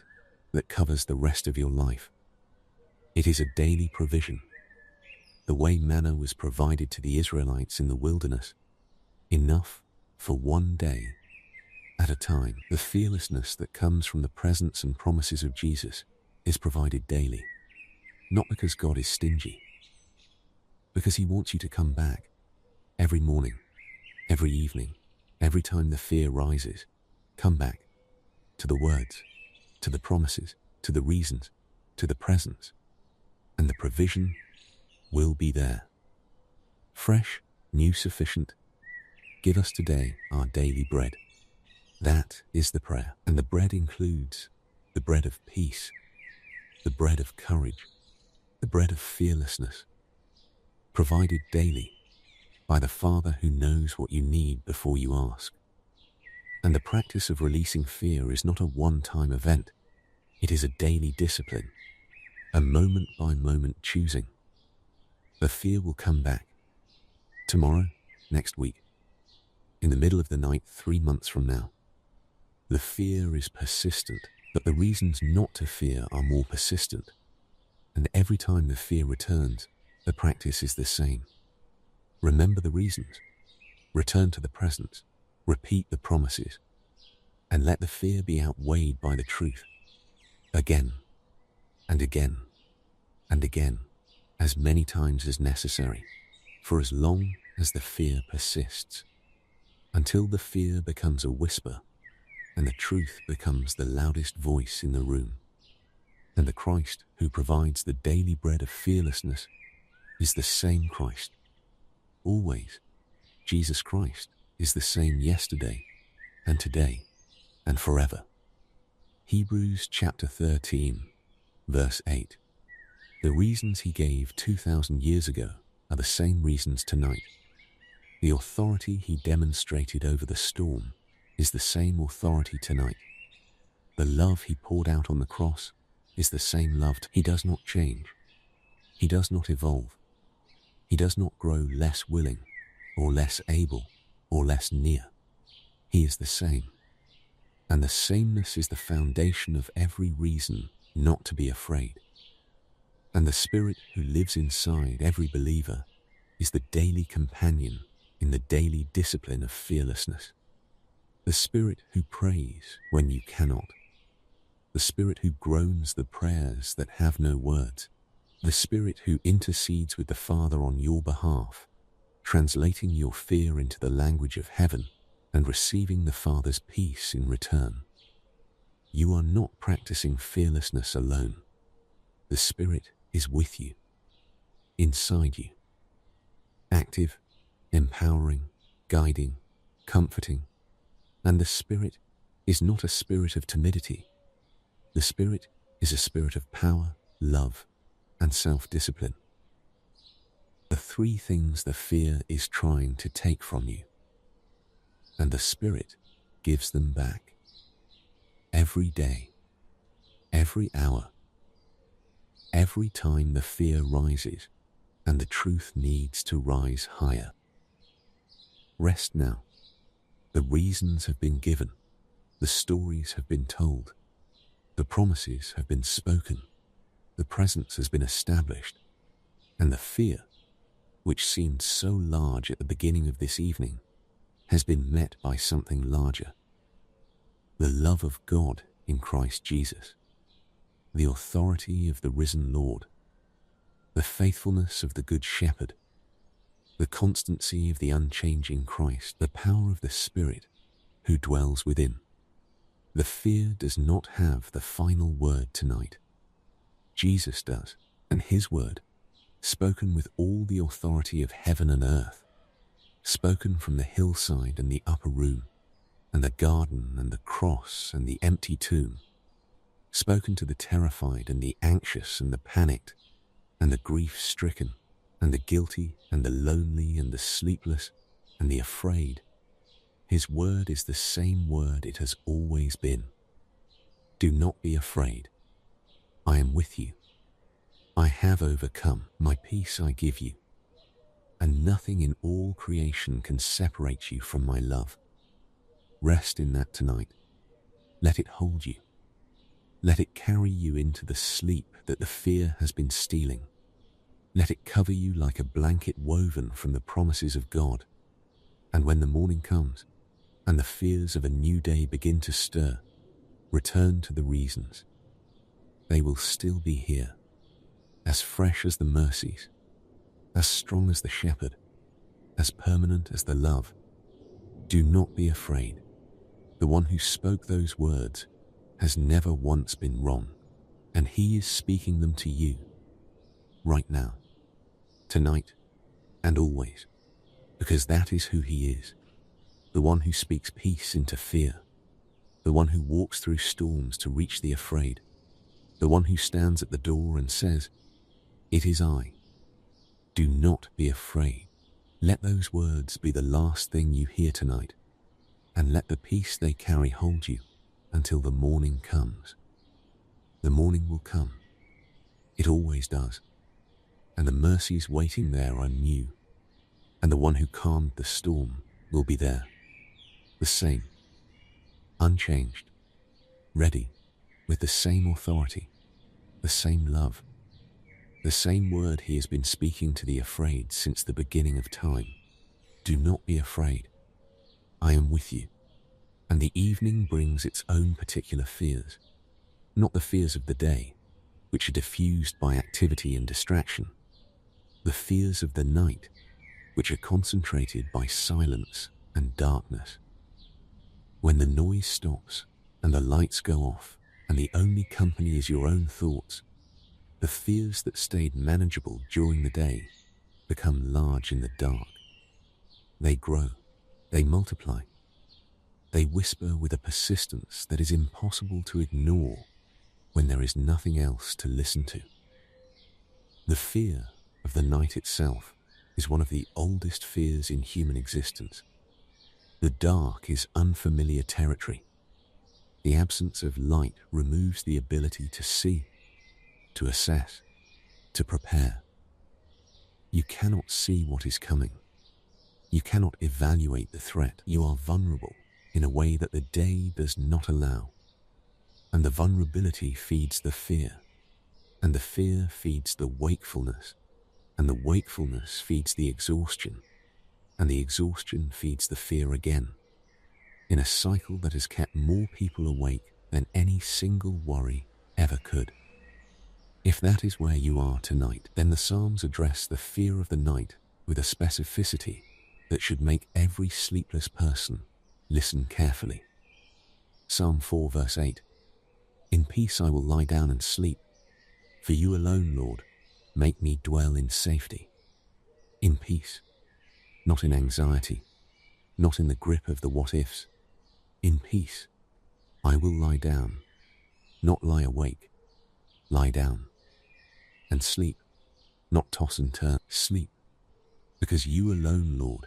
that covers the rest of your life. It is a daily provision. The way manna was provided to the Israelites in the wilderness, enough for one day at a time. The fearlessness that comes from the presence and promises of Jesus is provided daily, not because God is stingy, because he wants you to come back every morning, every evening, every time the fear rises. Come back to the words, to the promises, to the reasons, to the presence, and the provision will be there. Fresh, new, sufficient. Give us today our daily bread. That is the prayer. And the bread includes the bread of peace, the bread of courage, the bread of fearlessness, provided daily by the Father who knows what you need before you ask. And the practice of releasing fear is not a one-time event. It is a daily discipline, a moment-by-moment choosing. The fear will come back. Tomorrow, next week, in the middle of the night 3 months from now. The fear is persistent, but the reasons not to fear are more persistent. And every time the fear returns, the practice is the same. Remember the reasons. Return to the presence. Repeat the promises. And let the fear be outweighed by the truth. Again, and again, and again, as many times as necessary, for as long as the fear persists, until the fear becomes a whisper and the truth becomes the loudest voice in the room. And the Christ who provides the daily bread of fearlessness is the same Christ. Always. Jesus Christ is the same yesterday and today and forever. Hebrews chapter 13, verse 8. The reasons he gave 2,000 years ago are the same reasons tonight. The authority he demonstrated over the storm is the same authority tonight. The love he poured out on the cross is the same love. He does not change. He does not evolve. He does not grow less willing or less able or less near. He is the same. And the sameness is the foundation of every reason not to be afraid. And the Spirit who lives inside every believer is the daily companion in the daily discipline of fearlessness. The Spirit who prays when you cannot. The Spirit who groans the prayers that have no words. The Spirit who intercedes with the Father on your behalf, translating your fear into the language of heaven and receiving the Father's peace in return. You are not practicing fearlessness alone. The Spirit is with you, inside you, active, empowering, guiding, comforting. And the Spirit is not a spirit of timidity. The Spirit is a spirit of power, love, and self-discipline. The three things the fear is trying to take from you. And the Spirit gives them back. Every day, every hour, every time the fear rises and the truth needs to rise higher. Rest now. The reasons have been given. The stories have been told. The promises have been spoken. The presence has been established. And the fear, which seemed so large at the beginning of this evening, has been met by something larger. The love of God in Christ Jesus. The authority of the risen Lord. The faithfulness of the Good Shepherd. The constancy of the unchanging Christ. The power of the Spirit who dwells within. The fear does not have the final word tonight. Jesus does, and his word, spoken with all the authority of heaven and earth, spoken from the hillside and the upper room, and the garden and the cross and the empty tomb, spoken to the terrified and the anxious and the panicked, and the grief-stricken, and the guilty and the lonely and the sleepless and the afraid. His word is the same word it has always been. Do not be afraid. I am with you. I have overcome. My peace I give you. And nothing in all creation can separate you from my love. Rest in that tonight. Let it hold you. Let it carry you into the sleep that the fear has been stealing. Let it cover you like a blanket woven from the promises of God. And when the morning comes, and the fears of a new day begin to stir, return to the reasons. They will still be here, as fresh as the mercies, as strong as the shepherd, as permanent as the love. Do not be afraid. The one who spoke those words has never once been wrong, and he is speaking them to you, right now, tonight, and always, because that is who he is. The one who speaks peace into fear, the one who walks through storms to reach the afraid, the one who stands at the door and says, "It is I." Do not be afraid. Let those words be the last thing you hear tonight, and let the peace they carry hold you until the morning comes. The morning will come. It always does. And the mercies waiting there are new, and the one who calmed the storm will be there. The same, unchanged, ready, with the same authority, the same love, the same word he has been speaking to the afraid since the beginning of time. Do not be afraid. I am with you. And the evening brings its own particular fears, not the fears of the day, which are diffused by activity and distraction, the fears of the night, which are concentrated by silence and darkness. When the noise stops and the lights go off and the only company is your own thoughts, the fears that stayed manageable during the day become large in the dark. They grow, they multiply, they whisper with a persistence that is impossible to ignore when there is nothing else to listen to. The fear of the night itself is one of the oldest fears in human existence. The dark is unfamiliar territory. The absence of light removes the ability to see, to assess, to prepare. You cannot see what is coming. You cannot evaluate the threat. You are vulnerable in a way that the day does not allow. And the vulnerability feeds the fear, and the fear feeds the wakefulness, and the wakefulness feeds the exhaustion, and the exhaustion feeds the fear again, in a cycle that has kept more people awake than any single worry ever could. If that is where you are tonight, then the Psalms address the fear of the night with a specificity that should make every sleepless person listen carefully. Psalm 4 verse 8, "In peace I will lie down and sleep. For you alone, Lord, make me dwell in safety." In peace, not in anxiety, not in the grip of the what-ifs. In peace, I will lie down, not lie awake. Lie down and sleep, not toss and turn. Sleep, because you alone, Lord,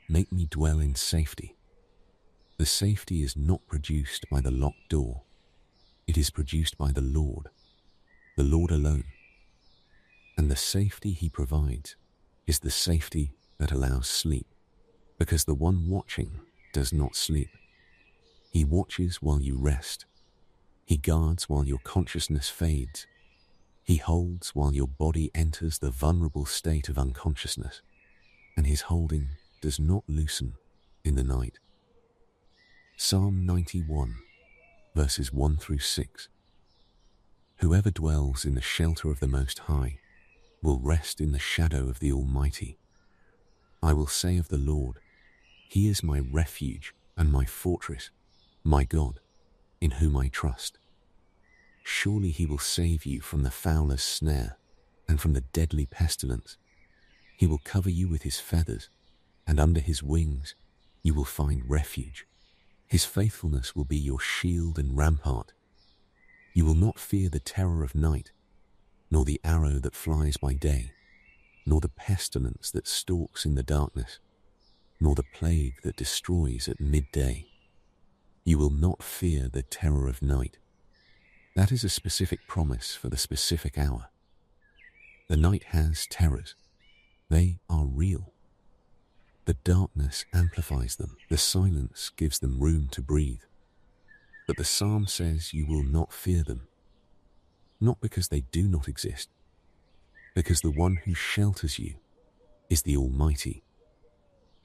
make me dwell in safety. The safety is not produced by the locked door. It is produced by the Lord alone. And the safety he provides is the safety that allows sleep, because the one watching does not sleep. He watches while you rest. He guards while your consciousness fades. He holds while your body enters the vulnerable state of unconsciousness, and his holding does not loosen in the night. Psalm 91, verses 1 through 6. Whoever dwells in the shelter of the Most High will rest in the shadow of the Almighty. I will say of the Lord, He is my refuge and my fortress, my God, in whom I trust. Surely he will save you from the fowler's snare and from the deadly pestilence. He will cover you with his feathers, and under his wings you will find refuge. His faithfulness will be your shield and rampart. You will not fear the terror of night, nor the arrow that flies by day, nor the pestilence that stalks in the darkness, nor the plague that destroys at midday. You will not fear the terror of night. That is a specific promise for the specific hour. The night has terrors. They are real. The darkness amplifies them. The silence gives them room to breathe. But the psalm says you will not fear them. Not because they do not exist, because the one who shelters you is the Almighty,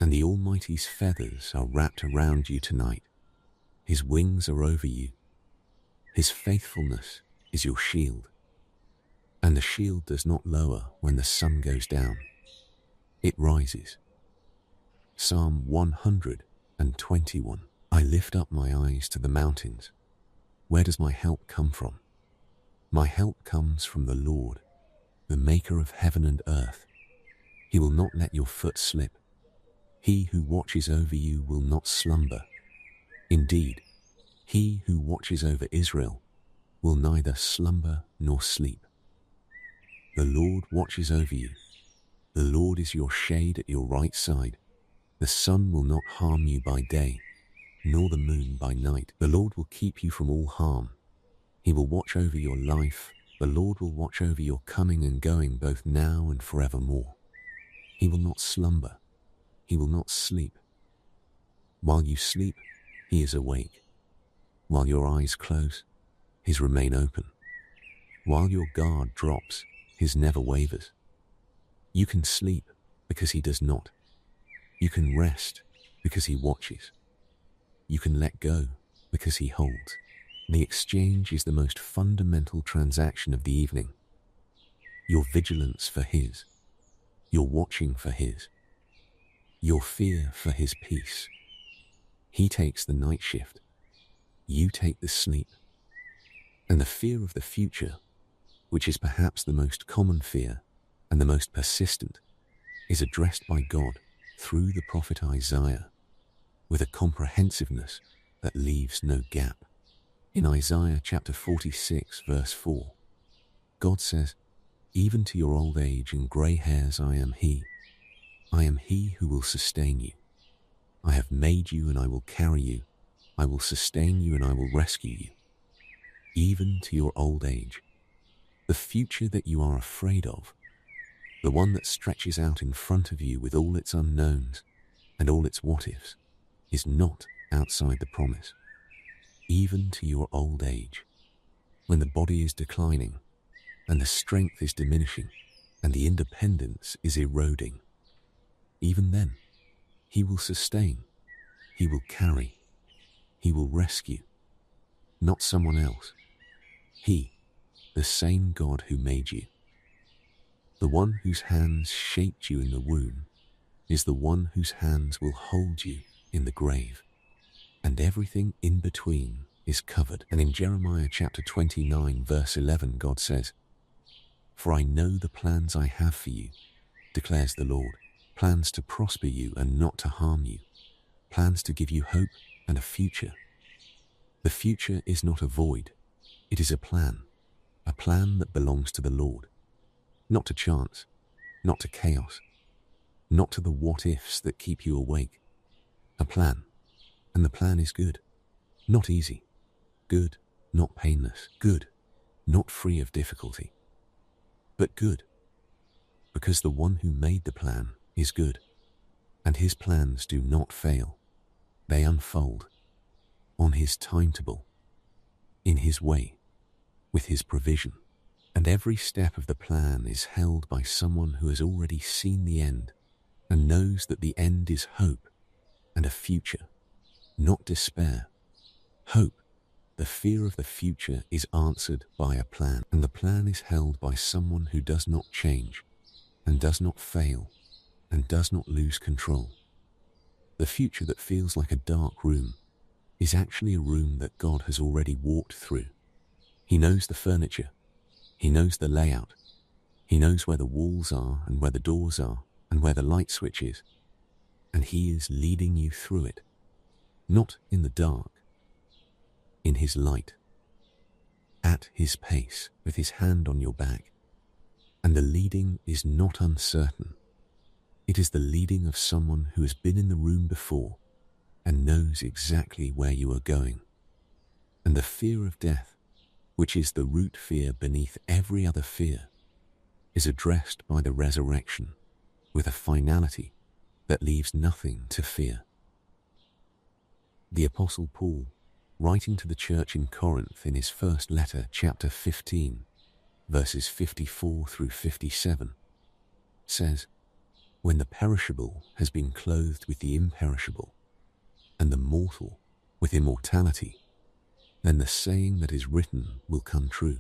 and the Almighty's feathers are wrapped around you tonight. His wings are over you. His faithfulness is your shield, and the shield does not lower when the sun goes down. It rises. Psalm 121. I lift up my eyes to the mountains. Where does my help come from? My help comes from the Lord, the maker of heaven and earth. He will not let your foot slip. He who watches over you will not slumber. Indeed, he who watches over Israel will neither slumber nor sleep. The Lord watches over you. The Lord is your shade at your right side. The sun will not harm you by day, nor the moon by night. The Lord will keep you from all harm. He will watch over your life. The Lord will watch over your coming and going both now and forevermore. He will not slumber. He will not sleep. While you sleep, he is awake. While your eyes close, his remain open. While your guard drops, his never wavers. You can sleep because he does not. You can rest because he watches. You can let go because he holds. The exchange is the most fundamental transaction of the evening. Your vigilance for his. Your watching for his. Your fear for his peace. He takes the night shift. You take the sleep. And the fear of the future, which is perhaps the most common fear and the most persistent, is addressed by God through the prophet Isaiah with a comprehensiveness that leaves no gap. In Isaiah chapter 46, verse 4, God says, "Even to your old age and grey hairs I am He. I am He who will sustain you. I have made you and I will carry you. I will sustain you and I will rescue you. Even to your old age." The future that you are afraid of, the one that stretches out in front of you with all its unknowns and all its what-ifs, is not outside the promise. Even to your old age, when the body is declining and the strength is diminishing and the independence is eroding, even then, He will sustain, He will carry, He will rescue, not someone else. He, the same God who made you, the one whose hands shaped you in the womb, is the one whose hands will hold you in the grave, and everything in between is covered. And in Jeremiah chapter 29, verse 11, God says, "For I know the plans I have for you, declares the Lord, plans to prosper you and not to harm you, plans to give you hope and a future." The future is not a void, it is a plan that belongs to the Lord, not to chance, not to chaos, not to the what-ifs that keep you awake. A plan, and the plan is good, not easy, good, not painless, good, not free of difficulty, but good, because the one who made the plan is good, and His plans do not fail. They unfold on His timetable, in His way, with His provision. And every step of the plan is held by someone who has already seen the end and knows that the end is hope and a future, not despair. Hope, the fear of the future, is answered by a plan, and the plan is held by someone who does not change and does not fail and does not lose control. The future that feels like a dark room is actually a room that God has already walked through. He knows the furniture, He knows the layout, He knows where the walls are and where the doors are and where the light switch is, and He is leading you through it, not in the dark, in His light, at His pace, with His hand on your back. And the leading is not uncertain. It is the leading of someone who has been in the room before and knows exactly where you are going. And the fear of death, which is the root fear beneath every other fear, is addressed by the resurrection with a finality that leaves nothing to fear. The Apostle Paul, writing to the church in Corinth in his first letter, chapter 15, verses 54 through 57, says, "When the perishable has been clothed with the imperishable, and the mortal with immortality, then the saying that is written will come true.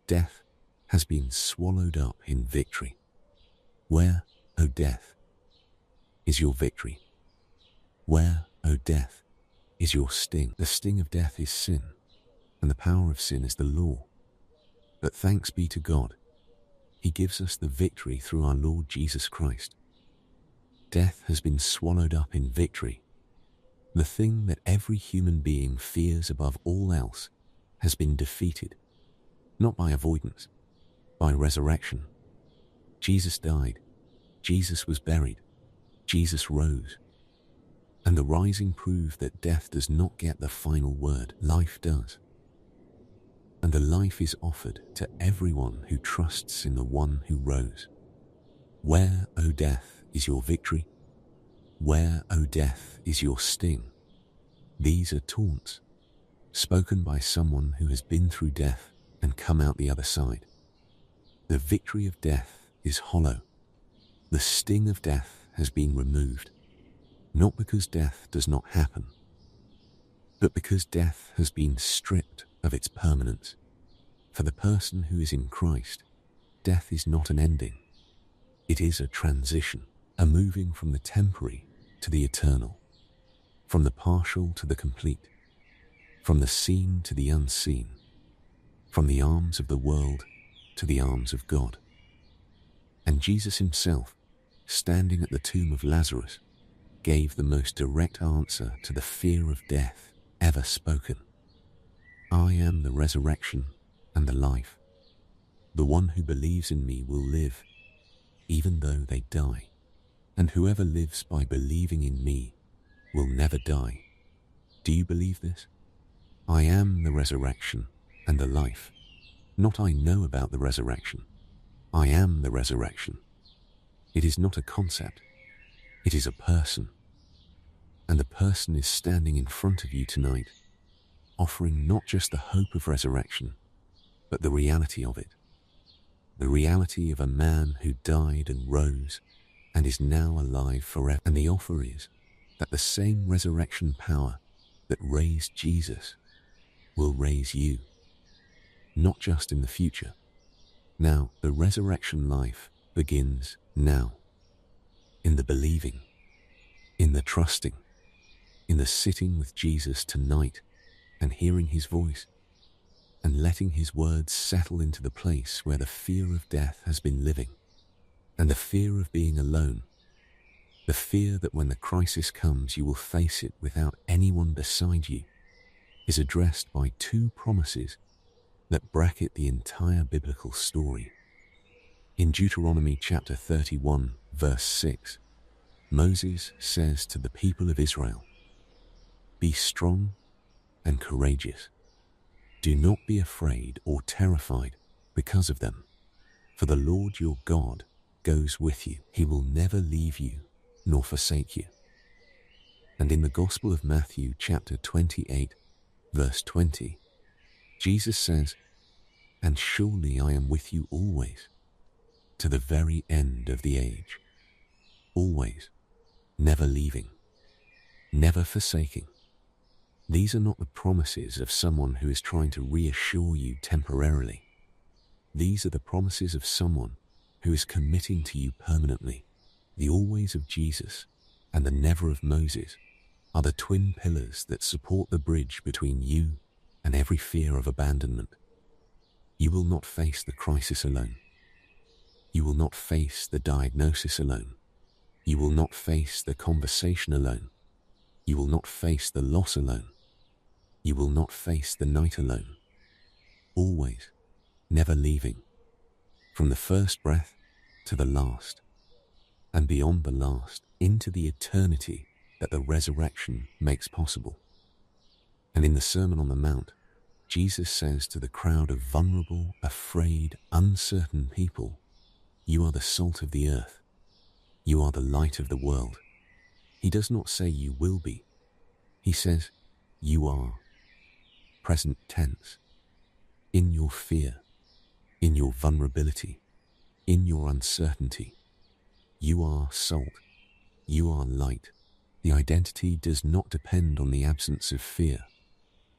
Death has been swallowed up in victory. Where, O death, is your victory? Where, O death, is your sting?" The sting of death is sin, and the power of sin is the law. But thanks be to God, He gives us the victory through our Lord Jesus Christ. Death has been swallowed up in victory. The thing that every human being fears above all else has been defeated, not by avoidance, by resurrection. Jesus died, Jesus was buried, Jesus rose. And the rising proved that death does not get the final word, life does. And the life is offered to everyone who trusts in the one who rose. Where, O death, is your victory? Where, O death, is your sting? These are taunts, spoken by someone who has been through death and come out the other side. The victory of death is hollow. The sting of death has been removed, not because death does not happen, but because death has been stripped of its permanence. For the person who is in Christ, death is not an ending. It is a transition, a moving from the temporary to the eternal, from the partial to the complete, from the seen to the unseen. from the arms of the world to the arms of God. And Jesus himself, standing at the tomb of Lazarus, gave the most direct answer to the fear of death ever spoken. I am the resurrection and the life. The one who believes in me will live, even though they die. And whoever lives by believing in me will never die. Do you believe this? I am the resurrection and the life. Not I know about the resurrection. I am the resurrection. It is not a concept. It is a person. And the person is standing in front of you tonight, offering not just the hope of resurrection, but the reality of it. The reality of a man who died and rose and is now alive forever. And the offer is that the same resurrection power that raised Jesus will raise you, not just in the future. Now, the resurrection life begins now, in the believing, in the trusting, in the sitting with Jesus tonight and hearing his voice and letting his words settle into the place where the fear of death has been living, and the fear of being alone, the fear that when the crisis comes you will face it without anyone beside you, is addressed by two promises that bracket the entire biblical story. In Deuteronomy chapter 31, verse 6, Moses says to the people of Israel, "Be strong and courageous. Do not be afraid or terrified because of them, for the Lord your God goes with you. He will never leave you nor forsake you." And in the Gospel of Matthew chapter 28, verse 20, Jesus says, "And surely I am with you always, to the very end of the age." Always, never leaving, never forsaking. These are not the promises of someone who is trying to reassure you temporarily. These are the promises of someone who is committing to you permanently. The always of Jesus and the never of Moses are the twin pillars that support the bridge between you and every fear of abandonment. You will not face the crisis alone. You will not face the diagnosis alone. You will not face the conversation alone. You will not face the loss alone. You will not face the night alone. Always, never leaving, from the first breath to the last, and beyond the last, into the eternity that the resurrection makes possible. And in the Sermon on the Mount, Jesus says to the crowd of vulnerable, afraid, uncertain people, "You are the salt of the earth. You are the light of the world." He does not say you will be. He says, you are. Present tense. In your fear, in your vulnerability, in your uncertainty, you are salt. You are light. The identity does not depend on the absence of fear.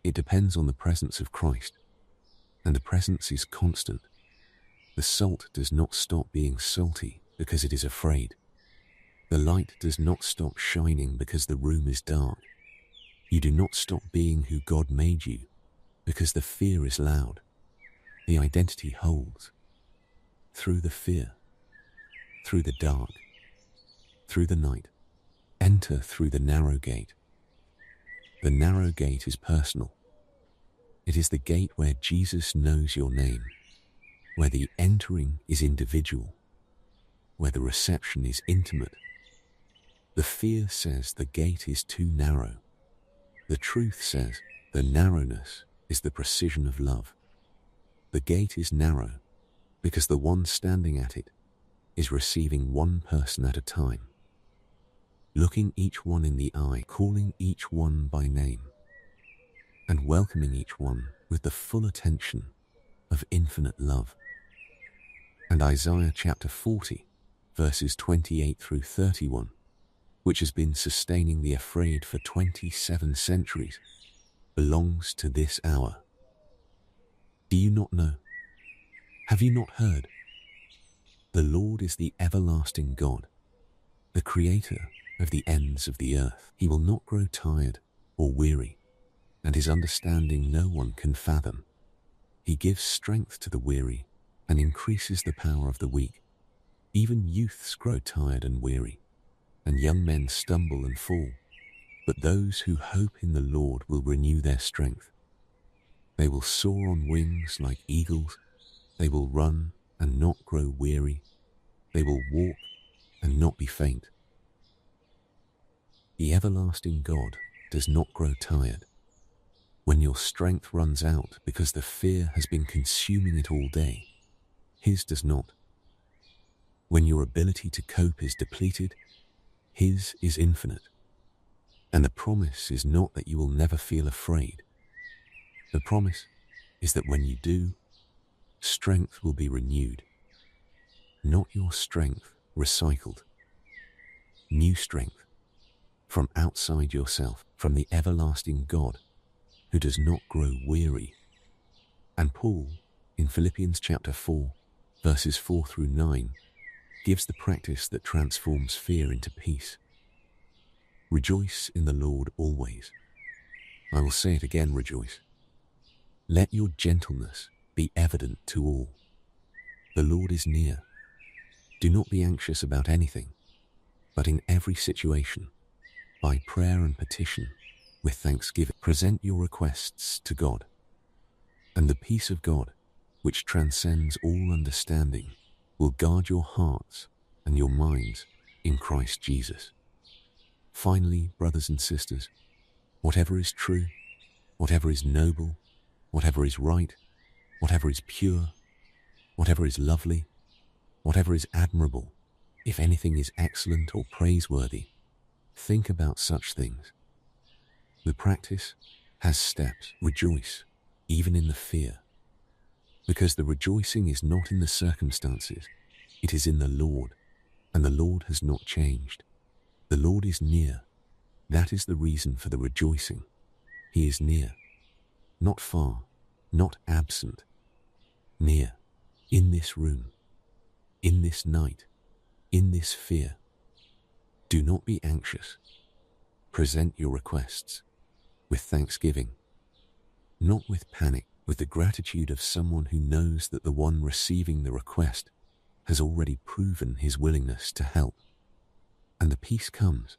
It depends on the presence of Christ. And the presence is constant. The salt does not stop being salty because it is afraid. The light does not stop shining because the room is dark. You do not stop being who God made you because the fear is loud. The identity holds. Through the fear, through the dark, through the night, enter through the narrow gate. The narrow gate is personal. It is the gate where Jesus knows your name, where the entering is individual, where the reception is intimate. The fear says the gate is too narrow. The truth says the narrowness is the precision of love. The gate is narrow because the one standing at it is receiving one person at a time, looking each one in the eye, calling each one by name, and welcoming each one with the full attention of infinite love. And Isaiah chapter 40, verses 28 through 31, which has been sustaining the afraid for 27 centuries, belongs to this hour. Do you not know? Have you not heard? The Lord is the everlasting God, the creator of the ends of the earth. He will not grow tired or weary, and his understanding no one can fathom. He gives strength to the weary and increases the power of the weak. Even youths grow tired and weary, and young men stumble and fall. But those who hope in the Lord will renew their strength. They will soar on wings like eagles. They will run and not grow weary. They will walk and not be faint. The everlasting God does not grow tired. When your strength runs out because the fear has been consuming it all day, His does not. When your ability to cope is depleted, His is infinite. And the promise is not that you will never feel afraid. The promise is that when you do, strength will be renewed. Not your strength recycled. New strength from outside yourself, from the everlasting God who does not grow weary. And Paul, in Philippians chapter 4, verses 4 through 9, gives the practice that transforms fear into peace. Rejoice in the Lord always. I will say it again, rejoice. Let your gentleness be evident to all. The Lord is near. Do not be anxious about anything, but in every situation, by prayer and petition, with thanksgiving, present your requests to God. And the peace of God, which transcends all understanding, will guard your hearts and your minds in Christ Jesus. Finally, brothers and sisters, whatever is true, whatever is noble, whatever is right, whatever is pure, whatever is lovely, whatever is admirable, if anything is excellent or praiseworthy, think about such things. The practice has steps. Rejoice, even in the fear. Because the rejoicing is not in the circumstances, it is in the Lord, and the Lord has not changed. The Lord is near. That is the reason for the rejoicing. He is near. Not far, not absent. Near. In this room. In this night. In this fear. Do not be anxious. Present your requests with thanksgiving. Not with panic, with the gratitude of someone who knows that the one receiving the request has already proven his willingness to help. And the peace comes.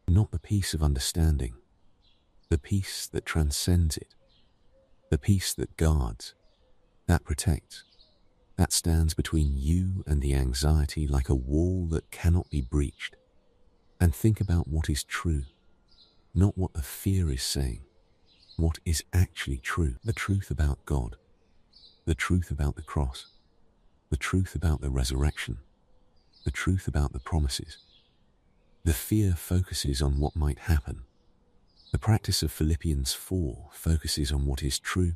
Not the peace of understanding, the peace that transcends it, the peace that guards, that protects, that stands between you and the anxiety like a wall that cannot be breached. And think about what is true, not what the fear is saying, what is actually true. The truth about God, the truth about the cross, the truth about the resurrection, the truth about the promises. The fear focuses on what might happen. The practice of Philippians 4 focuses on what is true,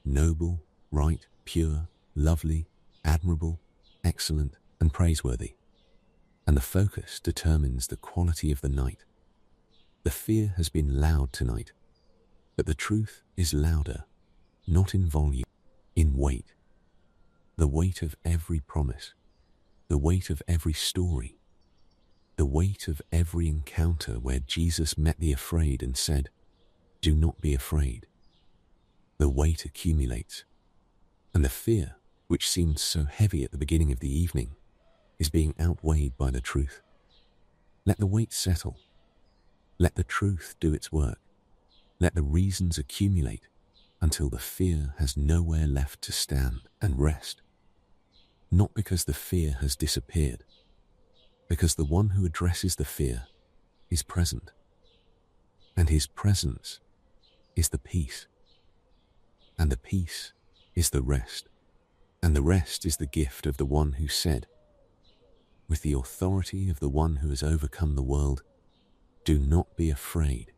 noble, right, pure, lovely, admirable, excellent, and praiseworthy. And the focus determines the quality of the night. The fear has been loud tonight, but the truth is louder, not in volume, in weight. The weight of every promise, the weight of every story, the weight of every encounter where Jesus met the afraid and said, "Do not be afraid." The weight accumulates, and the fear, which seemed so heavy at the beginning of the evening, is being outweighed by the truth. Let the weight settle. Let the truth do its work. Let the reasons accumulate until the fear has nowhere left to stand and rest. Not because the fear has disappeared, because the one who addresses the fear is present, and his presence is the peace, and the peace is the rest, and the rest is the gift of the one who said, with the authority of the one who has overcome the world, "Do not be afraid."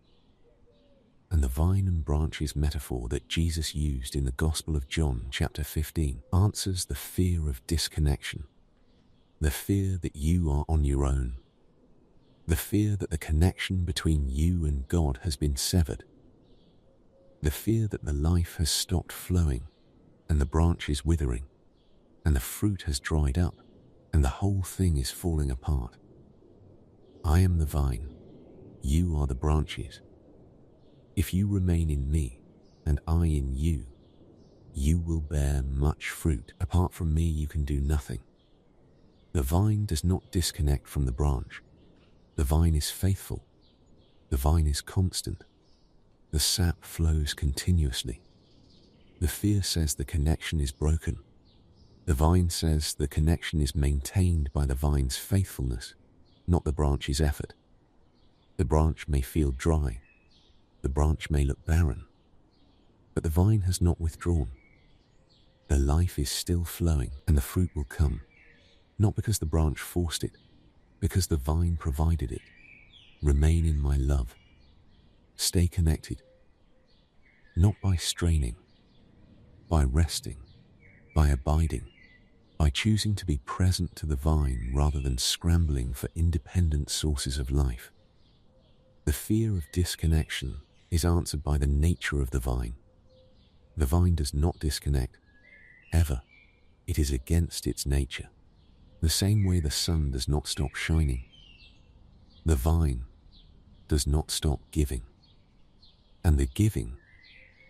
And the vine and branches metaphor that Jesus used in the Gospel of John chapter 15 answers the fear of disconnection, the fear that you are on your own, the fear that the connection between you and God has been severed, the fear that the life has stopped flowing and the branch is withering and the fruit has dried up and the whole thing is falling apart. I am the vine, you are the branches. If you remain in me and I in you, You will bear much fruit. Apart from me, you can do nothing. The vine does not disconnect from the branch. The vine is faithful. The vine is constant. The sap flows continuously. The fear says the connection is broken. The vine says the connection is maintained by the vine's faithfulness, not the branch's effort. The branch may feel dry. The branch may look barren. But the vine has not withdrawn. The life is still flowing, and the fruit will come, not because the branch forced it, because the vine provided it. Remain in my love. Stay connected, not by straining, by resting, by abiding, by choosing to be present to the vine rather than scrambling for independent sources of life. The fear of disconnection is answered by the nature of the vine. The vine does not disconnect, ever. It is against its nature. The same way the sun does not stop shining. The vine does not stop giving. And the giving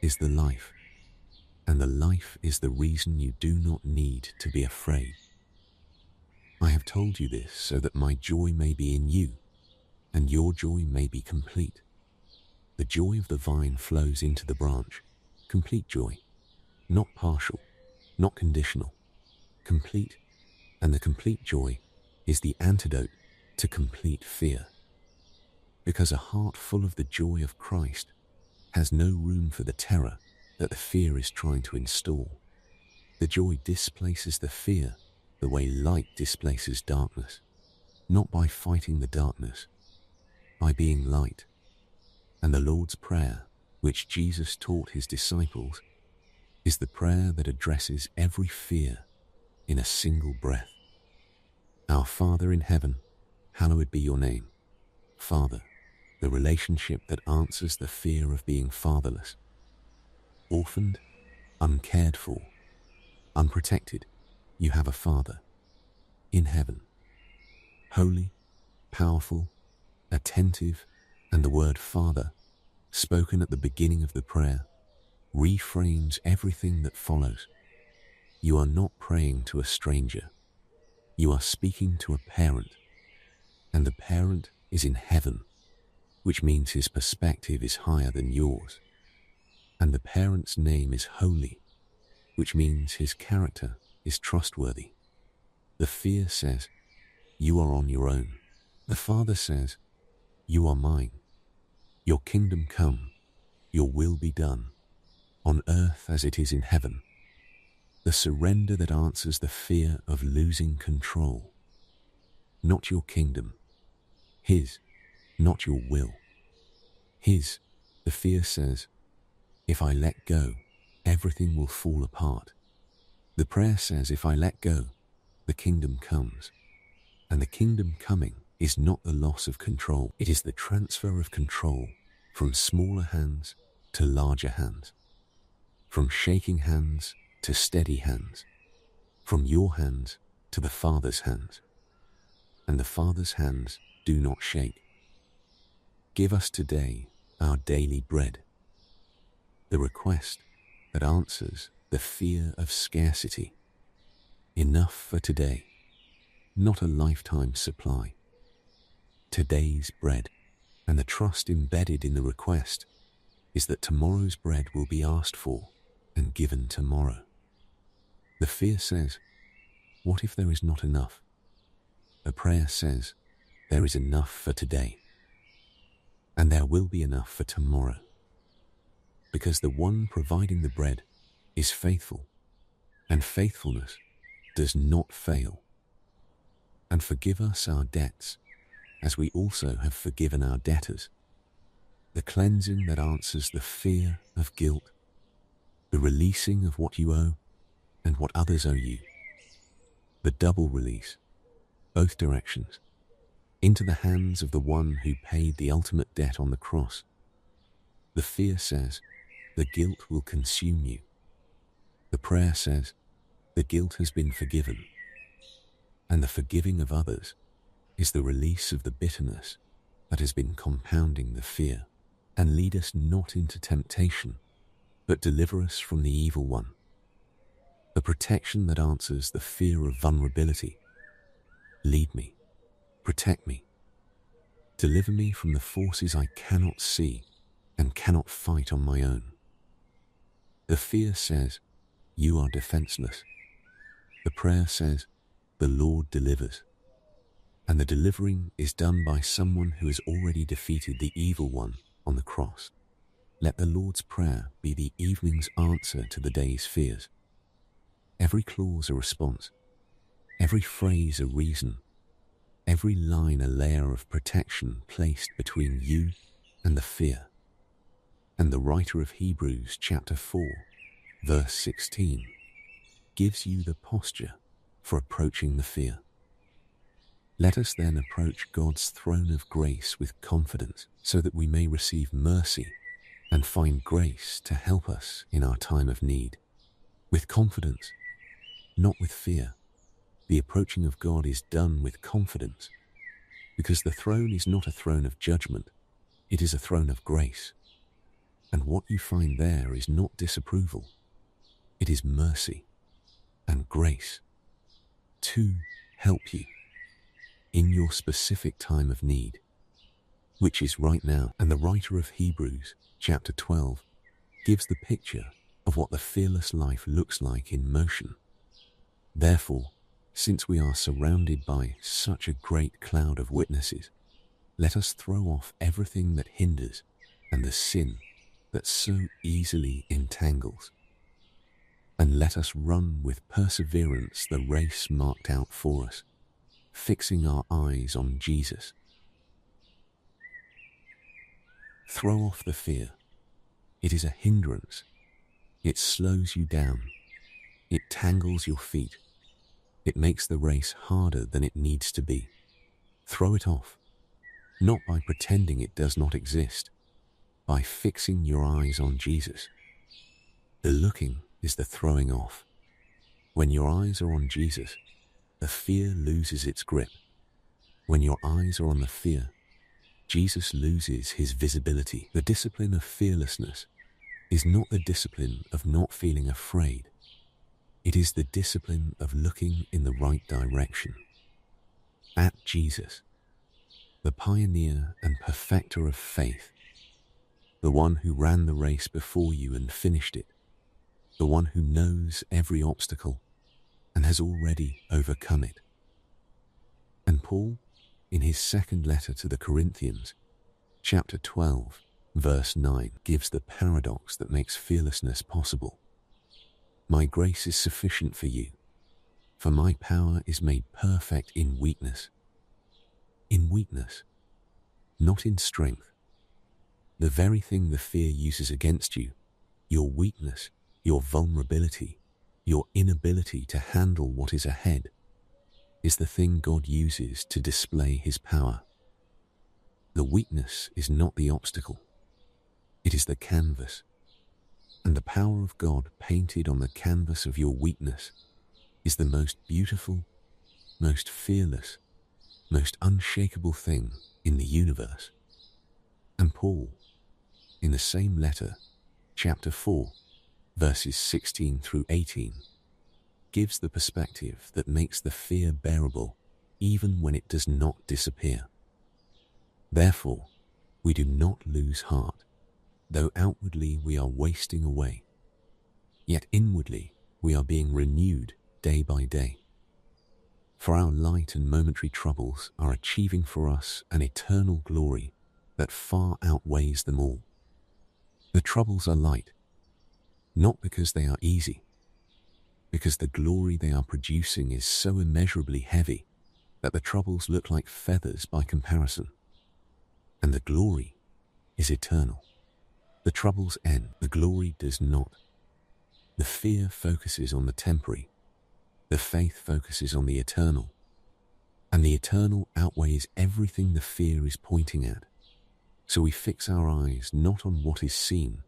is the life. And the life is the reason you do not need to be afraid. I have told you this so that my joy may be in you, and your joy may be complete. The joy of the vine flows into the branch. Complete joy, not partial, not conditional. Complete, and the complete joy is the antidote to complete fear. Because a heart full of the joy of Christ has no room for the terror that the fear is trying to install. The joy displaces the fear the way light displaces darkness, not by fighting the darkness, by being light. And the Lord's Prayer, which Jesus taught his disciples, is the prayer that addresses every fear in a single breath. Our Father in heaven, hallowed be your name. Father, the relationship that answers the fear of being fatherless. Orphaned, uncared for, unprotected, you have a Father in heaven. Holy, powerful, attentive, and the word Father, spoken at the beginning of the prayer, reframes everything that follows. You are not praying to a stranger. You are speaking to a parent, and the parent is in heaven, which means his perspective is higher than yours. And the parent's name is holy, which means his character is trustworthy. The fear says, you are on your own. The Father says, you are mine. Your kingdom come, your will be done, on earth as it is in heaven. The surrender that answers the fear of losing control. Not your kingdom, his, not your will. His, the fear says, if I let go, everything will fall apart. The prayer says, if I let go, the kingdom comes. And the kingdom coming is not the loss of control. It is the transfer of control from smaller hands to larger hands, from shaking hands to steady hands, from your hands to the Father's hands. And the Father's hands do not shake. Give us today our daily bread. The request that answers the fear of scarcity. Enough for today, not a lifetime supply. Today's bread, and the trust embedded in the request is that tomorrow's bread will be asked for and given tomorrow. The fear says, what if there is not enough? The prayer says, there is enough for today, and there will be enough for tomorrow. Because the one providing the bread is faithful, and faithfulness does not fail. And forgive us our debts, as we also have forgiven our debtors. The cleansing that answers the fear of guilt, the releasing of what you owe and what others owe you. The double release, both directions, into the hands of the one who paid the ultimate debt on the cross. The fear says, the guilt will consume you. The prayer says, the guilt has been forgiven. And the forgiving of others is the release of the bitterness that has been compounding the fear. And lead us not into temptation, but deliver us from the evil one. a protection that answers the fear of vulnerability. Lead me, protect me, deliver me from the forces I cannot see and cannot fight on my own. The fear says, you are defenseless. The prayer says, the Lord delivers. And the delivering is done by someone who has already defeated the evil one on the cross. Let the Lord's Prayer be the evening's answer to the day's fears. Every clause a response, every phrase a reason, every line a layer of protection placed between you and the fear. And the writer of Hebrews chapter 4, verse 16, gives you the posture for approaching the fear. Let us then approach God's throne of grace with confidence so that we may receive mercy and find grace to help us in our time of need. With confidence, not with fear. The approaching of God is done with confidence because the throne is not a throne of judgment, it is a throne of grace. And what you find there is not disapproval, it is mercy and grace to help you in your specific time of need, which is right now. And the writer of Hebrews chapter 12 gives the picture of what the fearless life looks like in motion. Therefore, since we are surrounded by such a great cloud of witnesses, let us throw off everything that hinders and the sin that so easily entangles. And let us run with perseverance the race marked out for us, fixing our eyes on Jesus. Throw off the fear. It is a hindrance. It slows you down. It tangles your feet. It makes the race harder than it needs to be. Throw it off, not by pretending it does not exist, by fixing your eyes on Jesus. The looking is the throwing off. When your eyes are on Jesus, the fear loses its grip. When your eyes are on the fear, Jesus loses his visibility. The discipline of fearlessness is not the discipline of not feeling afraid. It is the discipline of looking in the right direction. At Jesus, the pioneer and perfecter of faith, the one who ran the race before you and finished it, the one who knows every obstacle and has already overcome it. And Paul, in his second letter to the Corinthians, chapter 12, verse 9, gives the paradox that makes fearlessness possible. My grace is sufficient for you, for my power is made perfect in weakness. In weakness, not in strength. The very thing the fear uses against you, your weakness, your vulnerability, your inability to handle what is ahead, is the thing God uses to display his power. The weakness is not the obstacle. It is the canvas. And the power of God painted on the canvas of your weakness is the most beautiful, most fearless, most unshakable thing in the universe. And Paul, in the same letter, chapter 4, verses 16 through 18, gives the perspective that makes the fear bearable even when it does not disappear. Therefore, we do not lose heart, though outwardly we are wasting away, yet inwardly we are being renewed day by day. For our light and momentary troubles are achieving for us an eternal glory that far outweighs them all. The troubles are light, not because they are easy, because the glory they are producing is so immeasurably heavy that the troubles look like feathers by comparison. And the glory is eternal. The troubles end, the glory does not. The fear focuses on the temporary, the faith focuses on the eternal, and the eternal outweighs everything the fear is pointing at. So we fix our eyes not on what is seen,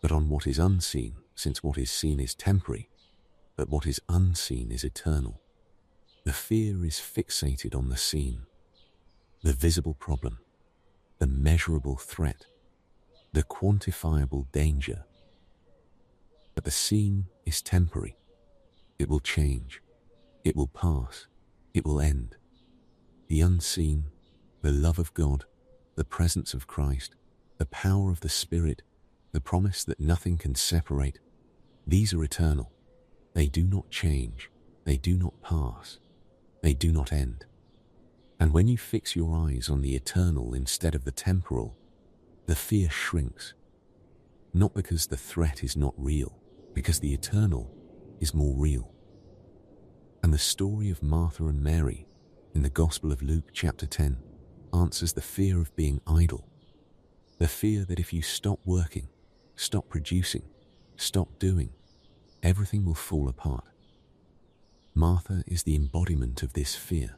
but on what is unseen, since what is seen is temporary, but what is unseen is eternal. The fear is fixated on the seen, the visible problem, the measurable threat, the quantifiable danger. But the seen is temporary, It will change. It will pass. It will end. The unseen, the love of God, the presence of Christ, the power of the Spirit, the promise that nothing can separate, these are eternal. They do not change. They do not pass. They do not end. And when you fix your eyes on the eternal instead of the temporal, the fear shrinks. Not because the threat is not real, because the eternal is more real. And the story of Martha and Mary in the Gospel of Luke chapter 10 answers the fear of being idle. The fear that if you stop working, stop producing, stop doing, everything will fall apart. Martha is the embodiment of this fear.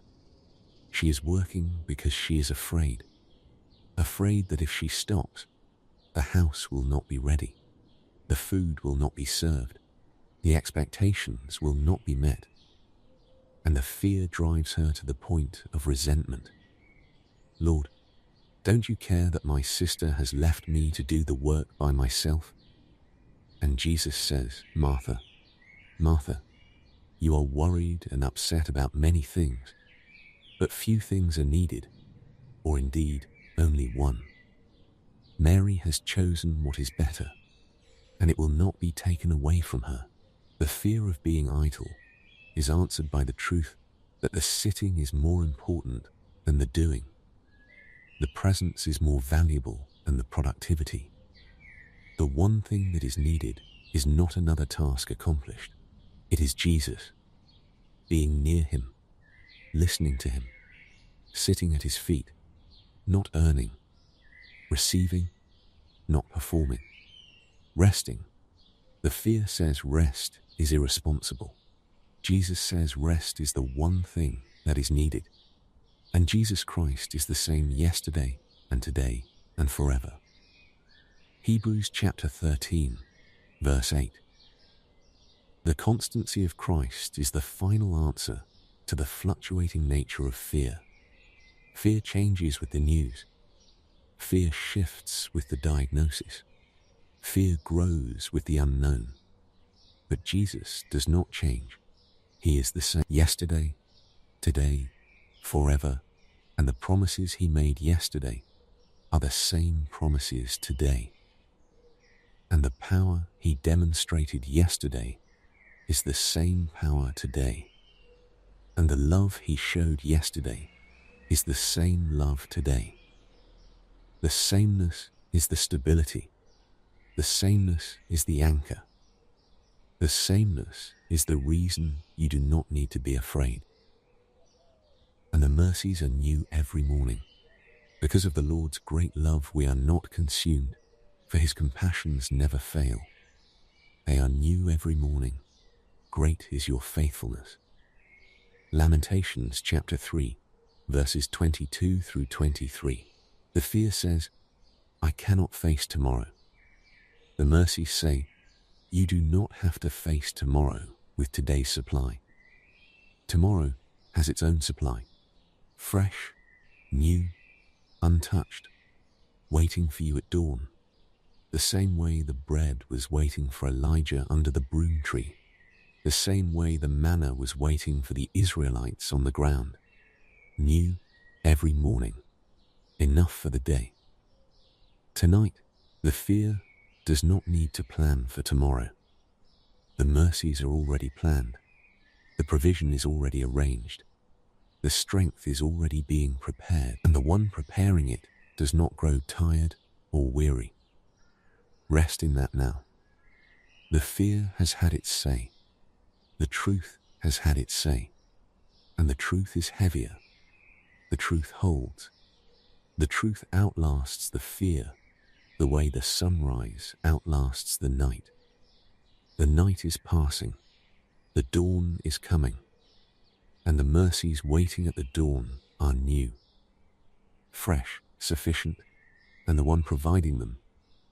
She is working because she is afraid that if she stops, the house will not be ready, the food will not be served, the expectations will not be met, and the fear drives her to the point of resentment. Lord, don't you care that my sister has left me to do the work by myself? And Jesus says, Martha, Martha, you are worried and upset about many things, but few things are needed, or indeed only one. Mary has chosen what is better, and it will not be taken away from her. The fear of being idle is answered by the truth that the sitting is more important than the doing. The presence is more valuable than the productivity. The one thing that is needed is not another task accomplished. It is Jesus, being near him, listening to him, sitting at his feet, not earning, receiving, not performing, resting. The fear says rest is irresponsible. Jesus says rest is the one thing that is needed. And Jesus Christ is the same yesterday and today and forever. Hebrews chapter 13, verse 8. The constancy of Christ is the final answer to the fluctuating nature of fear. Fear changes with the news. Fear shifts with the diagnosis. Fear grows with the unknown. But Jesus does not change. He is the same yesterday, today, forever, and the promises he made yesterday are the same promises today. And the power he demonstrated yesterday is the same power today. And the love he showed yesterday is the same love today. The sameness is the stability. The sameness is the anchor. The sameness is the reason you do not need to be afraid. And the mercies are new every morning. Because of the Lord's great love, we are not consumed, for his compassions never fail. They are new every morning. Great is your faithfulness. Lamentations chapter 3, verses 22 through 23. The fear says, I cannot face tomorrow. The mercies say, you do not have to face tomorrow with today's supply. Tomorrow has its own supply. Fresh, new, untouched, waiting for you at dawn. The same way the bread was waiting for Elijah under the broom tree. The same way the manna was waiting for the Israelites on the ground. New every morning. Enough for the day. Tonight, the fear does not need to plan for tomorrow. The mercies are already planned. The provision is already arranged. The strength is already being prepared, and the one preparing it does not grow tired or weary. Rest in that now. The fear has had its say. The truth has had its say. And the truth is heavier. The truth holds. The truth outlasts the fear, the way the sunrise outlasts the night. The night is passing. The dawn is coming. And the mercies waiting at the dawn are new, fresh, sufficient, and the one providing them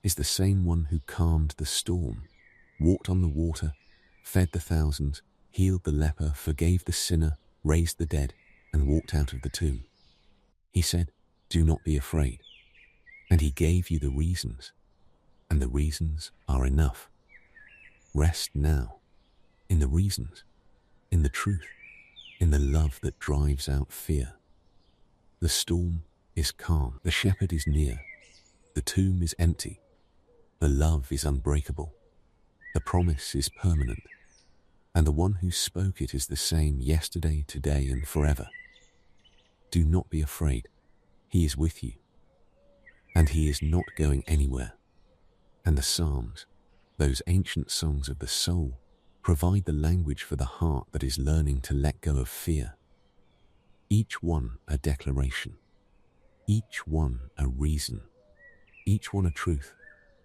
is the same one who calmed the storm, walked on the water, fed the thousands, healed the leper, forgave the sinner, raised the dead, and walked out of the tomb. He said, do not be afraid. And he gave you the reasons, and the reasons are enough. Rest now in the reasons. in the truth, in the love that drives out fear. The storm is calm, the shepherd is near, the tomb is empty, the love is unbreakable, the promise is permanent, and the one who spoke it is the same yesterday, today, and forever. Do not be afraid. He is with you, and he is not going anywhere. And the Psalms, those ancient songs of the soul, provide the language for the heart that is learning to let go of fear. Each one a declaration, each one a reason, each one a truth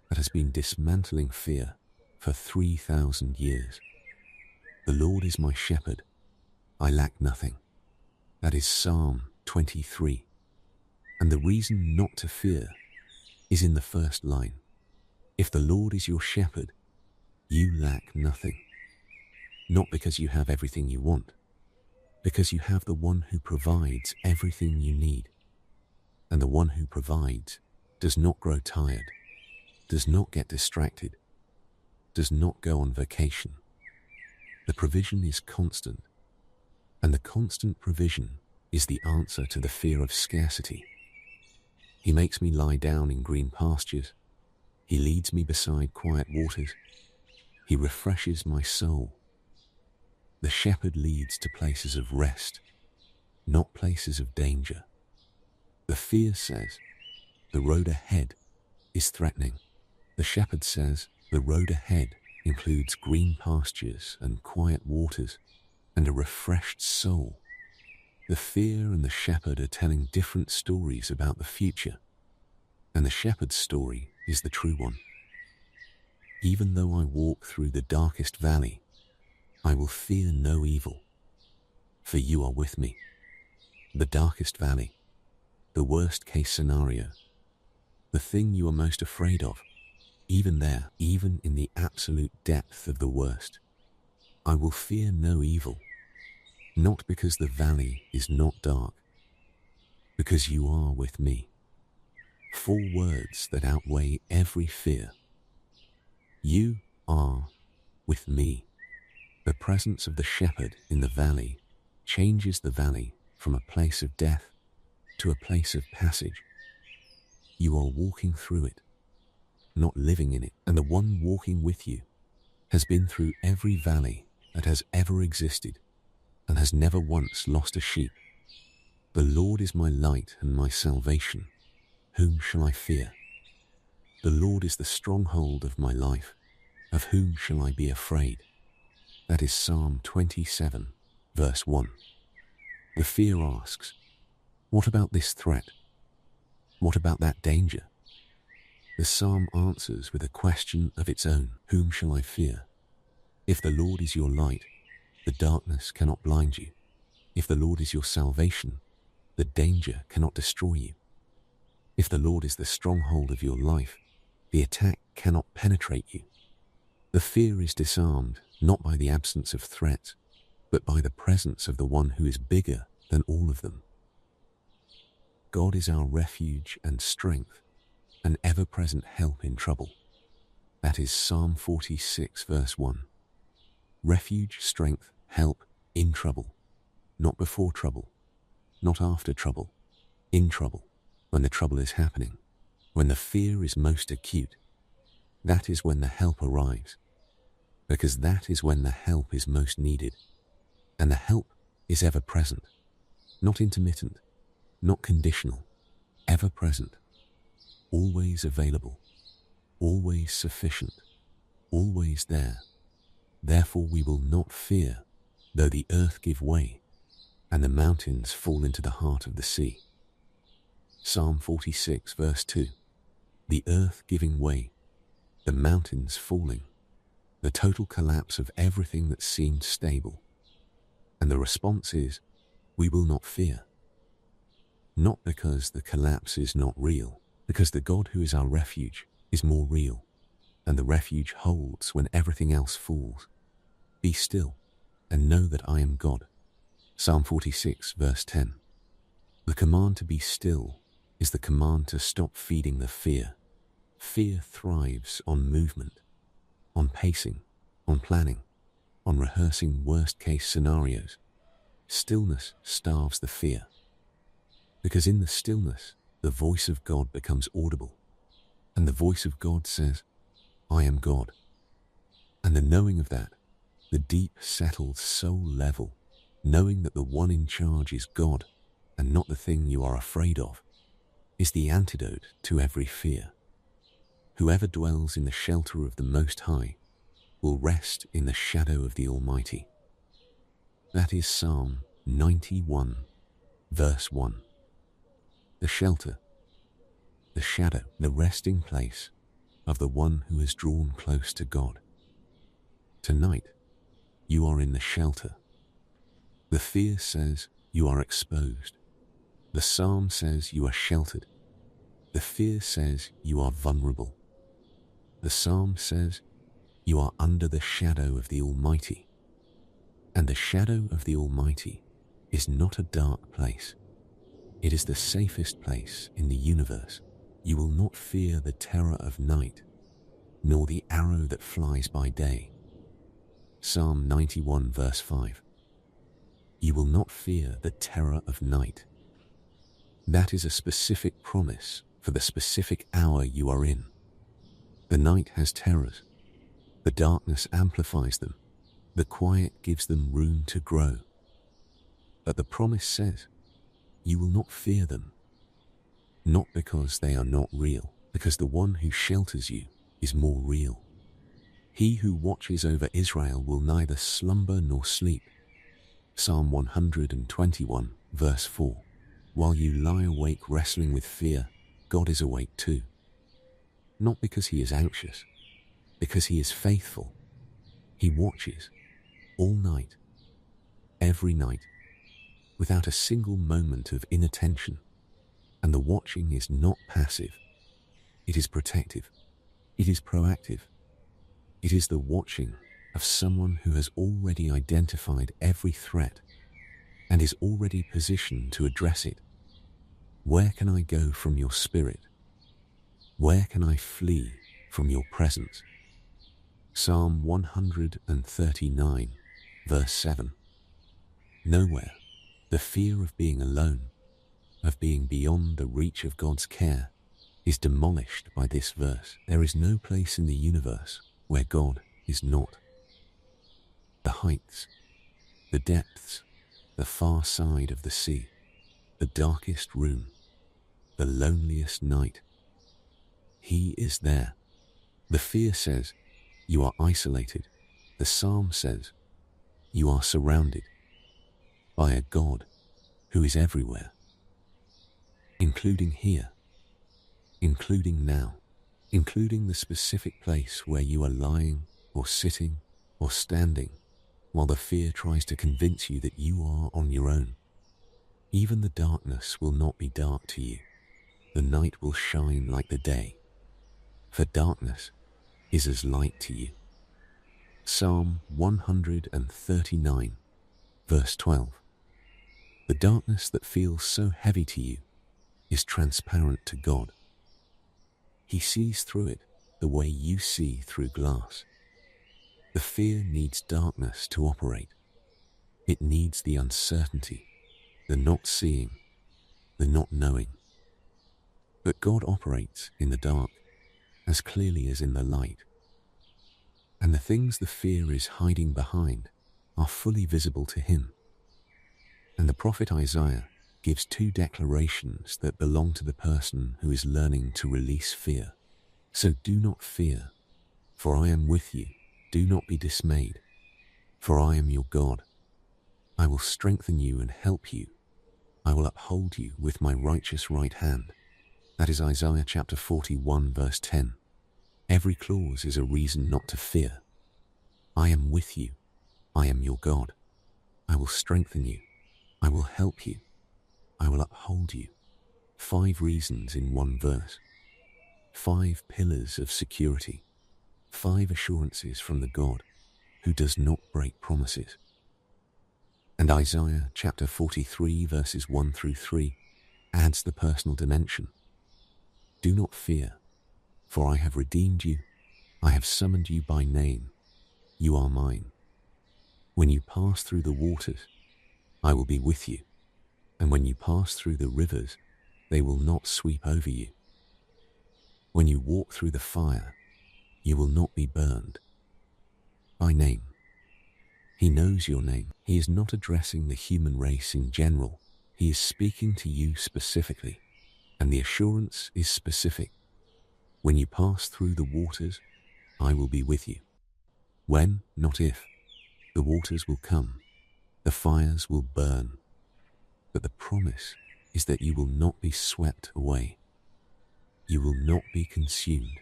that has been dismantling fear for 3,000 years. The Lord is my shepherd, I lack nothing. That is Psalm 23. And the reason not to fear is in the first line. If the Lord is your shepherd, you lack nothing. Not because you have everything you want, because you have the one who provides everything you need. And the one who provides does not grow tired, does not get distracted, does not go on vacation. The provision is constant, and the constant provision is the answer to the fear of scarcity. He makes me lie down in green pastures. He leads me beside quiet waters. He refreshes my soul. The shepherd leads to places of rest, not places of danger. The fear says, the road ahead is threatening. The shepherd says, the road ahead includes green pastures and quiet waters and a refreshed soul. The fear and the shepherd are telling different stories about the future, and the shepherd's story is the true one. Even though I walk through the darkest valley, I will fear no evil, for you are with me. The darkest valley, the worst case scenario, the thing you are most afraid of, even there, even in the absolute depth of the worst, I will fear no evil, not because the valley is not dark, because you are with me. 4 words that outweigh every fear. You are with me. The presence of the shepherd in the valley changes the valley from a place of death to a place of passage. You are walking through it, not living in it, and the one walking with you has been through every valley that has ever existed and has never once lost a sheep. The Lord is my light and my salvation. Whom shall I fear? The Lord is the stronghold of my life. Of whom shall I be afraid? That is Psalm 27, verse 1. The fear asks, what about this threat? What about that danger? The psalm answers with a question of its own. Whom shall I fear? If the Lord is your light, the darkness cannot blind you. If the Lord is your salvation, the danger cannot destroy you. If the Lord is the stronghold of your life, the attack cannot penetrate you. The fear is disarmed not by the absence of threats, but by the presence of the one who is bigger than all of them. God is our refuge and strength, an ever-present help in trouble. That is Psalm 46, verse 1. Refuge, strength, help, in trouble. Not before trouble, not after trouble, in trouble. When the trouble is happening, when the fear is most acute, that is when the help arrives, because that is when the help is most needed. And the help is ever present, not intermittent, not conditional, ever present, always available, always sufficient, always there. Therefore we will not fear, though the earth give way, and the mountains fall into the heart of the sea. Psalm 46, verse 2. The earth giving way, the mountains falling, the total collapse of everything that seemed stable. And the response is, we will not fear. Not because the collapse is not real, because the God who is our refuge is more real, and the refuge holds when everything else falls. Be still, and know that I am God. Psalm 46, verse 10. The command to be still is the command to stop feeding the fear. Fear thrives on movement, on pacing, on planning, on rehearsing worst-case scenarios. Stillness starves the fear, because in the stillness, the voice of God becomes audible, and the voice of God says, I am God. And the knowing of that, the deep, settled soul level, knowing that the one in charge is God and not the thing you are afraid of, is the antidote to every fear. Whoever dwells in the shelter of the Most High will rest in the shadow of the Almighty. That is Psalm 91, verse 1. The shelter, the shadow, the resting place of the one who is drawn close to God. Tonight, you are in the shelter. The fear says you are exposed. The psalm says you are sheltered. The fear says you are vulnerable. The psalm says you are under the shadow of the Almighty. And the shadow of the Almighty is not a dark place. It is the safest place in the universe. You will not fear the terror of night, nor the arrow that flies by day. Psalm 91 verse 5. You will not fear the terror of night. That is a specific promise for the specific hour you are in. The night has terrors. The darkness amplifies them. The quiet gives them room to grow. But the promise says, you will not fear them. Not because they are not real, because the one who shelters you is more real. He who watches over Israel will neither slumber nor sleep. Psalm 121, verse 4. While you lie awake wrestling with fear, God is awake too. Not because he is anxious, because he is faithful. He watches all night, every night, without a single moment of inattention. And the watching is not passive. It is protective. It is proactive. It is the watching of someone who has already identified every threat and is already positioned to address it. Where can I go from your spirit? Where can I flee from your presence? Psalm 139, verse 7. Nowhere. The fear of being alone, of being beyond the reach of God's care, is demolished by this verse. There is no place in the universe where God is not. The heights, the depths, the far side of the sea, the darkest room, the loneliest night. He is there. The fear says, you are isolated. The psalm says, you are surrounded by a God who is everywhere, including here, including now, including the specific place where you are lying or sitting or standing while the fear tries to convince you that you are on your own. Even the darkness will not be dark to you. The night will shine like the day, for darkness is as light to you. Psalm 139, verse 12. The darkness that feels so heavy to you is transparent to God. He sees through it the way you see through glass. The fear needs darkness to operate. It needs the uncertainty, the not seeing, the not knowing. But God operates in the dark as clearly as in the light. And the things the fear is hiding behind are fully visible to him. And the prophet Isaiah gives two declarations that belong to the person who is learning to release fear. So do not fear, for I am with you. Do not be dismayed, for I am your God. I will strengthen you and help you. I will uphold you with my righteous right hand. That is Isaiah chapter 41, verse 10. Every clause is a reason not to fear. I am with you. I am your God. I will strengthen you. I will help you. I will uphold you. 5 reasons in one verse. 5 pillars of security. 5 assurances from the God who does not break promises. And Isaiah chapter 43 verses 1 through 3 adds the personal dimension. Do not fear, for I have redeemed you. I have summoned you by name. You are mine. When you pass through the waters, I will be with you. And when you pass through the rivers, they will not sweep over you. When you walk through the fire, you will not be burned. By name. He knows your name. He is not addressing the human race in general. He is speaking to you specifically, and the assurance is specific. When you pass through the waters, I will be with you. When, not if, the waters will come, the fires will burn, but the promise is that you will not be swept away. You will not be consumed,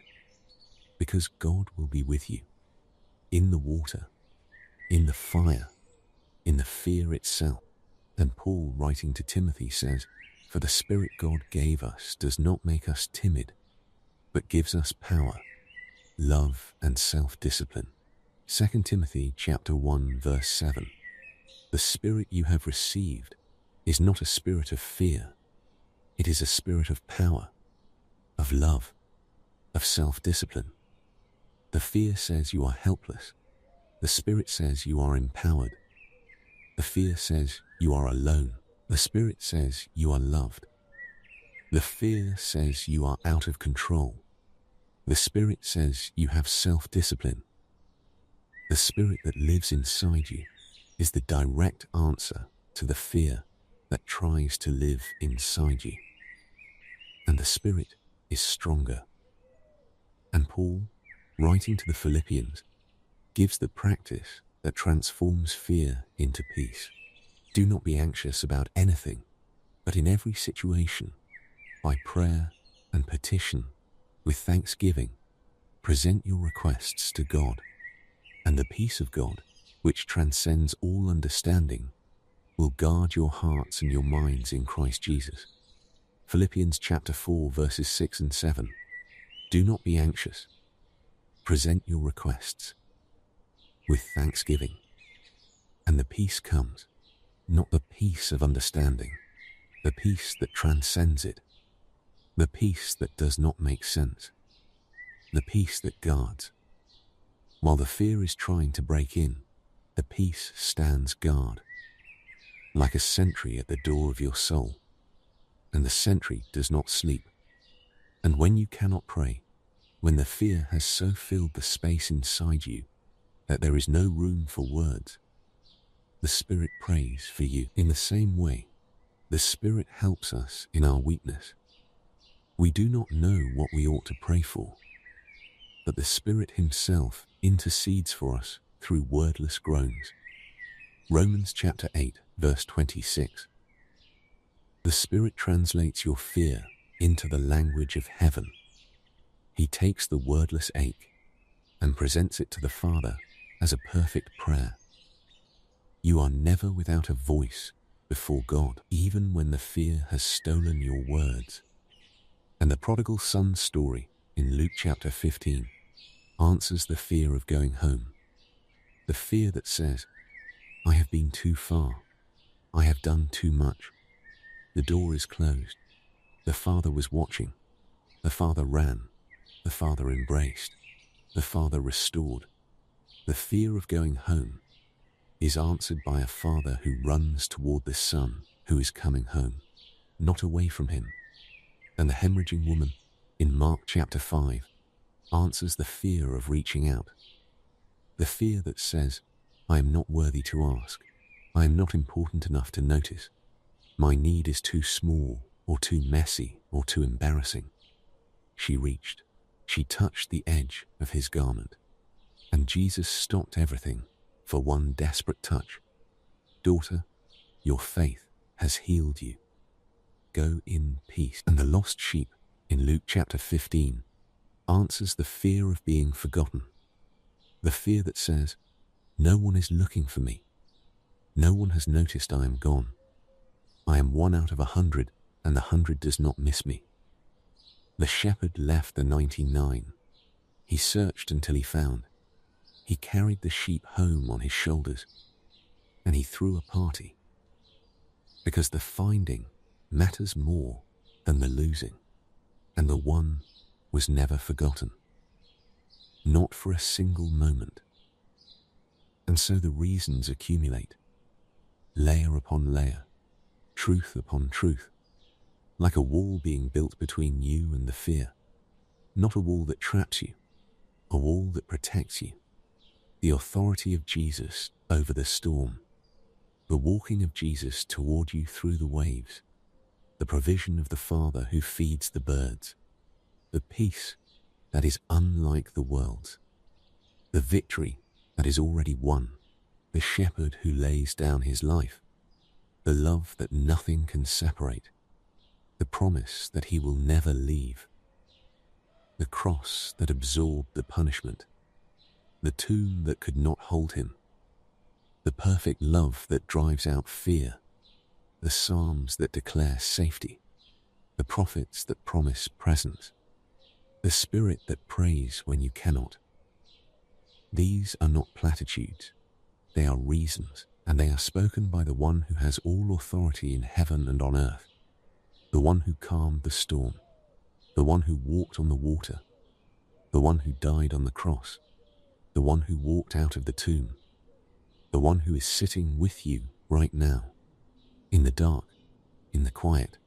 because God will be with you, in the water, in the fire, in the fear itself. And Paul, writing to Timothy, says, "For the Spirit God gave us does not make us timid, but gives us power, love, and self-discipline." 2 Timothy chapter 1, verse 7. The Spirit you have received is not a spirit of fear. It is a spirit of power, of love, of self-discipline. The fear says you are helpless. The Spirit says you are empowered. The fear says you are alone. The Spirit says you are loved. The fear says you are out of control. The Spirit says you have self-discipline. The Spirit that lives inside you is the direct answer to the fear that tries to live inside you. And the Spirit is stronger. And Paul, writing to the Philippians, gives the practice that transforms fear into peace. Do not be anxious about anything, but in every situation, by prayer and petition, with thanksgiving, present your requests to God, and the peace of God, which transcends all understanding, will guard your hearts and your minds in Christ Jesus. Philippians chapter 4, verses 6 and 7. Do not be anxious. Present your requests with thanksgiving, and the peace comes, not the peace of understanding, the peace that transcends it, the peace that does not make sense, the peace that guards. While the fear is trying to break in, the peace stands guard, like a sentry at the door of your soul, and the sentry does not sleep. And when you cannot pray, when the fear has so filled the space inside you that there is no room for words, the Spirit prays for you. In the same way, the Spirit helps us in our weakness. We do not know what we ought to pray for, but the Spirit Himself intercedes for us through wordless groans. Romans chapter 8, verse 26. The Spirit translates your fear into the language of heaven. He takes the wordless ache and presents it to the Father as a perfect prayer. You are never without a voice before God, even when the fear has stolen your words. And the prodigal son story in Luke chapter 15 answers the fear of going home. The fear that says, I have been too far. I have done too much. The door is closed. The father was watching. The father ran. The father embraced. The father restored. The fear of going home is answered by a father who runs toward the son who is coming home, not away from him. And the hemorrhaging woman in Mark chapter 5 answers the fear of reaching out. The fear that says, I am not worthy to ask. I am not important enough to notice. My need is too small or too messy or too embarrassing. She reached. She touched the edge of His garment. And Jesus stopped everything for one desperate touch. Daughter, your faith has healed you. Go in peace. And the lost sheep in Luke chapter 15 answers the fear of being forgotten. The fear that says, no one is looking for me. No one has noticed I am gone. I am 1 out of 100, and the 100 does not miss me. The shepherd left the 99. He searched until he found. He carried the sheep home on his shoulders, and he threw a party. Because the finding matters more than the losing, and the one was never forgotten. Not for a single moment. And so the reasons accumulate, layer upon layer, truth upon truth, like a wall being built between you and the fear. Not a wall that traps you, a wall that protects you. The authority of Jesus over the storm, the walking of Jesus toward you through the waves, the provision of the Father who feeds the birds, the peace that is unlike the world's, the victory that is already won, the shepherd who lays down his life, the love that nothing can separate, the promise that he will never leave, the cross that absorbed the punishment, the tomb that could not hold him, the perfect love that drives out fear, the psalms that declare safety, the prophets that promise presence, the spirit that prays when you cannot. These are not platitudes, they are reasons, and they are spoken by the one who has all authority in heaven and on earth, the one who calmed the storm, the one who walked on the water, the one who died on the cross, the one who walked out of the tomb, the one who is sitting with you right now, in the dark, in the quiet,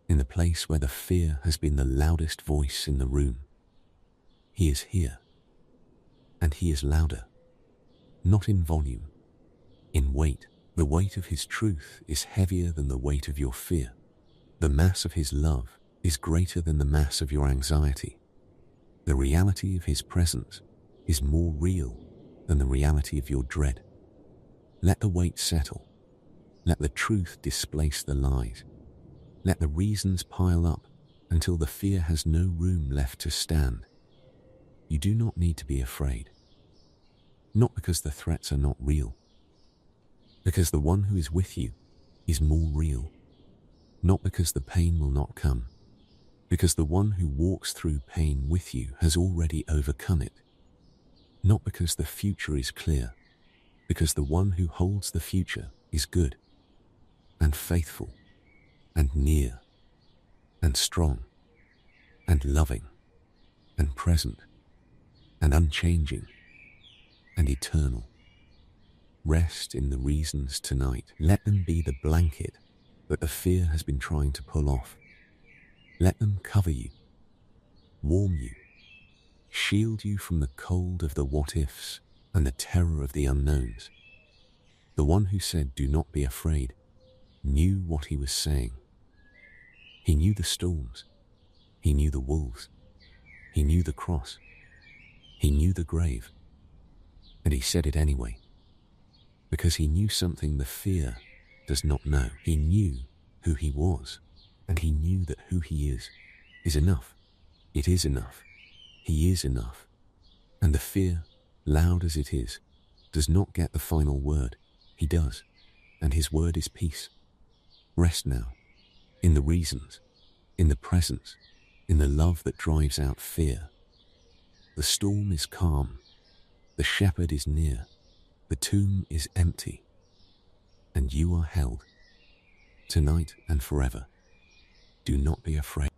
in the place where the fear has been the loudest voice in the room. He is here, and he is louder, not in volume, in weight. The weight of his truth is heavier than the weight of your fear. The mass of his love is greater than the mass of your anxiety. The reality of his presence is more real than the reality of your dread. Let the weight settle. Let the truth displace the lies. Let the reasons pile up until the fear has no room left to stand. You do not need to be afraid. Not because the threats are not real, because the one who is with you is more real. Not because the pain will not come, because the one who walks through pain with you has already overcome it. Not because the future is clear, because the one who holds the future is good and faithful and near and strong and loving and present and unchanging and eternal. Rest in the reasons tonight. Let them be the blanket that the fear has been trying to pull off. Let them cover you, warm you, shield you from the cold of the what-ifs and the terror of the unknowns. The one who said, "Do not be afraid," knew what he was saying. He knew the storms. He knew the wolves. He knew the cross. He knew the grave. And he said it anyway, because he knew something the fear does not know. He knew who he was, and he knew that who he is enough. It is enough. He is enough. And the fear, loud as it is, does not get the final word. He does, and his word is peace. Rest now, in the reasons, in the presence, in the love that drives out fear. The storm is calm. The shepherd is near. The tomb is empty. And you are held, tonight and forever. Do not be afraid.